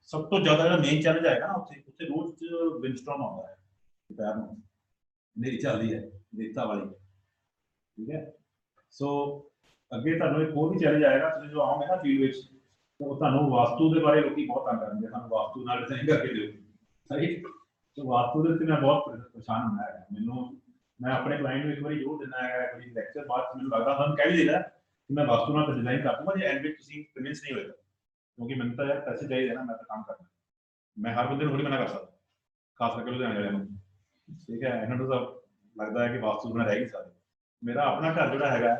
सब तो ज्यादा जो मेन चैलेंज आएगा ना उत्थे रोज विंडस्टॉर्म आता है दोपहर में, हनेरी चलती है रेता वाली, ठीक है। सो अगे तुहानू एक होर भी चैलेंज आएगा, तुसीं जो आओगे ना फील्ड विच, तो तुहानू वास्तु के बारे लोग बहुत तंग करते हैं, सानू वास्तु नाल डिजाइन करके दिओ, सही। तो वास्तु के मैं बहुत परेशान होना है। मैनू मैं अपने क्लाइंट को एक बार जरूर देना है, कोई लेक्चर बाद मैंने लगता था कह भी देना कि मैं वास्तु नाल डिजाइन कर दूंगा, जे एंड विच तुसीं कन्विंस नहीं होएगा, क्योंकि मैंने तो यार पैसे चाहिए ना, मैं तो काम करना, मैं हर बंदे थोड़ी मना कर सकता, खास करके लुधियाने वाले, ठीक है। इन्होंने तो लगता है कि वास्तु बिना रह ही सकते। मेरा अपना घर जोड़ा है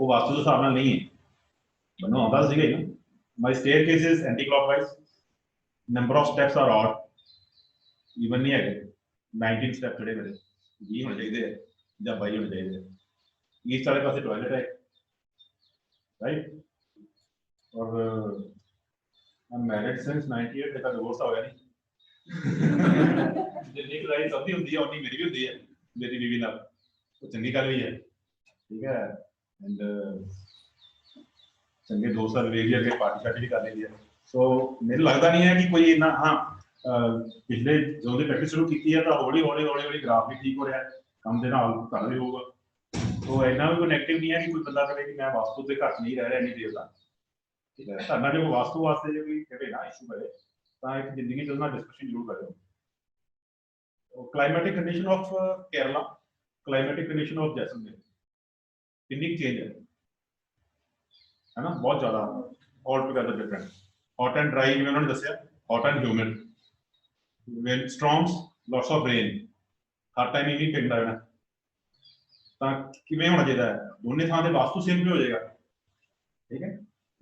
वो वास्तु के हिसाब नाल नहीं है, मैनू आंदा सीगा ही ना। My staircase is anti clockwise, number of steps are odd, even नहीं है 19 स्टेप जोड़े मेरे 20 होने चाहिए या 22 होने चाहिए। ईस्ट वाले पासे टॉयलेट है, राइट। और मैं मैरिड सिंस 98 तक डिवोर्स हो गया नहीं। जितनी लड़ाई सबकी होती है उतनी मेरी भी होती है, मेरी बीवी नाल, तो चंगी गल भी है, ठीक है। एंड चंगे 2 साल वेख लिया, पार्टी शार्टी भी कर ली है। सो मेरे लगता नहीं है कि कोई इन्ना, हाँ पिछले जो प्रैक्टिस शुरू की है तो हौली हौली हौली हौली ग्राफ भी ठीक हो रहा है, काम के नाल कर भी होगा। तो इन्ना भी कोई नेगेटिव नहीं है कि कोई बंदा कहे कि मैं वास्तु के घर नहीं रह रहा इन्नी देर का, ठीक है। करना जो वास्तु वास्ते जो कोई कहे ना इशू करे तो एक जिंदगी च उसना डिस्कशन जरूर करो। Climatic condition of Kerala, climatic condition of Jaisalmer कितनी चेंज है ना, बहुत ज्यादा all together different. Hot and dry जिवें उन्होंने दस्सिया, hot and humid, wind storms, lots of rain, हर टाइम ही पिंड रहना, ਤਾਂ ਕਿਵੇਂ ਹੋਣਾ ਚਾਹੀਦਾ ਹੈ, ਦੋਨੇ ਥਾਂ ਤੇ ਵਾਸਤੂ ਸੇਮ ਵੀ ਹੋ ਜਾਏਗਾ, ਠੀਕ ਹੈ।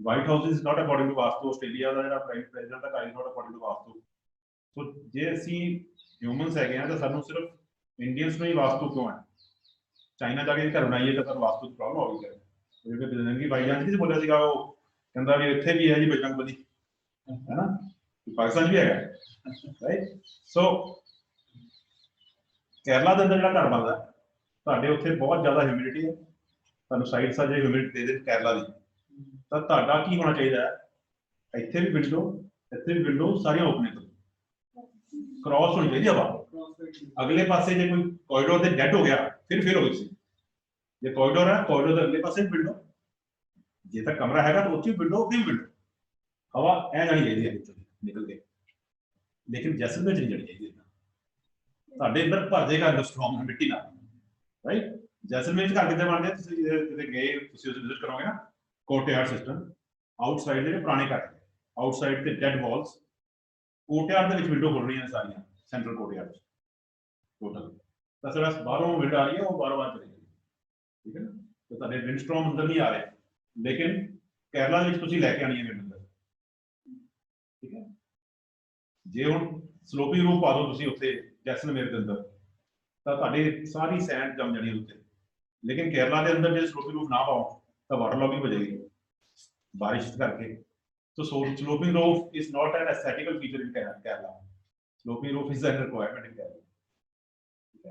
White House is not according to vastu, Australia ਦਾ ਜਿਹੜਾ ਪ੍ਰਾਈਮ ਪ੍ਰੈਜ਼ੀਡੈਂਟ ਦਾ coin not according to vastu. So ਜੇ ਅਸੀਂ ਹਿਊਮਨਸ ਹੈਗੇ ਆ ਤਾਂ ਸਾਨੂੰ ਸਿਰਫ ਇੰਡੀਅਨਸ ਨੂੰ ਹੀ ਵਾਸਤੂ ਕਿਉਂ ਹੈ, ਚਾਈਨਾ ਜਾ ਕੇ ਘਰ ਬਣਾਈਏ ਤਾਂ ਸਾਨੂੰ ਵਾਸਤੂ ਦੀ ਪ੍ਰੋਬਲਮ ਹੋ ਗਈ ਹੈ। ਜਿਵੇਂ ਬਜਰੰਗੀ ਭਾਈਜਾਨ ਜੀ ਬੋਲਿਆ ਸੀਗਾ, ਉਹ ਕਹਿੰਦਾ ਵੀ ਇੱਥੇ ਵੀ ਹੈ ਜੀ ਬਜਰੰਗਬਲੀ, ਹੈ ਨਾ, ਪਾਕਿਸਤਾਨ ਵੀ ਹੈਗਾ, ਰਾਈਟ। ਸੋ ਕੇਰਲਾ ਦੇ ਅੰਦਰ ਜਿਹੜਾ ਘਰ ਬਣਦਾ ਤੁਹਾਡੇ ਉੱਥੇ ਬਹੁਤ ਜ਼ਿਆਦਾ ਹਿਊਮਿਡਿਟੀ ਹੈ, ਤੁਹਾਨੂੰ ਸਾਈਡ ਸਾਜੇ ਹਿਊਮਿਡਿਟੀ ਦੇ ਕੇਰਲਾ ਦੀ, ਤਾਂ ਤੁਹਾਡਾ ਕੀ ਹੋਣਾ ਚਾਹੀਦਾ ਹੈ, ਇੱਥੇ ਵੀ ਵਿੰਡੋ, ਇੱਥੇ ਵੀ ਵਿੰਡੋ, ਸਾਰੀਆਂ ਓਪਨ ਕਰੋ, ਕ੍ਰਾਸ ਹੋਣੀ ਚਾਹੀਦੀ ਹਵਾ। ਅਗਲੇ ਪਾਸੇ ਜੇ ਕੋਈ ਕੋਰੀਡੋਰ ਤੇ ਡੈਡ ਹੋ ਗਿਆ ਫਿਰ ਹੋ ਗਈ ਸੀ, ਜੇ ਕੋਰੀਡੋਰ ਹੈ ਕੋਰੀਡੋਰ ਦੇ ਅਗਲੇ ਪਾਸੇ ਵਿੰਡੋ, ਜੇ ਤਾਂ ਕਮਰਾ ਹੈਗਾ ਤਾਂ ਉੱਥੇ ਵਿੰਡੋ, ਉੱਥੇ ਵਿੰਡੋ, ਹਵਾ ਐ ਜਾਣੀ ਚਾਹੀਦੀ ਹੈ ਨਿਕਲ ਕੇ, ਲੇਕਿਨ ਜੈਸਲਮੇਰ ਚ ਨਹੀਂ ਜਾਣੀ ਚਾਹੀਦੀ। ਤੁਹਾਡੇ ਅੰਦਰ ਭਰ ਜਾਏਗਾ ਸਟਰੋਂਗ ਮਿੱਟੀ ਨਾਲ, ਰਾਈਟ। ਜੈਸਲਮੇਰ ਚ ਘਰ ਕਿੱਦਾਂ ਬਣਦੇ, ਤੁਸੀਂ ਕਿਤੇ ਗਏ, ਤੁਸੀਂ ਉਸ ਵਿਜ਼ਿਟ ਕਰੋਗੇ ਨਾ, ਕੋਰਟਯਾਰਡ ਸਿਸਟਮ, ਆਊਟਸਾਈਡ ਦੇ ਪੁਰਾਣੇ ਘਰ, ਆਊਟਸਾਈਡ ਤੇ ਡੈਡ ਵਾਲਸ, ਕੋਰਟਯਾਰਡ ਦੇ ਵਿੱਚ ਵਿੰਡੋ ਖੁੱਲ ਰਹੀਆਂ ਸਾਰੀਆਂ, ਸੈਂਟਰਲ ਕੋਰਟਯਾਰਡ ਚ ਟੋਟਲ, ਤਾਂ ਸਿਰਫ ਬਾਹਰੋਂ ਵਿੰਡੋ ਆ ਰਹੀ ਹੈ, ਉਹ ਬਾਹਰੋਂ ਬਾਹਰ ਚਲੀ ਗਈ, ਠੀਕ ਹੈ ਨਾ। ਤਾਂ ਤੁਹਾਡੇ ਵਿੰਡਸਟ੍ਰੋਮ ਅੰਦਰ ਨਹੀਂ ਆ ਰਹੇ, ਲੇਕਿਨ ਕੇਰਲਾ ਵਿੱਚ ਤੁਸੀਂ ਲੈ ਕੇ ਆਣੀ ਹੈ ਵਿੰਡ ਅੰਦਰ, ਠੀਕ ਹੈ। ਜੇ ਹੁਣ ਸਲੋਪੀ ਰੂਪ ਪਾ ਦਿਓ ਤੁਸੀਂ ਉੱਥੇ ਜੈਸਲਮੇਰ ਦੇ ਅੰਦਰ, ਤਾਂ ਤੁਹਾਡੀ ਸਾਰੀ ਸੈਂਡ ਜੰਮ ਜਾਣੀ ਉੱਤੇ, ਲੇਕਿਨ ਕੇਰਲਾ ਦੇ ਅੰਦਰ ਜੇ ਸਲੋਪੀ ਰੂਪ ਨਾ ਪਾਓ ਤਾਂ ਵਾਟਰ ਲੌਗਿੰਗ ਹੋ ਜਾਏਗੀ ਬਾਰਿਸ਼ ਕਰਕੇ। तो sloping roof is not an aesthetical feature in Kerala. Sloping roof is a requirement in Kerala.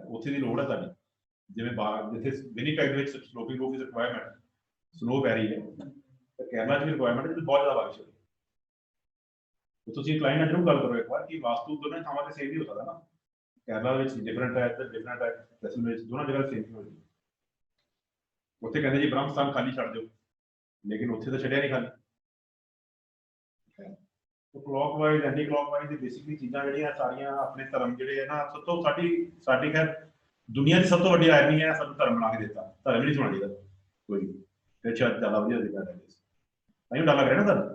ਉੱਥੇ ਦੀ ਲੋੜ ਹੈ ਤੁਹਾਡੀ, ਜਿਵੇਂ ਜਿੱਥੇ ਵਿਨੀਪੈਗ ਵਿੱਚ sloping roof is a requirement, snow ਪੈ ਰਹੀ ਹੈ, ਤਾਂ ਕੇਰਲਾ 'ਚ ਵੀ ਰਿਕੁਆਇਰਮੈਂਟ ਹੈ, ਬਹੁਤ ਜ਼ਿਆਦਾ ਬਾਰਿਸ਼ ਹੋ ਰਹੀ ਹੈ। ਤੁਸੀਂ ਕਲਾਇੰਟ ਨਾਲ ਜ਼ਰੂਰ ਗੱਲ ਕਰੋ ਇੱਕ ਵਾਰ ਕਿ ਵਾਸਤੂ ਦੋਨਾਂ ਥਾਵਾਂ ਤੇ ਸੇਮ ਨਹੀਂ ਹੋ ਸਕਦਾ ਨਾ, ਕੇਰਲਾ ਵਿੱਚ ਡਿਫਰੈਂਟ ਹੈ ਤੇ ਡਿਫਰੈਂਟ ਹੈ, ਜੈਸਲਮੇਰ ਵਿੱਚ ਦੋਨਾਂ ਜਗ੍ਹਾ ਸੇਮ ਨਹੀਂ ਹੋ ਰਹੀ। ਉੱਥੇ ਕਹਿੰਦੇ ਜੀ ਬ੍ਰਹਮ ਸਥਾਨ ਖਾਲੀ ਛੱਡ ਦਿਓ, ਲੇਕਿਨ ਉੱਥੇ ਤਾਂ ਛੱਡਿਆ ਨਹੀਂ ਖਾਲੀ। ਕਲੌਕਵਾਈਜ਼ ਐਂਟੀ ਕਲੌਕਵਾਈਜ਼ ਦੀ ਬੇਸਿਕਲੀ ਚੀਜ਼ਾਂ ਜਿਹੜੀਆਂ ਸਾਰੀਆਂ ਆਪਣੇ ਧਰਮ ਜਿਹੜੇ ਹੈ ਨਾ, ਸਭ ਤੋਂ ਸਾਡੀ ਖੈਰ ਦੁਨੀਆ ਦੀ ਸਭ ਤੋਂ ਵੱਡੀ ਆਇਰਨੀ ਹੈ, ਸਾਨੂੰ ਧਰਮ ਬਣਾ ਕੇ ਦਿੱਤਾ, ਧਰਮ ਨਹੀਂ ਸੁਣਾ ਚਾਹੀਦਾ ਕੋਈ, ਫਿਰ ਸ਼ਾਇਦ ਜ਼ਿਆਦਾ ਵਧੀਆ ਹੋਵੇਗਾ, ਤਾਂ ਹੀ ਡਰ ਲੱਗ ਰਿਹਾ ਨਾ ਤੁਹਾਨੂੰ।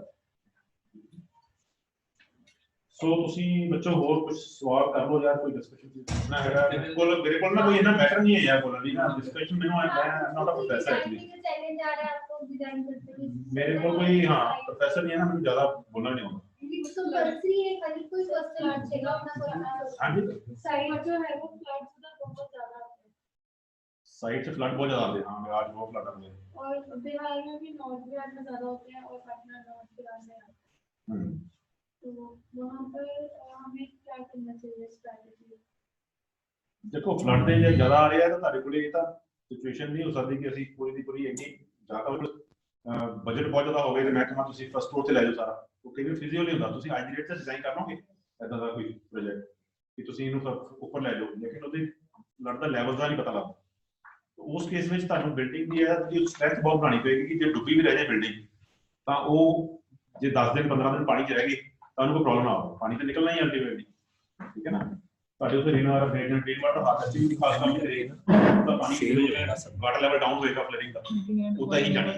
ਸੋ ਤੁਸੀਂ ਬੱਚੋ ਹੋਰ ਕੁਝ ਸਵਾਲ ਕਰ ਲਓ ਜਾਂ ਕੋਈ ਡਿਸਕਸ਼ਨ ਕਰਨਾ ਹੈਗਾ, ਮੇਰੇ ਕੋਲ ਨਾ ਕੋਈ ਇਹਨਾਂ ਮੈਟਰ ਨਹੀਂ ਹੈ ਯਾਰ ਬੋਲਣ ਦੀ ਨਾ, ਡਿਸਕਸ਼ਨ ਮੈਨੂੰ ਮੈਂ ਨਾਟ ਅ ਪ੍ਰੋਫੈਸਰ ਐਕਚੁਅਲੀ, ਮੇਰੇ ਕੋਲ ਕੋਈ ਹਾਂ ਪ੍ਰੋਫੈਸਰ ਨਹੀਂ ਹੈ ਨਾ, ਮੈਨੂੰ ਜ਼ਿਆਦਾ ਬੋਲਣਾ ਨਹੀਂ ਆਉਂਦਾ। कंपल्सरी है खाली कोई फर्स्ट क्लास चेगा अपना कोई हाँ जी साइड जो है वो फ्लैट्स का बहुत ज्यादा है, साइड से फ्लड बहुत ज्यादा आते हैं। हाँ, आज बहुत फ्लड आते हैं। और बिहार में भी नॉर्थ बिहार में ज्यादा होते हैं और पटना नॉर्थ बिहार में आते हैं। तो वहाँ पर हमें क्या करना चाहिए स्ट्रैटेजी? देखो फ्लड ਦੇ ਜੇ ਜ਼ਿਆਦਾ ਆ ਰਿਹਾ ਤਾਂ ਤੁਹਾਡੇ ਕੋਲੇ ਇਹ ਤਾਂ ਸਿਚੁਏਸ਼ਨ ਨਹੀਂ ਹੋ ਸਕਦੀ ਕਿ ਅਸੀਂ ਪੂਰੀ ਦੀ ਪੂਰੀ ਇੰਨੀ ਜ਼ਿਆਦਾ ਬਜਟ ਬਹੁਤ ਜ਼ਿਆਦਾ ਹੋ ਗਿਆ ਤੇ ਮੈਂ ਕਹਾਂ ਤੁਸੀਂ ਫਸਟ ਫਲੋਰ ਤੇ ਲੈ ਜਾਓ ਸਾਰਾ। ਉਹ ਕਈ ਵਾਰ ਫਿਜ਼ੀਕਲ ਨਹੀਂ ਹੁੰਦਾ। ਤੁਸੀਂ ਅੱਜ ਦੀ ਡੇਟ ਤੇ ਡਿਜ਼ਾਈਨ ਕਰ ਲਓਗੇ ਇਦਾਂ ਦਾ ਕੋਈ ਪ੍ਰੋਜੈਕਟ ਕਿ ਤੁਸੀਂ ਇਹਨੂੰ ਉੱਪਰ ਲੈ ਜਾਓ, ਲੇਕਿਨ ਉਹਦੇ ਫਲਡ ਦਾ ਲੈਵਲ ਦਾ ਨਹੀਂ ਪਤਾ ਲੱਗਦਾ। ਉਸ ਕੇਸ ਵਿੱਚ ਤੁਹਾਨੂੰ ਬਿਲਡਿੰਗ ਦੀ ਹੈ ਕਿ ਸਟਰੈਂਥ ਬਹੁਤ ਬਣਾਉਣੀ ਪਏਗੀ ਕਿ ਜੇ ਡੁੱਬੀ ਵੀ ਰਹਿ ਜਾਏ ਬਿਲਡਿੰਗ ਤਾਂ ਉਹ ਜੇ 10 ਦਿਨ 15 ਦਿਨ ਪਾਣੀ 'ਚ ਰਹਿ ਗਈ ਤੁਹਾਨੂੰ ਕੋਈ ਪ੍ਰੋਬਲਮ ਨਾ ਆਵੇ। ਪਾਣੀ ਤਾਂ ਨਿਕਲਣਾ ਹੀ ਅਲਟੀਮੇਟਲੀ, ਠੀਕ ਹੈ ਨਾ। ਤੁਹਾਡੇ ਉੱਤੇ ਰੇਨ ਵਾਟਰ ਹਾਰਵੈਸਟਿੰਗ ਵੀ ਖਾਸ ਕਰਕੇ ਕਰੇਗਾ ਤਾਂ ਪਾਣੀ ਵਾਟਰ ਲੈਵਲ ਡਾਊਨ ਹੋਏਗਾ ਫਲਡਿੰਗ ਦਾ ਉਦਾਂ ਹੀ ਜਾਣੀ।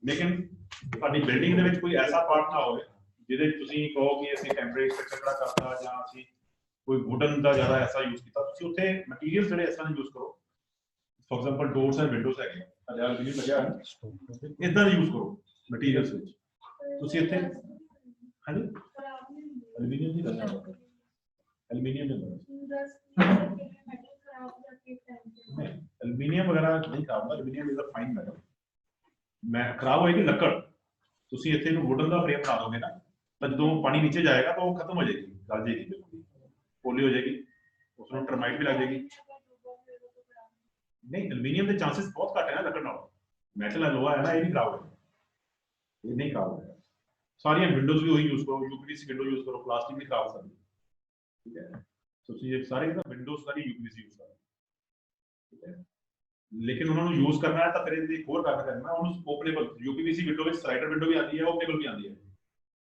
ਲੇਕਿਨ ਤੁਹਾਡੀ ਬਿਲਡਿੰਗ ਦੇ ਵਿੱਚ ਕੋਈ ਐਸਾ ਪਾਰਟ ਨਾ ਹੋਵੇ ਜਿਹਦੇ ਤੁਸੀਂ ਕਹੋ ਕਿ ਅਸੀਂ ਟੈਂਪਰੇਰੀ ਸਟਰਕਚਰ ਖੜਾ ਕਰਤਾ ਜਾਂ ਅਸੀਂ ਕੋਈ ਵੁਡਨ ਦਾ ਜ਼ਿਆਦਾ ਐਸਾ ਯੂਜ਼ ਕੀਤਾ। ਤੁਸੀਂ ਉੱਥੇ ਮਟੀਰੀਅਲ ਜਿਹੜੇ ਇਸ ਤਰ੍ਹਾਂ ਦੇ ਯੂਜ਼ ਕਰੋ। For example doors and Windows है अगर एल्यूमिनियम लगा है इतना यूज करो मटेरियल्स ਵਿੱਚ ਤੁਸੀਂ ਇੱਥੇ ਹਾਂਜੀ ਐਲੂਮੀਨੀਅਮ ਦੀ ਗੱਲ ਕਰੋ। एल्यूमिनियम एल्यूमिनियम वगैरह नहीं खराब होगा। Aluminium is a fine metal. मैं खराब होएगी लकड़। ਤੁਸੀਂ ਇੱਥੇ ਨੂੰ ਵੁਡਨ ਦਾ ਫਰੇਮ ਬਣਾ ਦੋਗੇ ਨਾ ਤਾਂ ਜਦੋਂ ਪਾਣੀ ਨੀਚੇ ਜਾਏਗਾ ਤਾਂ ਉਹ ਖਤਮ ਹੋ ਜਾਏਗੀ, ਗਲ ਜਾਏਗੀ, ਬਿਲਕੁਲ ਪੋਲੀ ਹੋ ਜਾਏਗੀ, ਉਸ ਨੂੰ ਟਰਮਾਈਟ ਵੀ ਲੱਗ ਜਾਏਗੀ। नहीं एल्यूमिनियम के चांसेस बहुत घट है ना लकड़ नालों। मेटल है लोहा है ना, ये नहीं खराब होगा, ये नहीं खराब होगा। सारी विंडोज भी वही यूज करो, यूपीवीसी विंडो यूज करो, प्लास्टिक नहीं खराब हो सकती, ठीक है। तो ये सारे ना विंडोज सारी यूपीवीसी यूज करो, ठीक है। लेकिन उन्होंने यूज करना है तो फिर एक और काम करना है उन्होंने ओपनेबल यूपीवीसी विंडो में स्लाइडर विंडो भी आती है, ओपनेबल भी आती है।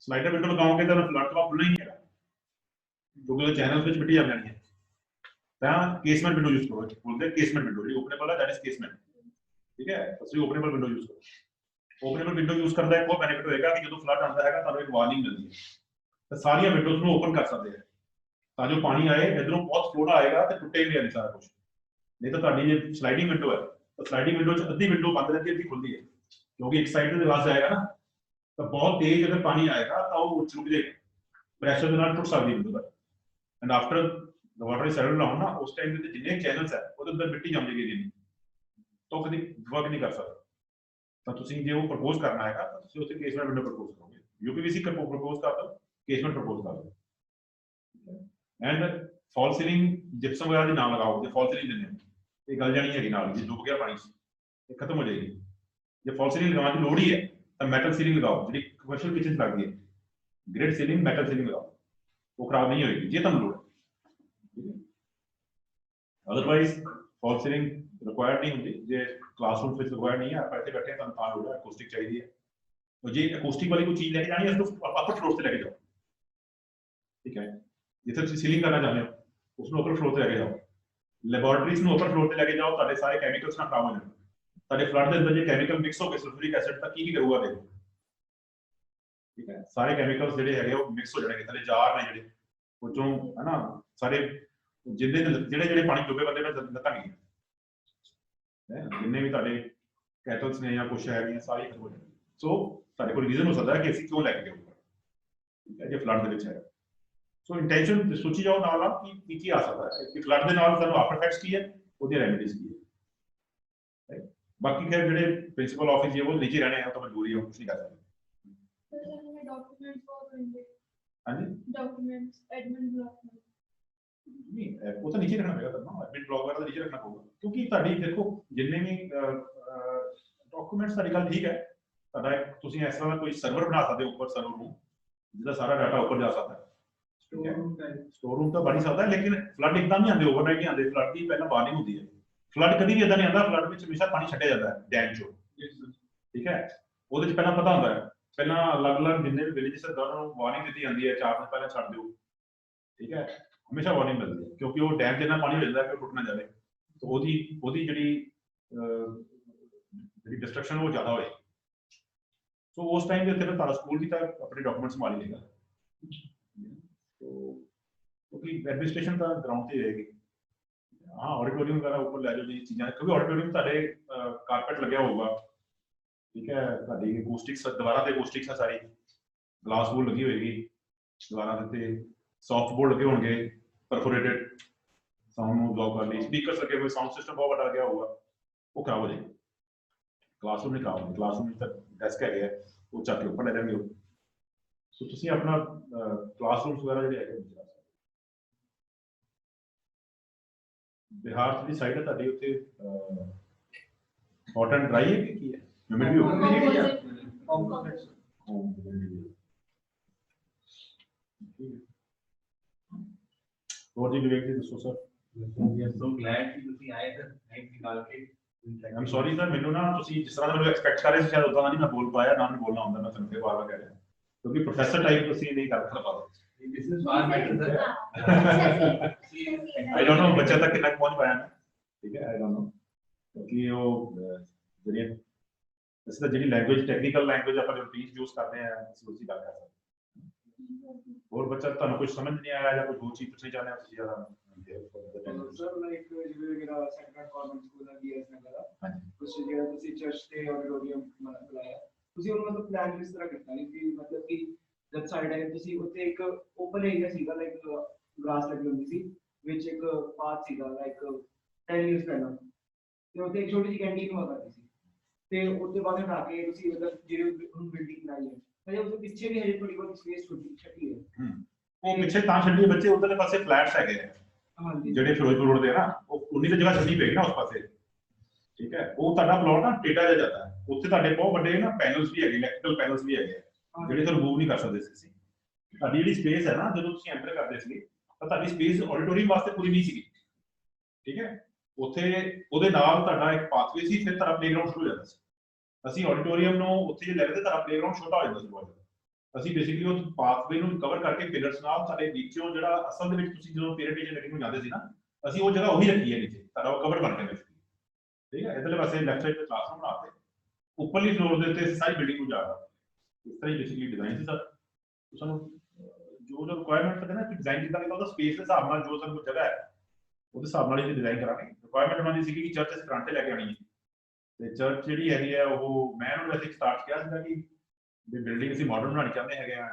स्लाइडर विंडो लगाओगे तो फ्लड का खुलना ही है क्योंकि चैनल में मिट्टी आ जानी है। केसमेंट विंडो यूज करो, बोलते हैं केसमेंट विंडो जी ओपनेबल है, दैट इज केसमेंट, ठीक है। ਤੁਸੀਂ ओपनेबल विंडो यूज करो। ओपनेबल विंडो यूज करने ਦਾ ਇੱਕ ਹੋਰ ਬੈਨੀਫਿਟ ਹੋਏਗਾ ਕਿ ਜਦੋਂ ਫਲੱਡ ਆਉਂਦਾ ਹੈਗਾ ਤੁਹਾਨੂੰ ਇੱਕ ਵਾਰਨਿੰਗ ਮਿਲਦੀ ਹੈ ਤਾਂ ਸਾਰੀਆਂ ਵਿੰਡੋਜ਼ ਨੂੰ ਓਪਨ ਕਰ ਸਕਦੇ ਆ ਤਾਂ ਜੋ ਪਾਣੀ ਆਏ ਇਧਰੋਂ ਬਹੁਤ ਫਲੋੜਾ ਆਏਗਾ ਤੇ ਟੁੱਟੇ ਵੀ ਨਹੀਂ ਸਾਰਾ ਕੁਝ। ਨਹੀਂ ਤਾਂ ਤੁਹਾਡੀ ਜੇ ਸਲਾਈਡਿੰਗ ਵਿੰਡੋ ਹੈ ਤਾਂ ਸਲਾਈਡਿੰਗ ਵਿੰਡੋ 'ਚ ਅੱਧੀ ਵਿੰਡੋ ਬੰਦ ਰਹਿੰਦੀ ਹੈ, ਅੱਧੀ ਖੁੱਲਦੀ ਹੈ ਕਿਉਂਕਿ ਇੱਕ ਸਾਈਡ ਤੇ ਰਸ ਆਏਗਾ ਨਾ ਤਾਂ ਬਹੁਤ ਤੇਜ਼ ਅਗਰ ਪਾਣੀ ਆਏਗਾ ਤਾਂ ਉਹ ਰੁਕ ਜਾਏਗਾ, ਪ੍ਰੈਸ਼ਰ ਦੇ ਨਾਲ ਟੁੱਟ ਸਕਦੀ window the. And after the water is settled down ना उस टाइम पे जितने चैनल्स है ਉਹਦੇ ਅੰਦਰ ਮਿੱਟੀ ਜੰਮ ਜਾਏਗੀ ਜੀ ਤਾਂ ਕਦੀ ਵਰਕ ਨਹੀਂ ਕਰ ਸਕਦਾ। ਤਾਂ ਤੁਸੀਂ ਜੇ ਉਹ ਪ੍ਰਪੋਜ਼ ਕਰਨਾ ਹੈਗਾ ਤਾਂ ਤੁਸੀਂ ਉੱਥੇ ਕੇਸਮੈਂਟ ਵਿੰਡੋ ਪ੍ਰਪੋਜ਼ ਕਰੋਗੇ, यूपीवीसी का प्रपोज कर दो, केसमेंट प्रपोज कर दो। एंड फॉल सीलिंग जिप्सम वगैरह दी ना लगाओ, जे फॉल सीलिंग देने ये गल जानी है नाल जे डूब गया पानी ये खत्म हो जाएगी। जे फॉल सीलिंग लगाने की लोड़ ही है तो मेटल सीलिंग लगाओ, जी कमर्शियल किचन लग गई ग्रिड सीलिंग मेटल सीलिंग लगाओ, वो खराब नहीं होगी जे तुम लोड़। अदरवाइज फॉल सीलिंग रिक्वायर्ड नहीं होती, जे क्लासरूम में रिक्वायर्ड नहीं है, आप ऐसे बैठे हैं तो लोड़ है अकॉस्टिक चाहिए तो जे अकॉस्टिक वाली कोई चीज लेके जानी है उसको अपर फ्लोर से लेके जाओ, ठीक है। जिथे तुम सीलिंग करना चाहते हो उसको अपर फ्लोर से लेके जाओ, लैबोरेटरीज ਨੂੰ अपर फ्लोर ਤੇ ਲੈ ਕੇ ਜਾਓ, ਤੁਹਾਡੇ ਸਾਰੇ ਕੈਮੀਕਲਸ ਨਾ ਖਰਾਬ ਹੋ ਜਾਣ। ਤੁਹਾਡੇ ਫਲੱਡ ਦੇ ਅੰਦਰ ਜੇ ਕੈਮੀਕਲ ਮਿਕਸ ਹੋ ਕੇ ਸਲਫੂਰਿਕ ਐਸਿਡ ਤਾਂ ਕੀ ਕਰੂਗਾ ਦੇਖੋ, ਠੀਕ ਹੈ। ਸਾਰੇ ਕੈਮੀਕਲਸ ਜਿਹੜੇ ਹੈਗੇ ਉਹ ਮਿਕਸ ਹੋ ਜਾਣਗੇ, ਥੱਲੇ ਜਾਰ ਨੇ ਜਿਹੜੇ ਉਹ ਚੋਂ ਹੈ ਨਾ ਸਾਰੇ ਜਿਹੜੇ ਪਾਣੀ ਡੁੱਬੇ ਬੰਦੇ ਨੇ ਲੱਤਾਂਗੇ ਜਿੰਨੇ ਵੀ ਤੁਹਾਡੇ ਕੈਟਲਸ ਨੇ ਜਾਂ ਕੁਛ ਹੈਗੀਆਂ ਸਾਰੀ ਖਤਮ ਹੋ ਜਾਣਗੀਆਂ। ਸੋ ਸਾਡੇ ਕੋਲ ਰੀਜ਼ਨ ਹੋ ਸਕਦਾ ਹੈ ਕਿ ਅਸੀਂ ਕਿਉਂ ਲੈ ਕੇ ਜਾਊਗਾ, ਠੀਕ ਹੈ, ਜੇ ਫਲੱਡ ਦੇ ਵਿੱਚ ਹੈ। ਸੋ ਇੰਟੈਂਸ਼ਨ ਸੋਚੀ ਜਾਓ ਨਾਲ ਕਿ ਕੀ ਆ ਸਕਦਾ ਹੈ ਕਿ ਫਲੱਡ ਦੇ ਨਾਲ ਸਾਨੂੰ ਆਫਟਰ ਇਫੈਕਟਸ ਕੀ ਹੈ, ਉਹਦੀ ਰੈਮੀਡੀਜ਼ ਕੀ ਹੈ। ਬਾਕੀ ਖੈਰ ਜਿਹੜੇ ਪ੍ਰਿੰਸੀਪਲ ਆਫਿਸ ਜੇ ਉਹ ਨੀਚੇ ਰਹਿਣੇ ਆ ਤਾਂ ਮਜਬੂਰੀ ਹੈ, ਕੁਝ ਨਹੀਂ ਕਰ ਸਕਦੇ। ਹਾਂਜੀ डॉक्यूमेंट्स एडमिन ब्लॉक में नहीं वो तो नीचे रखना पड़ेगा तब ना, एडमिन ब्लॉक वगैरह नीचे रखना पड़ेगा क्योंकि ਤੁਹਾਡੀ ਦੇਖੋ ਜਿੰਨੇ ਵੀ ਡਾਕੂਮੈਂਟਸ ਤੁਹਾਡੀ ਗੱਲ ਠੀਕ ਹੈ। ਤੁਹਾਡਾ ਤੁਸੀਂ ਇਸ ਤਰ੍ਹਾਂ ਦਾ ਕੋਈ ਸਰਵਰ ਬਣਾ ਸਕਦੇ ਹੋ ਉੱਪਰ ਸਰਵਰ ਨੂੰ ਜਿਹਦਾ ਸਾਰਾ ਡਾਟਾ ਉੱਪਰ ਜਾ ਸਕਦਾ ਹੈ, ਠੀਕ ਹੈ। ਸਟੋਰ ਰੂਮ ਤਾਂ ਬਣ ਹੀ ਸਕਦਾ ਲੇਕਿਨ ਫਲੱਡ ਇੱਕਦਮ ਨਹੀਂ ਆਉਂਦੇ, ਓਵਰਨਾਈਟ ਨਹੀਂ ਆਉਂਦੇ। ਫਲੱਡ ਦੀ ਪਹਿਲਾਂ ਵਾਰਨਿੰਗ ਹੁੰਦੀ ਹੈ, ਫਲੱਡ ਕਦੀ ਵੀ ਇਦਾਂ ਨਹੀਂ ਆਉਂਦਾ। ਫਲੱਡ ਵਿੱਚ ਹਮੇਸ਼ਾ ਪਾਣੀ ਛੱਡਿਆ ਜਾਂਦਾ ਹੈ ਡੈਮ ਚੋਂ, ਠੀਕ ਹੈ। ਉਹਦੇ ਵਿੱਚ ਪਹਿਲਾਂ ਪਤਾ ਹੁੰਦਾ ਹੈ, ਪਹਿਲਾਂ ਅਲੱਗ-ਅਲੱਗ ਜਿੰਨੇ ਵੀ ਵਿਲੇजेस ਹੈ ਉਹਨਾਂ ਨੂੰ ਵਾਰਨਿੰਗ ਦਿੱਤੀ ਜਾਂਦੀ ਹੈ 4 ਦਿਨ ਪਹਿਲਾਂ ਛੱਡ ਦਿਓ, ਠੀਕ ਹੈ। ਹਮੇਸ਼ਾ ਵਾਰਨਿੰਗ ਮਿਲਦੀ ਹੈ ਕਿਉਂਕਿ ਉਹ ਡੈਮ ਜਿੰਨਾ ਪਾਣੀ ਹੋ ਜਾਂਦਾ ਕਿ ਉਹ ਟੁੱਟ ਨਾ ਜਾਵੇ ਤਾਂ ਉਹਦੀ ਜਿਹੜੀ ਡਿਸਟਰਕਸ਼ਨ ਉਹ ਜ਼ਿਆਦਾ ਹੋਏ। ਸੋ ਉਸ ਟਾਈਮ ਦੇ ਉੱਤੇ ਫਿਰ ਤੁਹਾਡਾ ਸਕੂਲ ਵੀ ਤਾਂ ਆਪਣੇ ਡਾਕੂਮੈਂਟ ਸੰਭਾਲ ਲੇਗਾ। ਸੋ ਕਿਉਂਕਿ ਐਡਮਿਨਿਸਟ੍ਰੇਸ਼ਨ ਤਾਂ ਗਰਾਊਂਡ ਤੇ ਰਹੇਗੀ। ਹਾਂ ਆਡੀਟੋਰੀਅਮ ਵਗੈਰਾ ਉੱਪਰ ਲੈ ਜਾਓ ਜੀ ਚੀਜ਼ਾਂ, ਕਿਉਂਕਿ ਆਡੀਟੋਰੀਅਮ ਤੁਹਾਡੇ ਕਾਰਪੈਟ ਲੱਗਿਆ ਹੋਊਗਾ, ਠੀਕ ਹੈ। ਤੁਹਾਡੀ ਅਕੂਸਟਿਕਸ ਦੀਵਾਰਾਂ ਤੇ ਅਕੂਸਟਿਕਸ ਹੈ, ਸਾਰੀ ਗਲਾਸ ਵੋਲ ਲੱਗੀ ਹੋਏਗੀ ਦੀਵਾਰਾਂ ਦੇ ਉੱਤੇ, ਸੌਫਟ ਬੋਰਡ ਲੱਗੇ ਹੋਣਗੇ ਪਰਫੋਰੇਟਡ ਸਾਊਂਡ ਨੂੰ ਬਲੌਕ ਕਰਨ ਲਈ, ਸਪੀਕਰਸ ਲੱਗੇ ਹੋਏ, ਸਾਊਂਡ ਸਿਸਟਮ ਬਹੁਤ ਵੱਡਾ ਲੱਗਿਆ ਹੋਊਗਾ। ਉਹ ਖਰਾਬ ਹੋ ਜਾਏ। ਕਲਾਸਰੂਮ ਨਹੀਂ ਖਰਾਬ ਹੋਣੀ, ਕਲਾਸਰੂਮ ਵਿੱਚ ਤਾਂ ਡੈਸਕ ਹੈਗੇ ਆ, ਉਹ ਚੱਕ ਕੇ ਉੱਪਰ ਲੈ ਜਾਣਗੇ। ਸੋ ਤੁਸੀਂ ਆਪਣਾ ਕਲਾਸਰੂਮਸ ਵਗੈਰਾ ਜਿਹੜੇ ਹੈਗੇ ਚਲਾ ਸਕਦੇ। ਬਿਹਾਰ ਦੀ ਸਾਈਡ ਹੈ ਤੁਹਾਡੀ, ਉੱਥੇ ਹੌਟ ਐਂਡ ਡਰਾਈ ਹੈ ਕਿ ਕੀ ਹੈ? ਹਿਊਮਿਡ ਵੀ ਹੋਊਗਾ। ਹੋਰ ਜੀ ਵਿਵੇਕ ਜੀ ਦੱਸੋ sir. We are so glad कि ਤੁਸੀਂ ਆਏ ਸਰ, ਟਾਈਮ ਨਿਕਾਲ ਕੇ। ਆਮ ਸੌਰੀ ਸਰ, ਮੈਨੂੰ ਨਾ ਤੁਸੀਂ ਜਿਸ ਤਰ੍ਹਾਂ ਦਾ ਮੈਨੂੰ ਐਕਸਪੈਕਟ ਕਰ ਰਹੇ ਸੀ ਸ਼ਾਇਦ ਉਦਾਂ ਦਾ ਨਹੀਂ ਮੈਂ ਬੋਲ ਪਾਇਆ, ਨਾ ਮੈਨੂੰ ਬੋਲਣਾ ਹੁੰਦਾ, ਮੈਂ ਤੁਹਾਨੂੰ ਫਿਰ ਵਾਰ-ਵਾਰ ਕਹਿ ਰਿਹਾ ਕਿਉਂਕਿ ਪ੍ਰੋਫੈਸਰ ਟਾਈਪ ਤੁਸੀਂ ਨਹੀਂ ਕਰ ਪਾਉਂਦੇ। This is far better sir. I don't know ਬੱਚਾ ਤੱਕ ਕਿੰਨਾ ਕੁ ਪਹੁੰਚ ਪਾਇਆ ਮੈਂ, ਠੀਕ ਹੈ, ਆਈ ਡੋਨਟ ਨੋ ਕਿਉਂਕਿ ਉਹ ਜਿਹੜੀ ਅਸੀਂ ਤਾਂ ਜਿਹੜੀ ਲੈਂਗੁਏਜ ਟੈਕਨੀਕਲ ਲੈਂਗੁਏਜ ਆਪਾਂ ਰੂਟੀਨ ਯੂਜ਼ ਕਰਦੇ ਆ ਅਸੀਂ ਉਸੇ ਗੱਲ ਕਰ ਸਕਦੇ। ਹੋਰ ਬੱਚਾ ਤੁਹਾਨੂੰ ਕੁਝ ਸਮਝ ਨਹੀਂ ਆਇਆ ਜਾਂ ਕੋਈ ਹੋਰ ਚੀਜ਼ ਪੁੱਛਣੀ ਚਾਹੁੰਦੇ ਹੋ ਤੁਸੀਂ ਜ਼ਿਆਦਾ? ਸਰ ਲਾਈਕ ਜਿਵੇਂ ਮੇਰਾ ਸੈਕੰਡ ਗਵਰਨਮੈਂਟ ਸਕੂਲ ਹੈ ਬੀਐਸ ਨਗਰ ਦਾ, ਹਾਂਜੀ ਤੁਸੀਂ ਜਿਹੜਾ ਤੁਸੀਂ ਚਰਚ ਤੇ ਆਡੀਟੋਰੀਅਮ ਬਣਾਇਆ, ਤੁਸੀਂ ਉਹਨੂੰ ਮਤਲਬ ਪਲਾਨ ਕਿਸ ਤਰ੍ਹਾਂ ਕੀਤਾ ਕਿ ਮਤਲਬ ਕਿ ਜਦ ਸਾਡੇ ਟਾਈਮ ਤੁਸੀਂ ਉੱਥੇ ਇੱਕ ਓਪਨ ਏਰੀਆ ਸੀਗਾ, ਲਾਈਕ ਗ੍ਰਾਸ ਲੱਗੀ ਹੁੰਦੀ ਸੀ, ਵਿੱਚ ਇੱਕ ਪਾਥ ਸੀਗਾ ਲਾਈਕ 10 ਇਅਰਸ ਪਹਿਲਾਂ, ਤੇ ਉੱਥੇ ਇੱਕ ਛੋਟੀ ਜਿਹੀ ਕੈਂਟੀਨ ਹੁਆ ਕਰਦੀ ਸੀ, ਤੇ ਉੱਥੇ ਬਾਅਦ ਹਟਾ ਕੇ ਤੁਸੀਂ ਮਤਲਬ ਜਿਹੜੇ ਹੁਣ ਬਿਲਡਿੰਗ ਬਣਾਈ ਹੈ ਹਜੇ ਉਹਦੇ ਪਿੱਛੇ ਵੀ ਹਜੇ ਥੋੜੀ ਬਹੁਤ ਸਪੇਸ ਛੱਡੀ ਹੈ। ਉਹ ਪਿੱਛੇ ਤਾਂ ਛੱਡੀ ਬੱਚੇ ਉਧਰਲੇ ਪਾਸੇ ਫਲੈਟਸ ਹੈਗੇ ਆ ਹਾਂਜੀ ਜਿਹੜੇ ਫਿਰੋਜ਼ਪੁਰ ਰੋਡ ਦੇ ਨਾ, ਉਹ ਉਨੀ ਤਾਂ ਜਗ੍ਹਾ ਛੱਡੀ ਪਏਗੀ ਨਾ ਉਸ ਪਾਸੇ, ਠੀਕ ਹੈ। ਉਹ ਤੁਹਾਡਾ ਪਲਾਟ ਨਾ ਟੇਢਾ ਜਿਹਾ ਜਾਂਦਾ ਹੈ, ਉੱਥੇ ਤੁਹਾਡੇ ਬਹੁਤ ਵੱਡੇ ਨਾ ਪੈਨਲਸ ਵੀ ਹੈਗੇ, ਇਲੈਕਟ੍ਰੀਕਲ ਪੈਨਲਸ ਵੀ ਹੈਗੇ ਆ ਜਿਹੜੇ ਤੁਹਾਨੂੰ ਰਿਮੂਵ ਨਹੀਂ ਕਰ ਸਕਦੇ ਸੀ। ਤੁਹਾਡੀ ਜਿਹੜੀ ਸਪੇਸ ਹੈ ਨਾ ਜਦੋਂ ਤੁਸੀਂ ਐਂਟਰ ਕਰਦੇ ਸੀ ਤਾਂ ਤੁਹਾਡੀ ਸਪੇਸ ਆਡੀਟੋਰੀਅਮ ਵਾਸਤੇ ਪੂਰੀ ਨਹੀਂ ਸੀਗੀ, ਠੀਕ ਹੈ। ਉੱਥੇ ਉਹਦੇ ਨਾਲ ਤੁਹਾਡਾ ਇੱਕ ਪਾਥਵੇ ਸੀ, ਫਿਰ ਤੁਹਾਡਾ ਪਲੇਗਰਾਊਂਡ ਸ਼ੁਰੂ ਹੋ ਜਾਂਦਾ ਸੀ। ਅਸੀਂ ਆਡੀਟੋਰੀਅਮ ਨੂੰ ਉੱਥੇ ਜੇ ਲੱਗਦੇ ਤੁਹਾਡਾ ਪਲੇਗਰਾਊਂਡ ਛੋਟਾ ਹੋ ਜਾਂਦਾ ਸੀ ਬਹੁਤ ਜ਼ਿਆਦਾ। ਅਸੀਂ ਬੇਸਿਕਲੀ ਉਹ ਪਾਥਵੇ ਨੂੰ ਕਵਰ ਕਰਕੇ ਪਿਲਰਸ ਨਾਲ ਸਾਡੇ ਨੀਚੋਂ ਜਿਹੜਾ ਅਸਲ ਦੇ ਵਿੱਚ ਤੁਸੀਂ ਜਦੋਂ ਪੀਰੀਅਡ ਟੀਚਰ ਮੀਟਿੰਗ ਨੂੰ ਜਾਂਦੇ ਸੀ ਨਾ, ਅਸੀਂ ਉਹ ਜਗ੍ਹਾ ਉਹੀ ਰੱਖੀ ਹੈ ਨੀਚੇ, ਤੁਹਾਡਾ ਉਹ ਕਵਰ ਬਣ ਕੇ, ਠੀਕ ਹੈ। ਇਧਰਲੇ ਪਾਸੇ ਲੈਫਟ ਸਾਈਡ ਤੇ ਕਲਾਸਰੂਮ ਬਣਾਤੇ, ਉੱਪਰਲੀ ਫਲੋਰ ਦੇ ਉੱਤੇ ਸਾਰੀ ਬਿਲਡਿੰਗ ਨੂੰ ਜਾ ਰਹਾ, ਇਸ ਤਰ੍ਹਾਂ ਹੀ ਬੇਸਿਕਲੀ ਡਿਜ਼ਾਈਨ ਸੀ ਸਰ। ਸਾਨੂੰ ਜੋ ਰਿਕੁਆਇਰਮੈਂਟ ਕਰਦੇ ਨਾ ਕਿ ਡਿਜ਼ਾਈਨ ਜਿੱਦਾਂ ਦਾ ਉਹਦਾ ਸਪੇਸ ਦੇ ਹਿਸਾਬ ਨਾਲ ਜੋ ਸਾਨੂੰ ਜਗ੍ਹਾ ਹੈ ਉਹਦੇ ਹਿਸਾਬ ਨਾਲ ਹੀ ਡਿਜ਼ਾਈਨ ਕਰਾਂਗੇ। ਰਿਕੁਆਇਰਮੈਂਟ ਉਹਨਾਂ ਦੀ ਸੀਗੀ ਕਿ ਚਰਚ ਇਸ ਫਰੰਟ ਤੇ ਲੈ ਕੇ ਆਉਣੀ ਹੈ, ਤੇ ਚਰਚ ਜਿਹੜੀ ਹੈਗੀ ਹੈ ਉਹ ਮੈਂ ਉਹਨੂੰ ਵੈਸੇ ਸਟਾਰਟ ਕਿਹਾ ਸੀਗਾ ਕਿ ਬਿਲਡਿੰਗ ਅਸੀਂ ਮਾਡਰਨ ਬਣਾਉਣੀ ਚਾਹੁੰਦੇ ਹੈਗੇ ਆ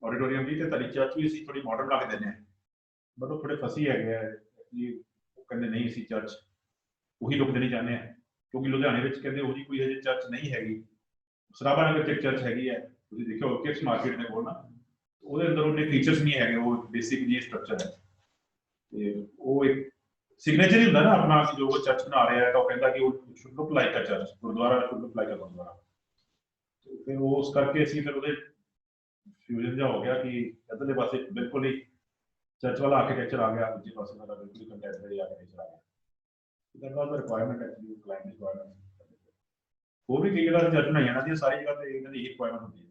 ਆਡੀਟੋਰੀਅਮ ਦੀ, ਤੇ ਤੁਹਾਡੀ ਚਰਚ ਵੀ ਅਸੀਂ ਥੋੜੀ ਮਾਡਰਨ ਬਣਾ ਕੇ ਦਿੰਦੇ ਹਾਂ, ਬਟ ਉਹ ਥੋੜੇ ਫਸੀ ਹੈਗੇ ਆ ਕਿ ਉਹ ਕਹਿੰਦੇ ਨਹੀਂ ਅਸੀਂ ਚਰਚ ਉਹੀ ਲੁੱਕ ਦੇਣੀ ਚਾਹੁੰਦੇ ਹਾਂ, ਕਿਉਂਕਿ ਲੁਧਿਆਣੇ ਵਿੱਚ ਕਹਿੰਦੇ ਉਹਦੀ ਕੋਈ ਅਜੇ ਚਰਚ ਨਹੀਂ ਹੈਗੀ। ਸਰਾਭਾ ਨਗਰ ਚ ਚਰਚ ਹੈਗੀ ਹੈ, ਤੁਸੀਂ ਦੇਖਿਓ ਕਿਡਸ ਮਾਰਕੀਟ ਦੇ ਕੋਲ ਨਾ, ਉਹਦੇ ਅੰਦਰ ਉਹਨੇ ਫੀਚਰਸ ਨਹੀਂ ਹੈਗੇ, ਉਹ ਬੇਸਿਕ ਜੀ ਸਟਰਕਚਰ ਹੈ, ਤੇ ਉਹ ਇੱਕ ਸਿਗਨੇਚਰ ਹੀ ਹੁੰਦਾ ਨਾ ਆਪਣਾ ਕਿ ਜੋ ਚਰਚ ਬਣਾ ਰਿਹਾ ਤਾਂ ਉਹ ਕਹਿੰਦਾ ਕਿ ਉਹ should look like a church, gurdwara should look like a gurdwara. ਫਿਰ ਉਸ ਕਰਕੇ ਅਸੀਂ ਫਿਰ ਉਹਦੇ ਫਿਊਜ਼ਨ ਜਿਹਾ ਹੋ ਗਿਆ ਕਿ ਇੱਧਰਲੇ ਪਾਸੇ ਬਿਲਕੁਲ ਹੀ ਚਰਚ ਵਾਲਾ ਆਰਕੀਟੈਕਚਰ ਆ ਗਿਆ, ਦੂਜੇ ਪਾਸੇ ਦਾ ਬਿਲਕੁਲ ਹੀ ਕੰਟੈਂਪਰੇਰੀ ਆਰਕੀਟੈਕਚਰ ਆ ਗਿਆ। That was the requirement actually client requirement. ਹੋਰ ਵੀ ਕਈ ਜਗ੍ਹਾ ਤੇ ਚਰਚ ਬਣਾਈਆਂ ਜਾਂਦੀਆਂ, ਸਾਰੀ ਜਗ੍ਹਾ ਤੇ ਇਹਨਾਂ ਦੀ ਇਹੀ ਰਿਕੁਆਇਰਮੈਂਟ ਹੁੰਦੀ ਹੈ।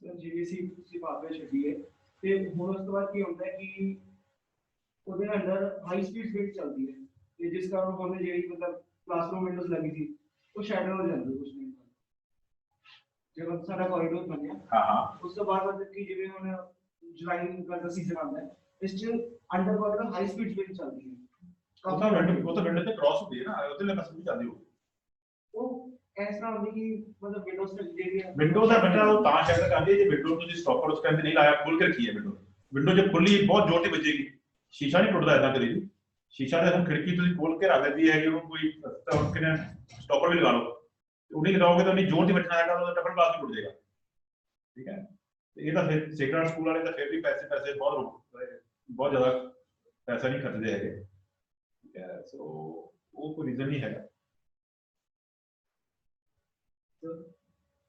ਸਰ ਜਿਵੇਂ ਸੀ ਤੁਸੀਂ ਪਾਥਵੇ ਛੱਡੀ ਹੈ, ਤੇ ਹੁਣ ਉਸ ਤੋਂ ਬਾਅਦ ਕੀ ਹੁੰਦਾ ਹੈ ਕਿ ਉਹਦੇ ਅੰਦਰ ਹਾਈ ਸਪੀਡ ਬਿਲਡ ਚੱਲਦੀ ਹੈ, ਤੇ ਜਿਸ ਕਾਰਨ ਉਹਨੇ ਜਿਹੜੀ ਮਤਲਬ ਕਲਾਸਰੂਮ ਵਿੰਡੋਜ਼ ਲੱਗੀ ਸੀ ਉਹ ਸ਼ੈਡੋ ਹੋ ਜਾਂਦੀ ਕੁਝ ਨਹੀਂ, ਜਦੋਂ ਸਾਡਾ ਕੋਰੀਡੋਰ ਬਣ ਗਿਆ ਉਸ ਤੋਂ ਬਾਅਦ ਮਤਲਬ ਕਿ ਜਿਵੇਂ ਹੁਣ ਜੁਲਾਈ ਦਾ ਸੀਜ਼ਨ ਆਉਂਦਾ ਹੈ, ਇਸ ਚ under water high speed build ਚੱਲਦੀ ਹੈ, ਉਹ ਤਾਂ ਵਿੰਡੋ ਤੇ ਕ੍ਰਾਸ ਹੁੰਦੀ ਹੈ ਨਾ, ਉਹਦੇ ਪਾਸੇ ਵੀ ਜਾਂਦੀ ਹੋ ਉਹ ਇਸ ਤਰ੍ਹਾਂ ਹੁੰਦੀ ਕਿ ਮਤਲਬ ਵਿੰਡੋਜ਼ ਤੇ ਜਿਹੜੀ ਵਿੰਡੋ ਦਾ ਬੱਚਾ ਉਹ ਤਾਂ ਚੈੱਕ ਕਰਦੀ ਹੈ ਜੇ ਵਿੰਡੋ ਤੁਸੀਂ ਸਟਾਪਰ ਉਸ ਕਹਿੰਦੇ ਨਹੀਂ ਲਾਇਆ, ਖੋਲ ਕੇ ਰੱਖੀ ਹੈ ਵਿੰਡੋ ਜੇ ਖੁੱਲੀ ਬਹੁਤ ਜ਼ੋਰ ਤੇ ਵੱਜੇਗੀ, ਸ਼ੀਸ਼ਾ ਨਹੀਂ ਟੁੱਟਦਾ ਇਦਾਂ ਕਦੇ ਵੀ। ਸ਼ੀਸ਼ਾ ਦੇ ਹੁਣ ਖਿੜਕੀ ਤੁਸੀਂ ਖੋਲ ਕੇ ਰੱਖ ਦਿੱਤੀ ਹੈਗੀ, ਉਹਨੂੰ ਕੋਈ ਕਿਨੇ ਸਟਾਪਰ ਵੀ ਲਗਾ ਲਓ, ਉਹਨੇ ਲਗਾਓਗੇ ਤਾਂ ਉਹਨੇ ਜ਼ੋਰ ਦੀ ਵੱਜਣਾ ਹੈਗਾ, ਉਹਦਾ ਡਬਲ ਗਲਾਸ ਵੀ ਟੁੱਟ ਜਾਏਗਾ, ਠੀਕ ਹੈ। ਤੇ ਇਹ ਤਾਂ ਫਿਰ ਸੇਕਰਡ ਸਕੂਲ ਵਾਲੇ ਤਾਂ ਫਿਰ ਵੀ ਪੈਸੇ ਬਹੁਤ ਜ਼ਿਆਦਾ ਪੈਸਾ ਨਹੀਂ ਖਰਚਦੇ ਹੈਗੇ, ਠੀਕ ਹੈ। ਸੋ ਉਹ ਕੋਈ ਰੀਜ਼ਨ ਨਹੀਂ ਹੈਗਾ।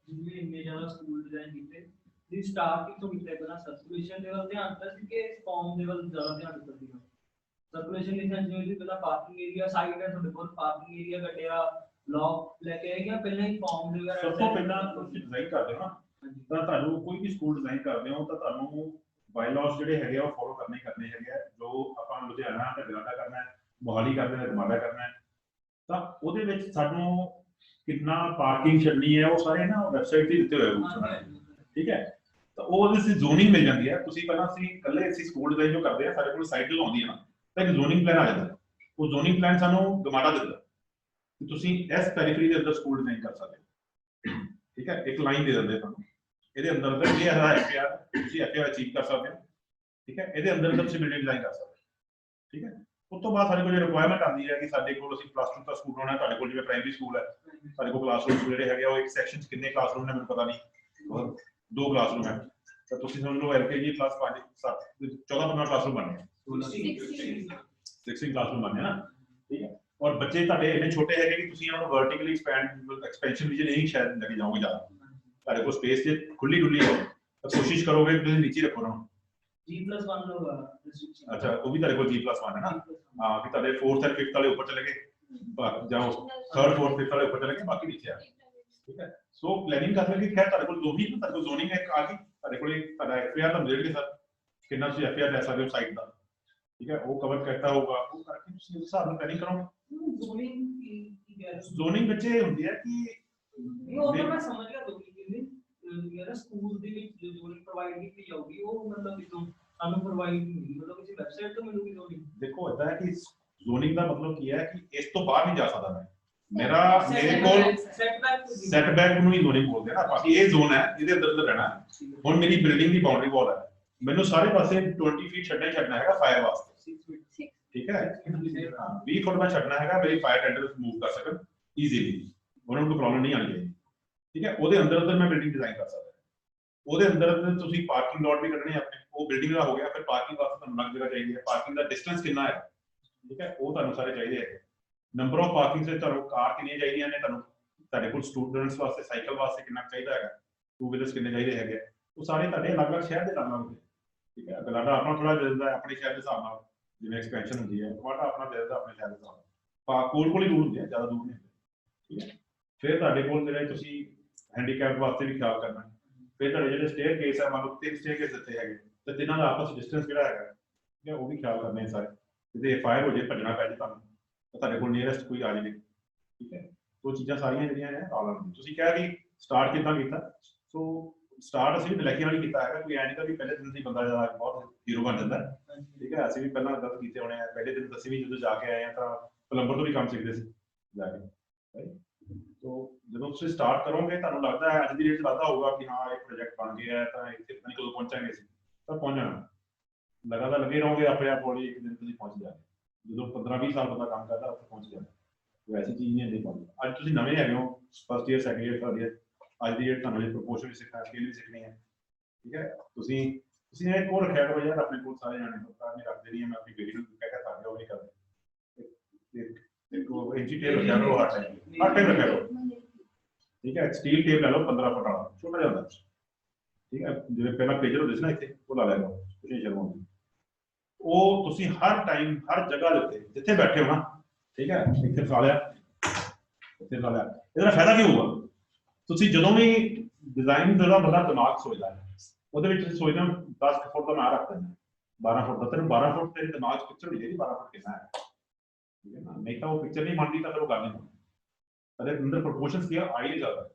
ਜਿਵੇਂ ਇੰਨੇ ਜ਼ਿਆਦਾ ਸਕੂਲ ਡਿਜ਼ਾਈਨ ਕੀਤੇ ਦੀ ਸਟਾਰਟ ਕਿੱਥੋਂ ਕੀਤਾ ਪਹਿਲਾਂ ਸਰਕੂਲੇਸ਼ਨ ਦੇ ਵੱਲ ਧਿਆਨ ਦਿੱਤਾ ਸੀ ਕਿ ਫਾਰਮ ਦੇ ਵੱਲ ਜ਼ਿਆਦਾ ਧਿਆਨ ਦਿੱਤਾ ਸੀਗਾ? ਸਰਕੂਲੇਸ਼ਨ ਦੀ ਸੈਂਸ ਜਿਵੇਂ ਪਹਿਲਾਂ ਪਾਰਕਿੰਗ ਏਰੀਆ ਸਾਈਡ ਹੈ ਤੁਹਾਡੇ ਕੋਲ, ਪਾਰਕਿੰਗ ਏਰੀਆ ਕੱਢਿਆ, ਬਲੌਕ ਲੈ ਕੇ ਆਏ ਗਿਆ, ਪਹਿਲਾਂ ਹੀ ਫਾਰਮ ਦੇ ਵਗੈਰਾ ਸਭ ਤੋਂ ਪਹਿਲਾਂ ਤੁਸੀਂ ਡਿਜ਼ਾਈਨ ਕਰਦੇ ਹੋ ਨਾ, ਤਾਂ ਤੁਹਾਨੂੰ ਕੋਈ ਵੀ ਸਕੂਲ ਡਿਜ਼ਾਈਨ ਕਰਦੇ ਹੋ ਤਾਂ ਤੁਹਾਨੂੰ ਬਾਇਲਾਅਸ ਜਿਹੜੇ ਹੈਗੇ ਆ ਉਹ ਫੋਲੋ ਕਰਨੇ ਹੈਗੇ ਆ। ਜੋ ਆਪਾਂ ਲੁਧਿਆਣਾ ਤੇ ਗਲਾਡਾ ਕਰਨਾ ਹੈ, ਮੋਹਾਲੀ ਕਰਨਾ ਹੈ, ਰਮਾਡਾ ਕਰਨਾ ਹੈ, ਤਾਂ ਉਹਦੇ ਵਿੱਚ ਸਾਨੂੰ ਕਿੰਨਾ ਪਾਰਕਿੰਗ ਛੱਡਣੀ ਹੈ ਉਹ ਸਾਰੇ ਨਾ ਵੈਬਸਾਈਟ ਤੇ ਦਿੱਤੇ ਹੋਏ ਨੇ, ਠੀਕ ਹੈ। ਤਾਂ ਉਹ ਉਹਦੇ ਸੀ ਜ਼ੋਨਿੰਗ ਮਿਲ ਜਾਂਦੀ ਹੈ। ਤੁਸੀਂ ਪਹਿਲਾਂ ਅਸੀਂ ਇਕੱਲੇ ਅਸੀਂ ਸਕੂਲ ਡਿਜ਼ਾਈਨ ਜੋ ਕਰਦੇ ਆ, ਸਾਡੇ ਕੋਲ ਸਾਈਟ ਜਦੋਂ ਆਉਂਦੀ ਹੈ ਨਾ ਤਾਂ ਇੱਕ ਜ਼ੋਨਿੰਗ ਪਲਾਨ ਆ ਜਾਂਦਾ, ਉਹ ਜ਼ੋਨਿੰਗ ਪਲਾਨ ਸਾਨੂੰ ਗਮਾਡਾ ਦਿੰਦਾ ਕਿ ਤੁਸੀਂ ਇਸ ਪੈਰੀਫਰੀ ਦੇ ਅੰਦਰ ਸਕੂਲ ਡਿਜ਼ਾਈਨ ਕਰ ਸਕਦੇ ਹੋ, ਠੀਕ ਹੈ। ਇੱਕ ਲਾਈਨ ਦੇ ਦਿੰਦੇ ਤੁਹਾਨੂੰ, ਇਹਦੇ ਅੰਦਰ ਦਾ ਇਹ ਹੈ ਐਫਏਆਰ, ਤੁਸੀਂ ਐਫਏਆਰ ਅਚੀਵ ਕਰ ਸਕਦੇ ਹੋ, ਠੀਕ ਹੈ। ਇਹਦੇ ਅੰਦਰ ਤੁਸੀਂ ਬਿਲਡਿੰਗ ਡਿਜ਼ਾਈਨ ਕਰ ਸਕਦੇ ਹੋ, ਠੀਕ ਹੈ। ਉਸ ਤੋਂ ਬਾਅਦ ਸਾਡੇ ਕੋਲ ਰਿਕੁਆਇਰਮੈਂਟ ਆਉਂਦੀ ਹੈ ਕਿ ਸਾਡੇ ਕੋਲ ਅਸੀਂ ਪਲੱਸ 2 ਦਾ ਸਕੂਲ ਹੋਣਾ, ਤੁਹਾਡੇ ਕੋਲ ਜਿਵੇਂ ਪ੍ਰਾਇਮਰੀ ਸਕੂਲ ਹੈ, ਸਾਡੇ ਕੋਲ ਕਲਾਸਰੂਮ ਜਿਹੜੇ ਹੈਗੇ ਉਹ ਇੱਕ ਸੈਕਸ਼ਨ 'ਚ ਕਿੰਨੇ ਕਲਾਸਰੂਮ ਨੇ ਮੈਨੂੰ ਪਤਾ ਨਹੀਂ, 2 ਕਲਾਸਰੂਮ ਹੈ, ਤਾਂ ਤੁਸੀਂ ਸਮਝ ਲਓ LKG ਕਲਾਸ 5 7 14-15 ਕਲਾਸਰੂਮ ਬਣਨੇ, 16 ਕਲਾਸਰੂਮ ਬਣਨੇ ਨਾ, ਠੀਕ ਹੈ। ਔਰ ਬੱਚੇ ਤੁਹਾਡੇ ਇੰਨੇ ਛੋਟੇ ਹੈਗੇ ਕਿ ਤੁਸੀਂ ਉਹਨਾਂ ਨੂੰ ਵਰਟੀਕਲੀ ਐਕਸਪੈਂਸ਼ਨ ਵਿੱਚ ਨਹੀਂ ਸ਼ਾਇਦ ਲੈ ਕੇ ਜਾਓਗੇ ਜ਼ਿਆਦਾ, ਤੁਹਾਡੇ ਕੋਲ ਸਪੇਸ ਤੇ ਖੁੱਲੀ ਡੁੱਲੀ ਹੈ, ਤਾਂ ਕੋਸ਼ਿਸ਼ ਕਰੋਗੇ ਕਿ ਤੁਸੀਂ ਨੀਚੇ ਰੱਖੋ ਨਾ। G+1 होगा restriction। अच्छा, वो भी तेरे को G+1 है ना, हाँ, कि तेरे 4th और 5th वाले ऊपर चले गए, जाओ 3rd 4th 5th वाले ऊपर चले गए, बाकी नीचे आ गए, ठीक है। सो प्लानिंग करने की खैर तेरे को जो भी तेरे को जोनिंग है आ गई, तेरे को एक तेरा FAR तो मिल गया सर, कितना सी FAR ले सकते हो साइट का, ठीक है, वो कवर करता होगा, वो करके उस हिसाब से प्लानिंग करोगे। जोनिंग बच्चे होती है कि ये और मैं समझ गया तो कि मेरा स्कूल ਦੇ ਵਿੱਚ ਜੋ ਜ਼ੋਨਿੰਗ ਪ੍ਰੋਵਾਈਡ ਕੀਤੀ ਜਾਊਗੀ ਉਹ ਮਤਲਬ ਕਿਦੋਂ ਸਾਨੂੰ ਪ੍ਰੋਵਾਈਡ ਨਹੀਂ, ਮਤਲਬ ਕਿਸੇ ਵੈਬਸਾਈਟ ਤੋਂ ਮਿਲੂਗੀ ਜ਼ੋਨਿੰਗ। देखो होता है कि जोनिंग का मतलब ਕੀ ਹੈ ਕਿ ਇਸ ਤੋਂ ਬਾਹਰ ਨਹੀਂ ਜਾ ਸਕਦਾ ਮੈਂ, ਮੇਰੇ ਕੋਲ ਸੈਟਬੈਕ ਨੂੰ ਹੀ ਜ਼ੋਨਿੰਗ ਬੋਲਦੇ ਆ ਨਾ, ਬਾਕੀ ਇਹ ਜ਼ੋਨ ਹੈ ਇਹਦੇ ਅੰਦਰ ਰਹਿਣਾ ਹੈ। ਹੁਣ ਮੇਰੀ ਬਿਲਡਿੰਗ ਦੀ ਬਾਉਂਡਰੀ ਵਾਲ ਹੈ, ਮੈਨੂੰ ਸਾਰੇ ਪਾਸੇ 20 ਫੀਟ ਛੱਡਣਾ ਹੈਗਾ ਫਾਇਰ ਵਾਸਤੇ, ਠੀਕ ਹੈ, 20 ਫੁੱਟ ਮੈਂ ਛੱਡਣਾ ਹੈਗਾ, ਮੇਰੀ ਫਾਇਰ ਟੈਂਡਰ ਮੂਵ ਕਰ ਸਕਣ ਈਜ਼ੀਲੀ, ਉਹਨਾਂ ਨੂੰ ਕੋਈ ਪ੍ਰੋਬਲਮ ਨਹੀਂ ਆਣੀ ਚਾਹੀਦੀ, ਠੀਕ ਹੈ। ਉਹਦੇ ਅੰਦਰ ਮੈਂ ਬਿਲਡਿੰਗ ਡਿਜ਼ਾਈਨ ਕਰ ਸਕਦਾ, ਉਹਦੇ ਅੰਦਰ ਤੁਸੀਂ ਪਾਰਕਿੰਗ ਲੋਟ ਵੀ ਕੱਢਣੇ ਆਪਣੇ, ਉਹ ਬਿਲਡਿੰਗ ਦਾ ਹੋ ਗਿਆ, ਫਿਰ ਪਾਰਕਿੰਗ ਵਾਸਤੇ ਤੁਹਾਨੂੰ ਅਲੱਗ ਜਗ੍ਹਾ ਚਾਹੀਦੀ ਹੈ, ਪਾਰਕਿੰਗ ਦਾ ਡਿਸਟੈਂਸ ਕਿੰਨਾ ਹੈ, ਠੀਕ ਹੈ, ਉਹ ਤੁਹਾਨੂੰ ਸਾਰੇ ਚਾਹੀਦੇ ਹੈ। ਨੰਬਰ ਆਫ ਪਾਰਕਿੰਗ ਸੇ ਤੁਹਾਨੂੰ ਕਾਰ ਕਿੰਨੀਆਂ ਚਾਹੀਦੀਆਂ ਨੇ, ਤੁਹਾਨੂੰ ਤੁਹਾਡੇ ਕੋਲ ਸਟੂਡੈਂਟਸ ਵਾਸਤੇ ਸਾਈਕਲ ਵਾਸਤੇ ਕਿੰਨਾ ਚਾਹੀਦਾ ਹੈਗਾ, 2 ਵੀਲਰਸ ਕਿੰਨੇ ਚਾਹੀਦੇ ਹੈਗੇ, ਉਹ ਸਾਰੇ ਤੁਹਾਡੇ ਅਲੱਗ-ਅਲੱਗ ਸ਼ਹਿਰ ਦੇ ਅਲੱਗ-ਅਲੱਗ ਹੁੰਦੇ, ਠੀਕ ਹੈ। ਗਲਾਡਾ ਆਪਣਾ ਥੋੜਾ ਜਿਹਾ ਆਪਣੇ ਸ਼ਹਿਰ ਦੇ ਹਿਸਾਬ ਨਾਲ ਜਿਵੇਂ ਐਕਸਪੈਂਸ਼ਨ ਹੁੰਦੀ ਹੈ, ਤੁਹਾਡਾ ਆਪਣਾ ਦਿਲਦਾ ਆਪਣੇ ਸ਼ਹਿਰ ਦੇ ਹਿਸਾਬ ਨਾਲ, ਕੋਲ ਹੀ ਦੂਰ ਹੁੰਦੇ ਆ, ਜ਼ਿਆਦਾ ਦੂਰ ਨਹੀਂ ਹੁੰਦੇ, ਠੀਕ ਹੈ। ਫਿਰ ਤੁਹਾਡੇ ਕੋਲ ਜਿਹੜੇ ਤੁਸੀਂ ਹੈਂਡੀਕੈਪ ਵਾਸਤੇ ਵੀ ਖਿਆਲ ਕਰਨਾ, ਫਿਰ ਤੁਹਾਡੇ ਜਿਹੜੇ ਸਟੇਅਰ ਕੇਸ ਹੈ, ਮੰਨ ਲਓ 3 ਸਟੇਅਰ ਕੇਸ ਦਿੱਤੇ ਹੈਗੇ, ਤੇ ਤਿੰਨਾਂ ਦਾ ਆਪਸ ਡਿਸਟੈਂਸ ਕਿਹੜਾ ਹੈਗਾ, ਠੀਕ ਹੈ, ਉਹ ਵੀ ਖਿਆਲ ਕਰਨੇ ਸਾਰੇ, ਜਿਹਦੇ ਫਾਇਰ ਹੋ ਜੇ ਭੱਜਣਾ ਪੈ ਜੇ ਤੁਹਾਨੂੰ, ਤਾਂ ਤੁਹਾਡੇ ਕੋਲ ਨੀਅਰੈਸਟ ਕੋਈ ਆ ਜਾਵੇ, ਠੀਕ ਹੈ। ਉਹ ਚੀਜ਼ਾਂ ਸਾਰੀਆਂ ਜਿਹੜੀਆਂ ਨੇ ਪ੍ਰੋਬਲਮ। ਤੁਸੀਂ ਕਿਹਾ ਕਿ ਸਟਾਰਟ ਕਿੱਦਾਂ ਕੀਤਾ, ਸੋ ਸਟਾਰਟ ਅਸੀਂ ਵੀ ਲੈਕਿਆਂ ਨਾਲ ਕੀਤਾ ਹੈਗਾ, ਕੋਈ ਐ ਨਹੀਂ ਤਾਂ ਵੀ ਪਹਿਲੇ ਦਿਨ ਹੀ ਬੰਦਾ ਜਿਆਦਾ ਬਹੁਤ ਹੀਰੋ ਬਣ ਜਾਂਦਾ, ਠੀਕ ਹੈ। ਅਸੀਂ ਵੀ ਪਹਿਲਾਂ ਗਲਤ ਕੀਤੇ ਹੋਣੇ ਆ, ਪਹਿਲੇ ਦਿਨ ਅਸੀਂ ਵੀ ਜਦੋਂ ਜਾ ਕੇ ਆਏ ਆ ਤਾਂ ਪਲੰਬਰ ਤੋਂ ਵੀ ਕੰਮ ਸਿੱਖਦੇ ਸੀ ਜਾ ਕੇ, तो ਜਦੋਂ ਤੁਸੀਂ ਸਟਾਰਟ ਕਰੋਗੇ ਤੁਹਾਨੂੰ ਲੱਗਦਾ ਹੈ ਅੱਜ ਦੀ ਡੇਟ 'ਚ ਲੱਗਦਾ ਹੋਊਗਾ ਕਿ ਹਾਂ ਇਹ ਪ੍ਰੋਜੈਕਟ ਬਣ ਗਿਆ ਹੈ ਤਾਂ ਇੱਥੇ ਪਤਾ ਨਹੀਂ ਕਦੋਂ ਪਹੁੰਚਾਂਗੇ ਅਸੀਂ, ਤਾਂ ਪਹੁੰਚ ਜਾਣਾ, ਲਗਾਤਾਰ ਲੱਗੇ ਰਹੋਗੇ ਆਪਣੇ ਆਪ ਹੌਲੀ ਇੱਕ ਦਿਨ ਤੁਸੀਂ ਪਹੁੰਚ ਜਾਓਗੇ। ਜਦੋਂ 15-20 ਸਾਲ ਬੰਦਾ ਕੰਮ ਕਰਦਾ ਉੱਥੇ ਪਹੁੰਚ ਜਾਂਦਾ, ਵੈਸੀ ਚੀਜ਼ ਨਹੀਂ ਹੁੰਦੀ ਪਹੁੰਚ। ਅੱਜ ਤੁਸੀਂ ਨਵੇਂ ਹੈਗੇ ਹੋ, first year second year third year, ਅੱਜ ਦੀ ਡੇਟ ਤੁਹਾਨੂੰ ਇਹ ਪ੍ਰੋਪੋਰਸ਼ਨ ਵੀ ਸਿੱਖਣਾ, ਸਕੇਲ ਵੀ ਸਿੱਖਣੀ ਹੈ, ਠੀਕ ਹੈ। ਤੁਸੀਂ ਇਹ ਕੋਲ ਰੱਖਿਆ ਕਰੋ ਯਾਰ ਆਪਣੇ ਕੋਲ, ਸਾਰੇ ਜਾਣੇ ਨਹੀਂ ਰੱਖਦੇ ਨਹੀਂ, ਮੈਂ ਆਪਣੀ ਬੇਟੀ ਨੂੰ ਕਹਿ ਕੇ ਥੱਕ ਗਿਆ ਉਹ ਨਹੀਂ ਕਰਦੇ, ਇੱਕ ਇੰਚੀ ਟੇਪ ਰੱਖਿਆ ਕਰੋ ਹਰ ਟਾਈਮ ਰੱਖਿਆ ਕਰੋ, ਠੀਕ ਹੈ। ਸਟੀਲ ਟੇਪ ਲੈ ਲਓ 15 ਫੁੱਟ ਵਾਲਾ, ਛੋਟਾ ਜਿਹਾ ਹੁੰਦਾ, ਠੀਕ ਹੈ, ਜਿਵੇਂ ਪਹਿਲਾਂ ਪੇਜਰ ਹੁੰਦੇ ਸੀ ਨਾ ਇੱਥੇ, ਉਹ ਲਾ ਲਿਆ ਕਰੋ, ਕੁਝ ਨਹੀਂ ਸ਼ਰਮਾਉਂਦੇ, ਉਹ ਤੁਸੀਂ ਹਰ ਟਾਈਮ ਹਰ ਜਗ੍ਹਾ ਦੇ ਉੱਤੇ ਜਿੱਥੇ ਬੈਠੇ ਹੋ ਨਾ, ਠੀਕ ਹੈ, ਇੱਥੇ ਲਾ ਲਿਆ, ਇੱਥੇ ਲਾ ਲਿਆ। ਇਹਦਾ ਫਾਇਦਾ ਕੀ ਹੋਊਗਾ, ਤੁਸੀਂ ਜਦੋਂ ਵੀ ਡਿਜ਼ਾਈਨ ਦਾ ਬੰਦਾ ਦਿਮਾਗ ਸੋਚਦਾ ਹੈ, ਉਹਦੇ ਵਿੱਚ ਤੁਸੀਂ ਸੋਚਦੇ ਹੋ 10 ਫੁੱਟ ਦਾ ਮੈਂ ਰੱਖ ਦਿੰਦਾ, 12 ਫੁੱਟ ਦਾ, ਤੈਨੂੰ 12 ਫੁੱਟ ਤੇਰੇ ਦਿਮਾਗ 'ਚ ਪਿਕਚਰ ਨਹੀਂ ਚਾਹੀਦੀ 12 ਫੁੱਟ ਕਿੰਨਾ ਹੈ, ਠੀਕ ਹੈ ਨਾ, ਨਹੀਂ ਤਾਂ ਉਹ ਪਿਕਚਰ ਨਹੀਂ ਬਣਦੀ ਤਾਂ ਫਿਰ ਉਹ ਗੱਲ ਨਹੀਂ ਬਣਦੀ। ਅਰੇ ਅੰਦਰ ਪ੍ਰੋਪੋਰਸ਼ਨਸ ਕੀ ਆ ਹੀ ਜ਼ਿਆਦਾ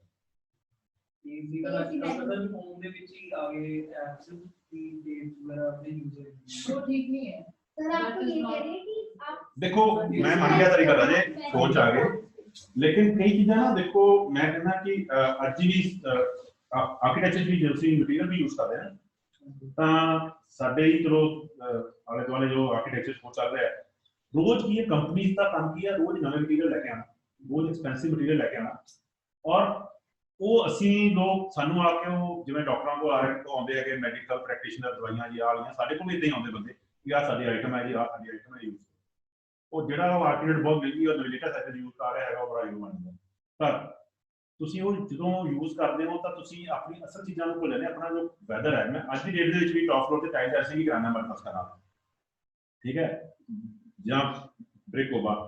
ਈਜ਼ੀ ਦਾ ਮਤਲਬ ਫੋਨ ਦੇ ਵਿੱਚ ਹੀ ਆ ਗਏ ਐਪਸ ਦੀ ਡੇਟ ਵਗੈਰਾ ਆਪਣੇ ਯੂਜ਼ਰ वो ठीक नहीं है सर, आपको ये कह रहे हैं कि आप देखो मैं मान गया तरीका राजे सोच आ गए, लेकिन कई चीजें ना देखो मैं कहना कि ਅੱਜ ਵੀ ਆਰਕੀਟੈਕਚਰ ਵੀ ਜਿਵੇਂ ਮਟੀਰੀਅਲ ਵੀ ਯੂਜ਼ ਕਰਦੇ ਨੇ, ਤਾਂ ਸਾਡੇ ਹੀ ਚਲੋ ਆਲੇ ਦੁਆਲੇ ਜੋ ਆਰਕੀਟੈਕਚਰ ਸੋਚ ਚੱਲ ਰਿਹਾ ਹੈ, ਰੋਜ਼ ਕੀ ਹੈ ਕੰਪਨੀਆਂ ਦਾ ਕੰਮ ਕੀ ਹੈ, ਰੋਜ਼ ਨਵੇਂ ਮਟੀਰੀਅਲ ਲੈ ਕੇ ਆਉਣਾ, ਰੋਜ਼ ਐਕਸਪੈਂਸਿਵ ਮਟੀਰੀਅਲ ਲੈ ਕੇ ਆਉਣਾ, ਔਰ ਉਹ ਅਸੀਂ ਲੋਕ ਸਾਨੂੰ ਆ ਕੇ ਉਹ ਜਿਵੇਂ ਡਾਕਟਰਾਂ ਕੋਲ ਆਉਂਦੇ ਹੈਗੇ, ਮੈਡੀਕਲ ਪ੍ਰੈਕਟੀਸ਼ਨਰ ਦਵਾਈਆਂ ਜੀ ਆ ਵਾਲੀਆਂ, ਸਾਡੇ ਕੋਲ ਵੀ ਇਦਾਂ ਹੀ ਆਉਂਦੇ ਬੰਦੇ ਕਿ ਆਹ ਸਾਡੀ ਆਈਟਮ ਹੈ ਜੀ, ਆਹ ਸਾਡੀ ਆਈਟਮ ਹੈ ਯੂਜ਼, ਉਹ ਜਿਹੜਾ ਉਹ ਆਰਕੀਟੈਕਟ ਬਹੁਤ ਮਹਿੰਗੀ ਔਰ ਨਵੀਂ ਟੈਕਨੋਲੋਜੀ ਯੂਜ਼ ਕਰ ਰਿਹਾ ਹੈਗਾ, ਉਹ ਬੜਾ ਯੂਜ਼ ਬਣ ਜਾਂਦਾ। ਪਰ ਤੁਸੀਂ ਉਹ ਜਦੋਂ ਯੂਜ਼ ਕਰਦੇ ਹੋ ਤਾਂ ਤੁਸੀਂ ਆਪਣੀ ਅਸਲ ਚੀਜ਼ਾਂ ਨੂੰ ਭੁੱਲ ਜਾਂਦੇ, ਆਪਣਾ ਜੋ ਵੈਦਰ ਹੈ। ਮੈਂ ਅੱਜ ਦੀ ਡੇਟ ਦੇ ਵਿੱਚ ਵੀ ਟੌਪ ਫਲੋਰ ਤੇ ਟਾਈਲ ਡੈਸਿੰਗ ਹੀ ਕਰਾਉਣਾ ਬਰਨਸ ਕਰਾਂ, ਠੀਕ ਹੈ, ਜਾਂ ਬ੍ਰਿਕ ਓਵਰ,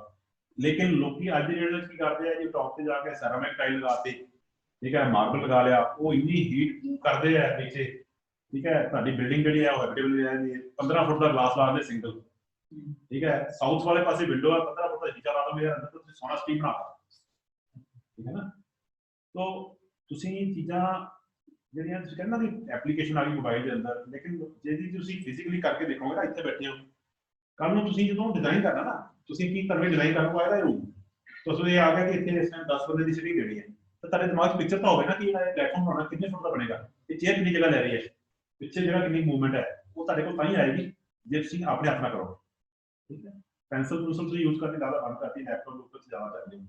ਲੇਕਿਨ ਲੋਕੀ ਅੱਜ ਦੀ ਡੇਟ ਵਿੱਚ ਕੀ ਕਰਦੇ ਆ ਜੀ, ਟੌਪ ਤੇ ਜਾ ਕੇ ਸੈਰਾਮਿਕ ਟਾਈਲ ਲਗਾਤੇ, ਠੀਕ ਹੈ, ਮਾਰਬਲ ਲਗਾ ਲਿਆ, ਉਹ ਇੰਨੀ ਹੀਟ ਕਰਦੇ ਆ ਨੀਚੇ, ਠੀਕ ਹੈ, ਤੁਹਾਡੀ ਬਿਲਡਿੰਗ ਜਿਹੜੀ ਹੈ ਉਹ ਹੈਬਿਟੇਬਲ ਨਹੀਂ ਰਹਿੰਦੀ ਹੈ। 15 ਫੁੱਟ ਦਾ ਗਲਾਸ ਲਾ ਦਿੰਦੇ ਸਿੰਗਲ, ਠੀਕ ਹੈ, ਸਾਊਥ ਵਾਲੇ ਪਾਸੇ ਵਿੰਡੋ ਹੈ, 15 ਫੁੱਟ ਦਾ ਸ਼ੀਸ਼ਾ ਲਾ ਦੋ, ਅੰਦਰ ਤੁਸੀਂ ਸੋਹਣਾ ਸਟੀਮ ਬਣਾ ਤਾ, ਠੀਕ ਹੈ ਨਾ। तो ਤੁਸੀਂ ਚੀਜ਼ਾਂ ਜਿਹੜੀਆਂ ਤੁਸੀਂ ਕਹਿੰਦੇ ਨਾ ਵੀ ਐਪਲੀਕੇਸ਼ਨ ਆ ਗਈ ਮੋਬਾਈਲ ਦੇ ਅੰਦਰ, ਲੇਕਿਨ ਜੇ ਤੁਸੀਂ ਫਿਜ਼ੀਕਲੀ ਕਰਕੇ ਦੇਖੋਗੇ ਨਾ, ਇੱਥੇ ਬੈਠੇ ਹੋ, ਕੱਲ ਨੂੰ ਤੁਸੀਂ ਜਦੋਂ ਡਿਜ਼ਾਈਨ ਕਰਨਾ ਨਾ, ਤੁਸੀਂ ਕੀ ਕਰਵੇਂ ਡਿਜ਼ਾਈਨ ਕਰਨਾ ਇਹਦਾ ਰੂਮ, ਤੁਸੀਂ ਇਹ ਆ ਗਿਆ ਕਿ ਇੱਥੇ ਇਸ ਟਾਈਮ 10 ਬੰਦੇ ਦੀ ਸਿਟਿੰਗ ਦੇਣੀ ਹੈ, ਤਾਂ ਤੁਹਾਡੇ ਦਿਮਾਗ 'ਚ ਪਿਕਚਰ ਤਾਂ ਹੋਵੇ ਨਾ ਕਿ ਇਹ ਪਲੇਟਫਾਰਮ ਬਣਾਉਣਾ ਕਿੰਨੇ ਫੁੱਟ ਦਾ ਬਣੇਗਾ, ਇਹ ਚੇਅਰ ਕਿੰਨੀ ਜਗ੍ਹਾ ਲੈ ਰਹੀ ਹੈ, ਪਿੱਛੇ ਜਿਹੜਾ ਕਿੰਨੀ ਮੂਵਮੈਂਟ ਹੈ, ਉਹ ਤੁਹਾਡੇ ਕੋਲ ਤਾਂ ਹੀ ਆਏਗੀ ਜੇ ਤੁਸੀਂ ਆਪਣੇ ਹੱਥ ਨਾਲ ਕਰੋਗੇ, ਠੀਕ ਹੈ। पेंसिल टूल्स यूज करनी ज़्यादा बंद करती है, लैपटॉप ऊपर से ज़्यादा करते हैं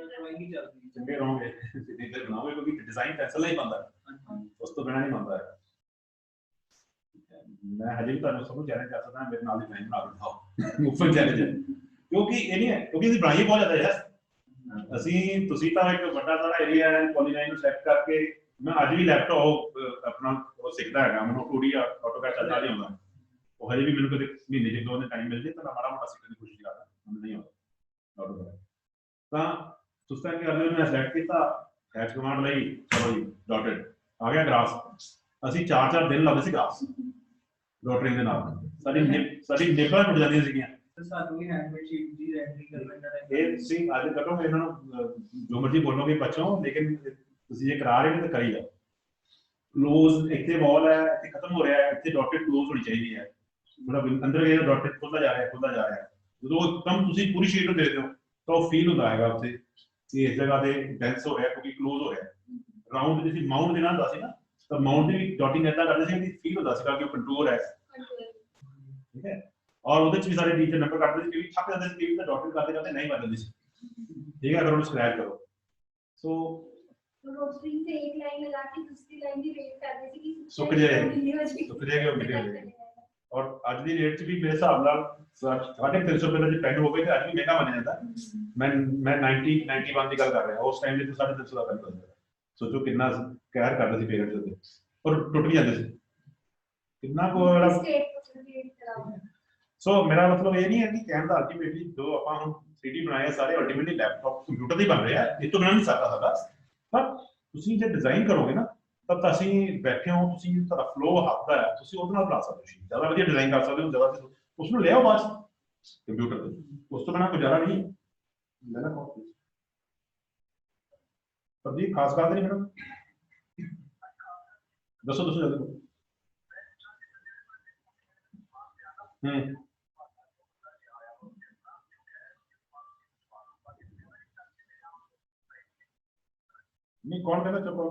ड्राइंग ही चलती है। चंगे रहोगे सीधे बनाओगे, क्योंकि डिजाइन पेंसिल ही बनता है, उस तो बिना नहीं बनता है। मैं हजे भी ਤੁਹਾਨੂੰ ਸਭ ਨੂੰ ਚੈਲੰਜ ਕਰ ਸਕਦਾ ਮੇਰੇ ਨਾਲ ਡਿਜ਼ਾਈਨ ਬਣਾ ਕੇ ਦਿਖਾਓ, ਓਪਨ ਚੈਲੰਜ ਹੈ, ਕਿਉਂਕਿ ਇਹ ਨਹੀਂ ਹੈ, ਕਿਉਂਕਿ ਅਸੀਂ ਬਣਾਈਏ ਬਹੁਤ ਜ਼ਿਆਦਾ ਯਾਰ। ਅਸੀਂ ਤੁਸੀਂ ਤਾਂ ਇੱਕ ਵੱਡਾ ਸਾਰਾ ਏਰੀਆ ਹੈ ਪੋਲੀਲਾਈਨ ਨੂੰ ਸੈੱਟ ਕਰਕੇ, ਮੈਂ ਅੱਜ ਵੀ ਲੈਪਟਾਪ ਆਪਣਾ ਉਹ ਸਿੱਖਦਾ ਹੈਗਾ, ਮੈਨੂੰ 2D ਆਟੋਕੈਡ ਚੱਲਦਾ ਨਹੀਂ ਆਉਂਦਾ, ਉਹ ਹਜੇ ਵੀ ਮੈਨੂੰ ਕਦੇ ਮਹੀਨੇ ਚ 2 ਦਿਨ ਟਾਈਮ ਮਿਲ ਜੇ ਤਾਂ ਮੈਂ ਮਾੜਾ ਮੋਟਾ ਸਿੱਖਣ ਦੀ ਕੋਸ਼ਿਸ਼ ਕਰਦਾ, ਮੈਨੂੰ ਨਹੀਂ ਆਉਂਦਾ ਆਟੋਕੈਡ। ਤਾਂ ਤੁਸੀਂ ਤਾਂ ਕੀ ਕਰਦੇ ਹੋ, ਮੈਂ ਸਿਲੈਕਟ ਕੀਤਾ ਹੈਚ ਕਮਾਂਡ ਲਈ, ਚਲੋ ਜੀ ਡਾਟਡ ਆ ਗਿਆ ਗ੍ਰਾਸ। ਅਸੀਂ 4-4 ਦਿਨ ਲੱਗਦੇ ਸੀ ਗ੍ਰਾਸ ਡਾਟਰਿੰਗ ਦੇ ਨਾਲ, ਸਾਡੀ ਨਿੱਬਾਂ ਟੁੱਟ ਜਾਂਦੀਆਂ ਸੀਗੀਆਂ। ਸਾਨੂੰ ਵੀ ਹੈਂਡਮੇਡ ਸ਼ੀਟ ਦੀ ਰੈਂਡਰਿੰਗ ਕਰਨਾ ਪੈਂਦਾ ਇਹ ਤੁਸੀਂ ਅੱਜ ਕੱਢੋਗੇ ਇਹਨਾਂ ਨੂੰ ਜੋ ਮਰਜ਼ੀ ਬੋਲੋਗੇ ਬੱਚੋਂ, ਲੇਕਿਨ ਤੁਸੀਂ ਇਹ ਕਰਾ ਰਹੇ ਹੋ ਤਾਂ ਕਰੀ ਜਾਓ। ਕਲੋਜ਼ ਇੱਥੇ ਵਾਲ ਹੈ, ਇੱਥੇ ਖਤਮ ਹੋ ਰਿਹਾ ਹੈ, ਇੱਥੇ ਡਾਟਡ ਕਲੋਜ਼ ਹੋਣੀ ਚਾਹੀਦੀ ਹੈ, ਮਤਲਬ ਅੰਦਰ ਗਿਆ ਡਾਟਡ ਖੁੱਲਦਾ ਜਾ ਰਿਹਾ ਖੁੱਲਦਾ ਜਾ ਰਿਹਾ। ਜਦੋਂ ਇੱਕਦਮ ਤੁਸੀਂ ਪੂਰੀ ਸ਼ੀਟ ਨੂੰ ਦੇਖਦੇ ਹੋ ਤਾਂ ਉਹ ਫੀਲ ਹੁੰਦਾ ਹੈਗਾ ਉੱਥੇ ਕਿ ਇਸ ਜਗ੍ਹਾ ਤੇ ਡੈਂਸ ਹੋ ਰਿਹਾ ਕਿਉਂਕਿ ਕਲੋਜ਼ ਹੋ ਰਿਹਾ। ਰਾਉਂਡ ਜੇ ਤੁਸੀਂ ਮਾਊਂਟ ਦੇਣਾ ਹੁੰਦਾ ਸੀ ਨਾ, ਤਾਂ ਮਾਊਂਟ ਦੀ ਡਾਟਿੰਗ ਏਦਾਂ ਕਰਦੇ ਸੀ ਕਿ ਫੀਲ ਹੁੰਦਾ ਸੀਗਾ ਕਿ ਉਹ ਕੰਟੂਰ ਹੈ, ਠੀਕ ਹੈ। और ਉਹਦੇ ਚ ਵੀ ਸਾਰੇ टीचर नंबर ਕੱਟਦੇ ਸੀ, ਕਿ ਥੱਕ ਜਾਂਦੇ ਸੀ, ਕਿ ਡਾਟਿੰਗ ਕਰਦੇ ਕਰਦੇ ਨਹੀਂ ਵੱਜ ਜਾਂਦੀ ਸੀ, ਠੀਕ है। अगर ਉਹਨੂੰ ਸਕ੍ਰੈਚ ਕਰੋ सो रोस्टिंग से एक लाइन लगा के दूसरी लाइन की वेट करते थे कि सुख जाएगी, सुख जाएगी और मिल जाएगी। और आज ਦੀ ਰੇਟ ਚ ਵੀ ਮੇਰੇ ਹਿਸਾਬ ਨਾਲ 350 ਰੁਪਏ ਦਾ ਜੇ ਪੈਨ ਹੋਵੇ ਤੇ ਅੱਜ ਵੀ ਮਹਿੰਗਾ ਮੰਨਿਆ ਜਾਂਦਾ। ਮੈਂ 91 ਦੀ ਗੱਲ ਕਰ ਰਿਹਾ, ਉਸ ਟਾਈਮ ਤੇ 350 ਦਾ ਪੈਨ ਹੁੰਦਾ। ਸੋਚੋ ਕਿੰਨਾ ਕਹਿਰ ਕਰਦੇ ਸੀ ਪੇਰੈਂਟਸ ਦੇ, ਪਰ ਟੁੱਟ ਵੀ ਜਾਂਦੇ ਸੀ ਕਿੰਨਾ ਕੋ ਸੋ ਮੇਰਾ ਮਤਲਬ ਇਹ ਨਹੀਂ ਹੈ ਕਿ ਕਹਿਣ ਦਾ ਅਲਟੀਮੇਟਲੀ ਜੋ ਆਪਾਂ ਹੁਣ 3D ਬਣਾਇਆ ਸਾਰੇ ਅਲਟੀਮੇਟਲੀ ਲੈਪਟਾਪ ਕੰਪਿਊਟਰ ਦੇ ਬਣ ਰਹੇ ਆ, ਇਹ ਤੋਂ ਬਿਨਾਂ ਨਹੀਂ ਸਕਦਾ ਸਾਡਾ। ਪਰ ਤੁਸੀਂ ਜੇ ਡਿਜ਼ਾਈਨ ਕਰੋਗੇ ਨਾ ਤਾਂ ਤੁਸੀਂ ਬੈਠੇ ਹੋ, ਤੁਸੀਂ ਤੁਹਾਡਾ ਫਲੋ ਹੱਥ ਦਾ ਹੈ, ਤੁਸੀਂ ਉਹਦੇ ਨਾਲ ਬਣਾ ਸਕਦੇ ਹੋ, ਜ਼ਿਆਦਾ ਵਧੀਆ ਡਿਜ਼ਾਈਨ ਕਰ ਸਕਦੇ ਹੋ, ਜ਼ਿਆਦਾ ਉਸ ਨੂੰ ਲਿਆਓ ਬਾਅਦ ਕੰਪਿਊਟਰ ਤੇ, ਉਸ ਤੋਂ ਬਿਨਾਂ ਗੁਜ਼ਾਰਾ ਨਹੀਂ ਹੈ। ਪਰ ਜੀ ਖਾਸ ਗੱਲ ਨਹੀਂ ਮੈਡਮ, ਦੱਸੋ ਜਲਦੀ। नहीं कौन कहना चुप रहो,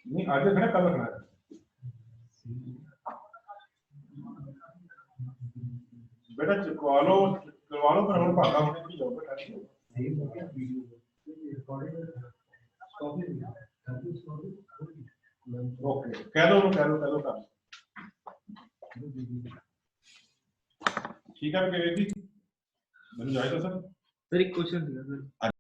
नहीं आज खड़ा कल रखना है, बेटा चुकवा लो पर हम भागा होने की जरूरत है। ओके कह दो कर ठीक है, विवेक जी मैंने जाएगा सर। सर एक क्वेश्चन दिया सर।